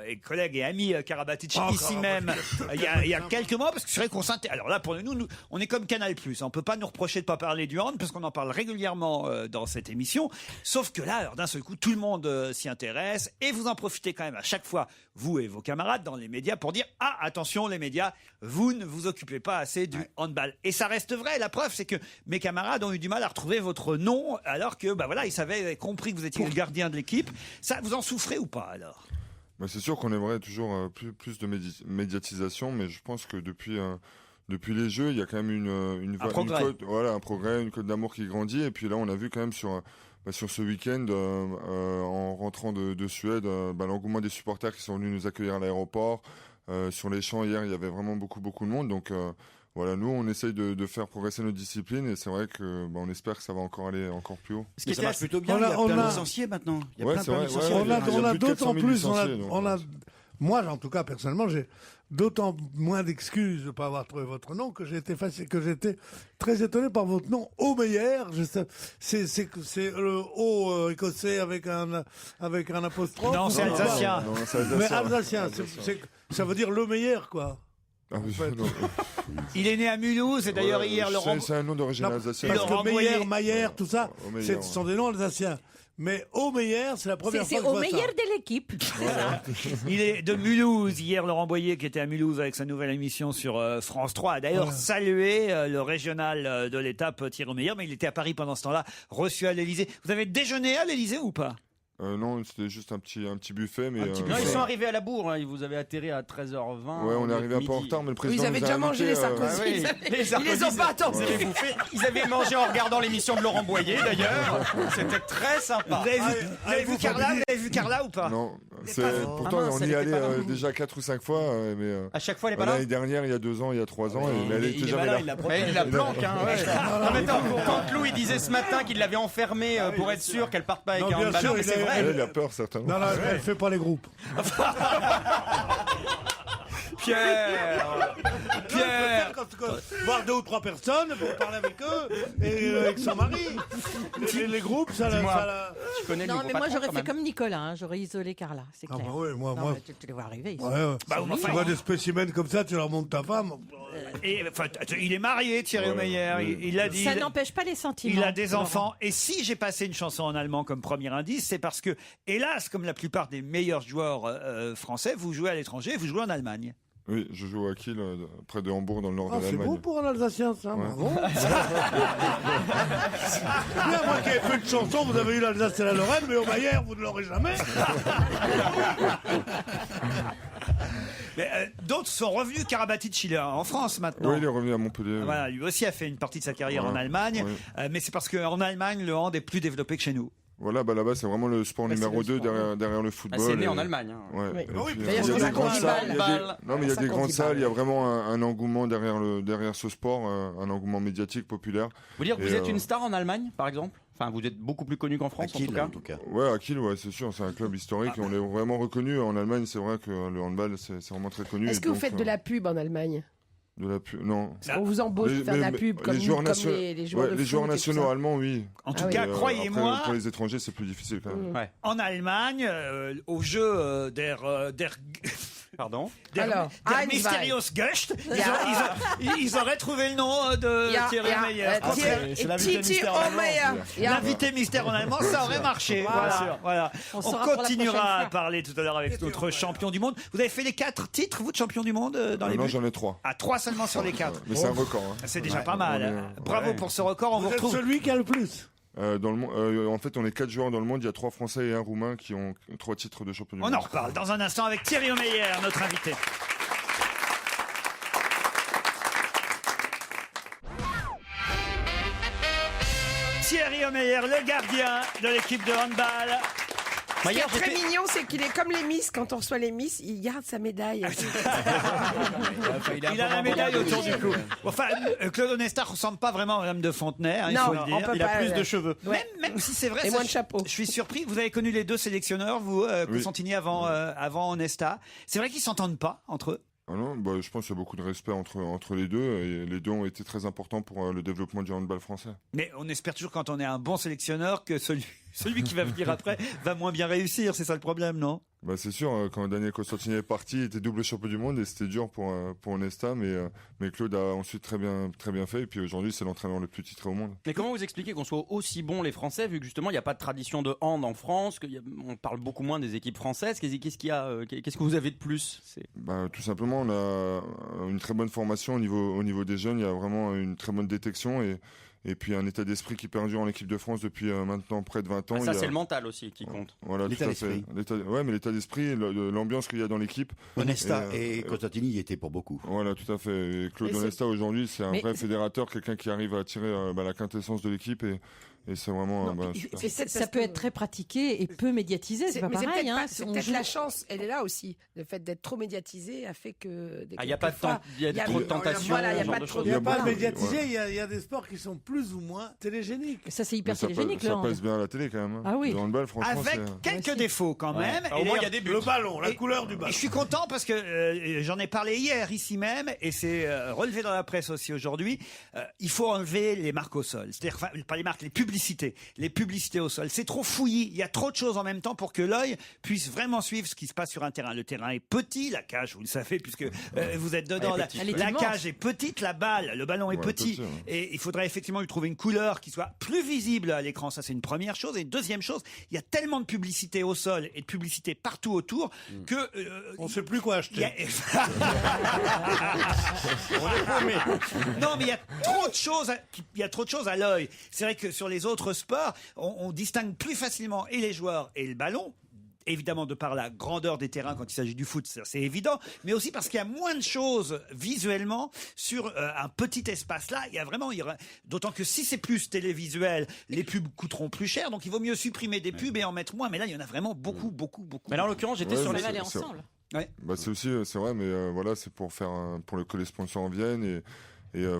et collègue et ami Karabatic ici même il y a quelques mois, parce que c'est vrai qu'on s'intéresse. Alors là, pour nous, on est comme Canal+. On peut pas nous reprocher de pas parler du hand, parce qu'on en parle régulièrement dans cette émission. Sauf que là, alors, d'un seul coup, tout le monde s'y intéresse, et vous en profitez quand même à chaque fois, vous et vos camarades dans les médias, pour dire attention les médias, vous ne vous occupez pas assez du handball. Et ça reste vrai. La preuve, c'est que mes camarades ont eu du mal à retrouver votre nom, alors que ils avaient compris que vous étiez le gardien de l'équipe. Ça, vous en souffrez ou pas alors ? C'est sûr qu'on aimerait toujours plus de médiatisation, mais je pense que depuis les Jeux, il y a quand même un progrès, une cote d'amour qui grandit. Et puis là, on a vu quand même sur ce week-end, en rentrant de Suède, l'engouement des supporters qui sont venus nous accueillir à l'aéroport. Sur les champs hier, il y avait vraiment beaucoup de monde. Donc nous, on essaye de faire progresser notre discipline, et c'est vrai que on espère que ça va encore aller encore plus haut. Ce qui ça marche plutôt bien. Il y a plein de licenciés maintenant. Il y a plein de licenciés. On a d'autant plus. Moi, en tout cas, personnellement, j'ai d'autant moins d'excuses de ne pas avoir trouvé votre nom que j'étais très étonné par votre nom, Omeyer. C'est le O écossais avec un apostrophe. Non, c'est alsacien. Mais alsacien, ça veut dire le meilleur, quoi. Il est né à Mulhouse, et d'ailleurs hier c'est un nom d'origine alsacienne. Parce que Meyer, Mayer, tout ça, ce sont des noms alsaciens. Mais Omeyer, c'est la première fois que je vois ça. C'est Omeyer de l'équipe. Il est de Mulhouse. Hier, Laurent Boyer, qui était à Mulhouse avec sa nouvelle émission sur France 3, a d'ailleurs salué le régional de l'étape Thierry Omeyer, mais il était à Paris pendant ce temps-là, reçu à l'Élysée. Vous avez déjeuné à l'Élysée ou pas ? Non, c'était juste un petit buffet. Mais non, ils sont arrivés à la bourre. Hein. Vous avez atterri à 13h20. Ouais, on est arrivé un peu en retard, mais le président. Ils avaient déjà mangé les Sarkozy. Ils les ont pas attendus. Ils avaient mangé en regardant l'émission de Laurent Boyer, d'ailleurs. C'était très sympa. Vous avez vu Carla ou pas ? Non. Pourtant, on y allait déjà 4 ou 5 fois. Mais à chaque fois, elle est pas là. L'année dernière, il y a 2 ans, il y a 3 ans, mais elle était jamais là. Il la planque. Quand Lou il disait ce matin qu'il l'avait enfermée pour être sûr qu'elle parte pas avec un ballon, mais c'est vrai. Elle a peur, certainement. Non, elle fait pas les groupes. Pierre, voir 2 ou 3 personnes pour parler avec eux et avec son mari. Les groupes, ça la. Tu connais non, mais moi j'aurais fait comme Nicolas, j'aurais isolé Carla, c'est clair. Ah bah oui, moi. Tu les vois arriver. Tu vois des spécimens comme ça, tu leur montres ta femme. Il est marié, Thierry Omeyer. Il a dit. Ça n'empêche pas les sentiments. Il a des enfants. Et si j'ai passé une chanson en allemand comme premier indice, c'est parce que, hélas, comme la plupart des meilleurs joueurs français, vous jouez à l'étranger, vous jouez en Allemagne. Oui, je joue à Kiel, près de Hambourg, dans le nord de l'Allemagne. C'est beau pour un Alsacien, ça. Bravo. Bien, moi qui ai fait une chanson, vous avez eu l'Alsace et la Lorraine, mais au Mayer, vous ne l'aurez jamais. D'autres sont revenus. Karabatic, il est en France maintenant. Oui, il est revenu à Montpellier. Voilà, lui aussi a fait une partie de sa carrière en Allemagne. Oui. Mais c'est parce qu'en Allemagne, le hand est plus développé que chez nous. Voilà, là-bas, c'est vraiment le sport numéro 2 derrière le football. C'est né en Allemagne. Ouais. Oui, il y a des grandes salles. Il y a des grandes salles. Il y a vraiment un engouement derrière ce sport, un engouement médiatique populaire. Vous dire que vous êtes une star en Allemagne, par exemple ? Enfin, vous êtes beaucoup plus connu qu'en France, en tout cas. Ouais, à Kiel, c'est sûr, c'est un club historique et on est vraiment reconnu. En Allemagne, c'est vrai que le handball, c'est vraiment très connu. Est-ce que vous faites de la pub en Allemagne ? De la pub, non. On vous embauche pour faire de la pub comme les joueurs les joueurs nationaux allemands, oui. En tout cas, croyez-moi. Pour les étrangers, c'est plus difficile quand même. Ouais. En Allemagne, au jeu Pardon. Der Mysterious Gust, ils auraient trouvé le nom de Thierry Meyer. L'invité mystère en allemand, ça aurait marché. Voilà. On continuera à parler tout à l'heure avec notre champion du monde. Vous avez fait les 4 titres, vous, de champion du monde dans les buts? Non, j'en ai 3. Ah, 3 seulement sur les 4. Mais c'est un record. C'est déjà pas mal. Bravo pour ce record. On vous retrouve. Celui qui a le plus. Dans le monde, en fait, on est 4 joueurs dans le monde. Il y a 3 Français et 1 Roumain qui ont 3 titres de champion du monde. On en reparle dans un instant avec Thierry Meyer, notre invité. Thierry Meyer, le gardien de l'équipe de handball. Ce qui est très mignon, c'est qu'il est comme les Miss. Quand on reçoit les Miss, il garde sa médaille. Il a la médaille autour du cou. Enfin, Claude Onesta ressemble pas vraiment à Madame de Fontenay, il faut le dire. Il a plus de cheveux. Même si c'est vrai. Et moins de chapeau. Je suis surpris. Vous avez connu les 2 sélectionneurs, vous, Costantini avant Onesta. C'est vrai qu'ils s'entendent pas entre eux. Ah non, je pense qu'il y a beaucoup de respect entre les deux, et les deux ont été très importants pour le développement du handball français. Mais on espère toujours, quand on est un bon sélectionneur, que celui qui va venir après va moins bien réussir. C'est ça le problème, non? C'est sûr, quand Daniel Costantini est parti, il était double champion du monde et c'était dur pour Onesta, mais Claude a ensuite très bien fait, et puis aujourd'hui c'est l'entraîneur le plus titré au monde. Mais comment vous expliquez qu'on soit aussi bons les Français, vu que justement il n'y a pas de tradition de hand en France, on parle beaucoup moins des équipes françaises? Qu'est-ce que vous avez de plus? Tout simplement, on a une très bonne formation au niveau des jeunes, il y a vraiment une très bonne détection et puis un état d'esprit qui perdure en équipe de France depuis maintenant près de 20 ans. C'est le mental aussi qui compte. Voilà, l'état d'esprit. Mais l'état d'esprit, l'ambiance qu'il y a dans l'équipe. Onesta et Costantini y étaient pour beaucoup. Voilà, tout à fait. Et Claude Onesta aujourd'hui, c'est un vrai fédérateur, quelqu'un qui arrive à attirer la quintessence de l'équipe et c'est vraiment. Ça peut être très pratiqué et peu médiatisé, c'est pas pareil. C'est peut-être la chance, elle est là aussi. Le fait d'être trop médiatisé a fait que. Il n'y a pas trop de tentation. Il n'y a pas de médiatisé, il y a des sports qui sont plus ou moins télégéniques. Ça, c'est hyper télégénique, Ça passe bien à la télé quand même. Ah oui. Dans le ball, franchement. Avec quelques défauts quand même. Au moins, il y a des buts. Le ballon, la couleur du ballon. Et je suis content parce que j'en ai parlé hier ici même et c'est relevé dans la presse aussi aujourd'hui. Il faut enlever les marques au sol. C'est-à-dire, pas les marques, les publicités. Les publicités au sol. C'est trop fouillis. Il y a trop de choses en même temps pour que l'œil puisse vraiment suivre ce qui se passe sur un terrain. Le terrain est petit, la cage, vous le savez, puisque vous êtes dedans. La cage est petite, le ballon est petit. Et il faudrait effectivement lui trouver une couleur qui soit plus visible à l'écran. Ça, c'est une première chose. Et une deuxième chose, il y a tellement de publicité au sol et de publicité partout autour que... on ne sait plus quoi acheter. Non, mais il y a trop de choses à l'œil. C'est vrai que sur les autres sports, on distingue plus facilement et les joueurs et le ballon. Évidemment, de par la grandeur des terrains quand il s'agit du foot, c'est évident, mais aussi parce qu'il y a moins de choses visuellement sur un petit espace. Là, d'autant que si c'est plus télévisuel, les pubs coûteront plus cher, donc il vaut mieux supprimer des pubs et en mettre moins. Mais là, il y en a vraiment beaucoup. Mais là, en l'occurrence, j'étais sur les aller ensemble. Ouais. C'est aussi, c'est vrai, mais voilà, c'est pour que les sponsors en viennent et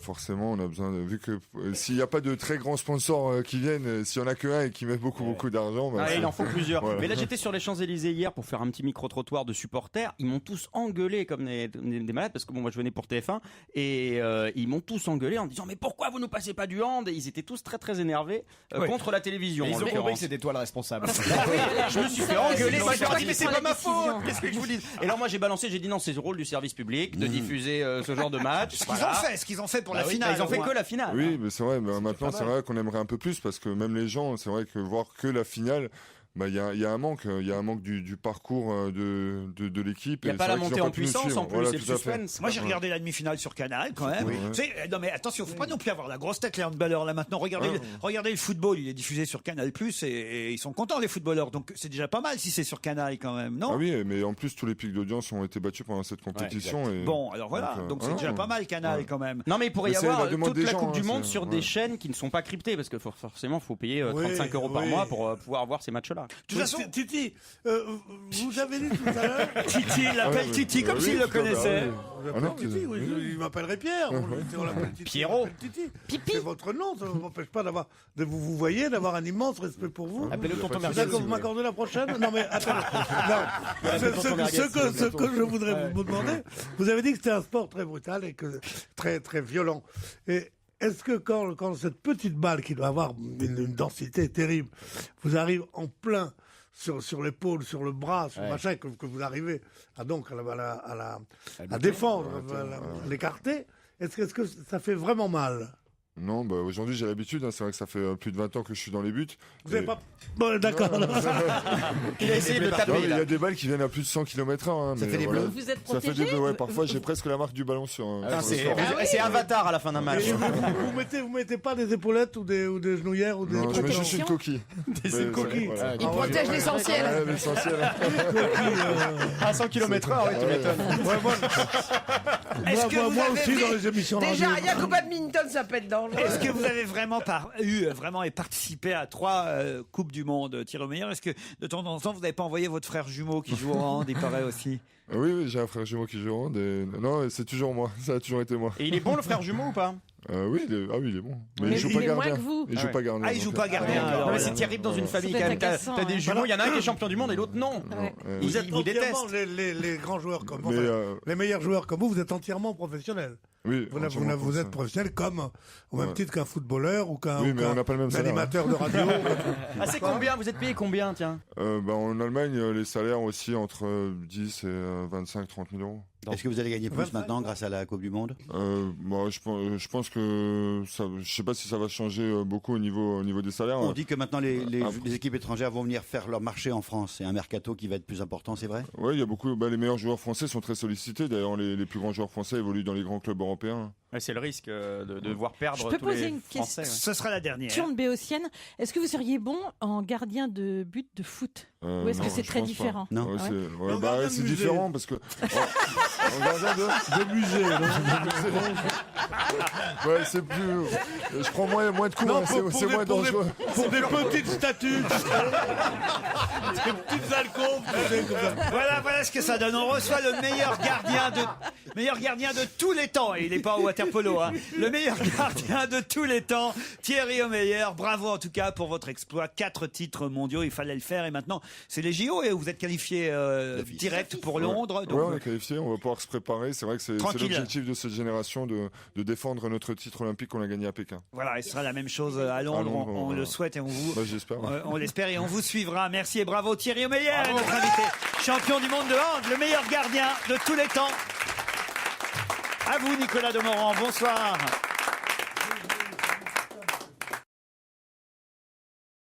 forcément, on a besoin vu que s'il n'y a pas de très grands sponsors qui viennent, s'il y en a qu'un et qui met beaucoup d'argent, il en faut plusieurs. Voilà. Mais là, j'étais sur les Champs-Élysées hier pour faire un petit micro-trottoir de supporters. Ils m'ont tous engueulé comme des malades parce que moi je venais pour TF1 et ils m'ont tous engueulé en disant mais pourquoi vous nous passez pas du hand? Et ils étaient tous très énervés contre la télévision. Ils ont compris que c'était toi le responsable. Je me suis fait engueuler. Mais c'est pas ma faute. Qu'est-ce que je vous dis? Et alors moi j'ai dit non, c'est le rôle du service public de diffuser ce genre de match. Ce qu'ils ont fait pour la finale. Ils ont fait que la finale. Oui, mais c'est vrai. Mais maintenant, c'est vrai qu'on aimerait un peu plus parce que même les gens, c'est vrai que voir que la finale. Il y a un manque, du parcours de l'équipe. Il n'y a pas la montée en puissance en plus, c'est le suspense. Moi j'ai regardé la demi-finale sur Canal quand même. Non mais attention, faut pas non plus avoir la grosse tête les handballeurs là maintenant. Regardez le football, il est diffusé sur Canal+ et ils sont contents les footballeurs. Donc c'est déjà pas mal si c'est sur Canal quand même, non? Ah oui, mais en plus tous les pics d'audience ont été battus pendant cette compétition. Bon, alors voilà, donc c'est déjà pas mal Canal quand même. Non mais il pourrait y avoir toute la Coupe du Monde sur des chaînes qui ne sont pas cryptées parce que forcément faut payer 35 € par mois pour pouvoir voir ces matchs-là. voilà. De toute façon, Titi, vous avez dit tout à l'heure. Titi, il l'appelle Titi comme s'il le connaissait. Titi, oui, il m'appellerait Pierre. On l'appelle Titi. Pierrot. Titi. C'est votre nom, ça ne m'empêche pas de vous voyez, d'avoir un immense respect pour vous. Appelez-le tonton C'est ça Merguez. que vous m'accordez la prochaine? Non mais attendez. Ce que je voudrais vous demander, vous avez dit que c'était un sport très brutal et que très très violent. Et est-ce que quand cette petite balle qui doit avoir une densité terrible vous arrive en plein sur l'épaule, sur le bras, sur le machin, que vous arrivez à défendre, à l'écarter, est-ce que ça fait vraiment mal? Non, bah aujourd'hui j'ai l'habitude, c'est vrai que ça fait plus de 20 ans que je suis dans les buts. Vous n'avez pas... Bon, d'accord. Il a essayé de taper. Il y a des balles qui viennent à plus de 100 km/h. Ça fait des bleus. Vous êtes Ça fait protégé des bleus, parfois j'ai presque la marque du ballon sur C'est Avatar à la fin d'un match. Vous mettez pas des épaulettes ou des genouillères ou des... Non, je mets juste une coquille. Des coquilles. Il protège l'essentiel. L'essentiel. À 100 km/h, oui, tu m'étonnes. Moi aussi dans les émissions de radio. Déjà, rien qu'au badminton, ça peut être dangereux. Est-ce que vous avez vraiment participé à 3 Coupes du Monde, Thierry Omeyer? Est-ce que de temps en temps, vous n'avez pas envoyé votre frère jumeau qui joue au hand, il paraît aussi? Oui, j'ai un frère jumeau qui joue au hand. Non, c'est toujours moi. Ça a toujours été moi. Et il est bon, le frère jumeau, ou pas? Oui, il est bon. Mais Mais il joue il pas est moins gardien. que vous. Il joue pas gardien. Ah, il joue pas gardien. alors, Non, mais c'est voilà. terrible dans une famille Ça quand doit même. être agaçant, T'as des hein. jumeaux, il y en a un qui est champion du monde et l'autre non. Vous êtes Vous détestent. entièrement les grands joueurs comme Mais, les meilleurs joueurs comme vous êtes entièrement professionnels. Oui, Vous êtes professionnel comme au même titre qu'un footballeur ou qu'un Oui, mais on n'a pas le même salaire, animateur de radio. Ah, c'est combien? Vous êtes payé combien, tiens? En Allemagne, les salaires aussi entre 10 et 25-30 000 euros. Est-ce que vous allez gagner plus maintenant grâce à la Coupe du Monde? Je pense que je sais pas si ça va changer beaucoup au niveau des salaires. On dit que maintenant les équipes étrangères vont venir faire leur marché en France. C'est un mercato qui va être plus important, c'est vrai? Oui, il y a beaucoup. Les meilleurs joueurs français sont très sollicités. D'ailleurs, les plus grands joueurs français évoluent dans les grands clubs européens. Ouais, c'est le risque de voir perdre Je peux tous poser les une Français. Ce sera la dernière. Question de béotienne. Est-ce que vous seriez bon en gardien de but de foot? Ou est-ce que c'est très différent? Non. C'est différent parce que. En gardien de musée. Ouais, c'est plus. Je prends moins de coups. C'est moins dangereux. Pour des petites statues. Des petites alcôves. Voilà ce que ça donne. On reçoit le meilleur gardien de tous les temps. Et il n'est pas au waterpolo, hein. Le meilleur gardien de tous les temps, Thierry Omeyer. Bravo en tout cas pour votre exploit. 4 titres mondiaux, il fallait le faire. Et maintenant, c'est les JO et vous êtes qualifié direct pour Londres. Oui, on est qualifié. On va pouvoir se préparer. C'est vrai que c'est l'objectif de cette génération de défendre notre titre olympique qu'on a gagné à Pékin. Voilà, et ce sera la même chose à Londres. On le souhaite et j'espère. On l'espère et on vous suivra. Merci et bravo Thierry Omeyer, notre invité, champion du monde de hand, le meilleur gardien de tous les temps. À vous Nicolas Demorand, bonsoir.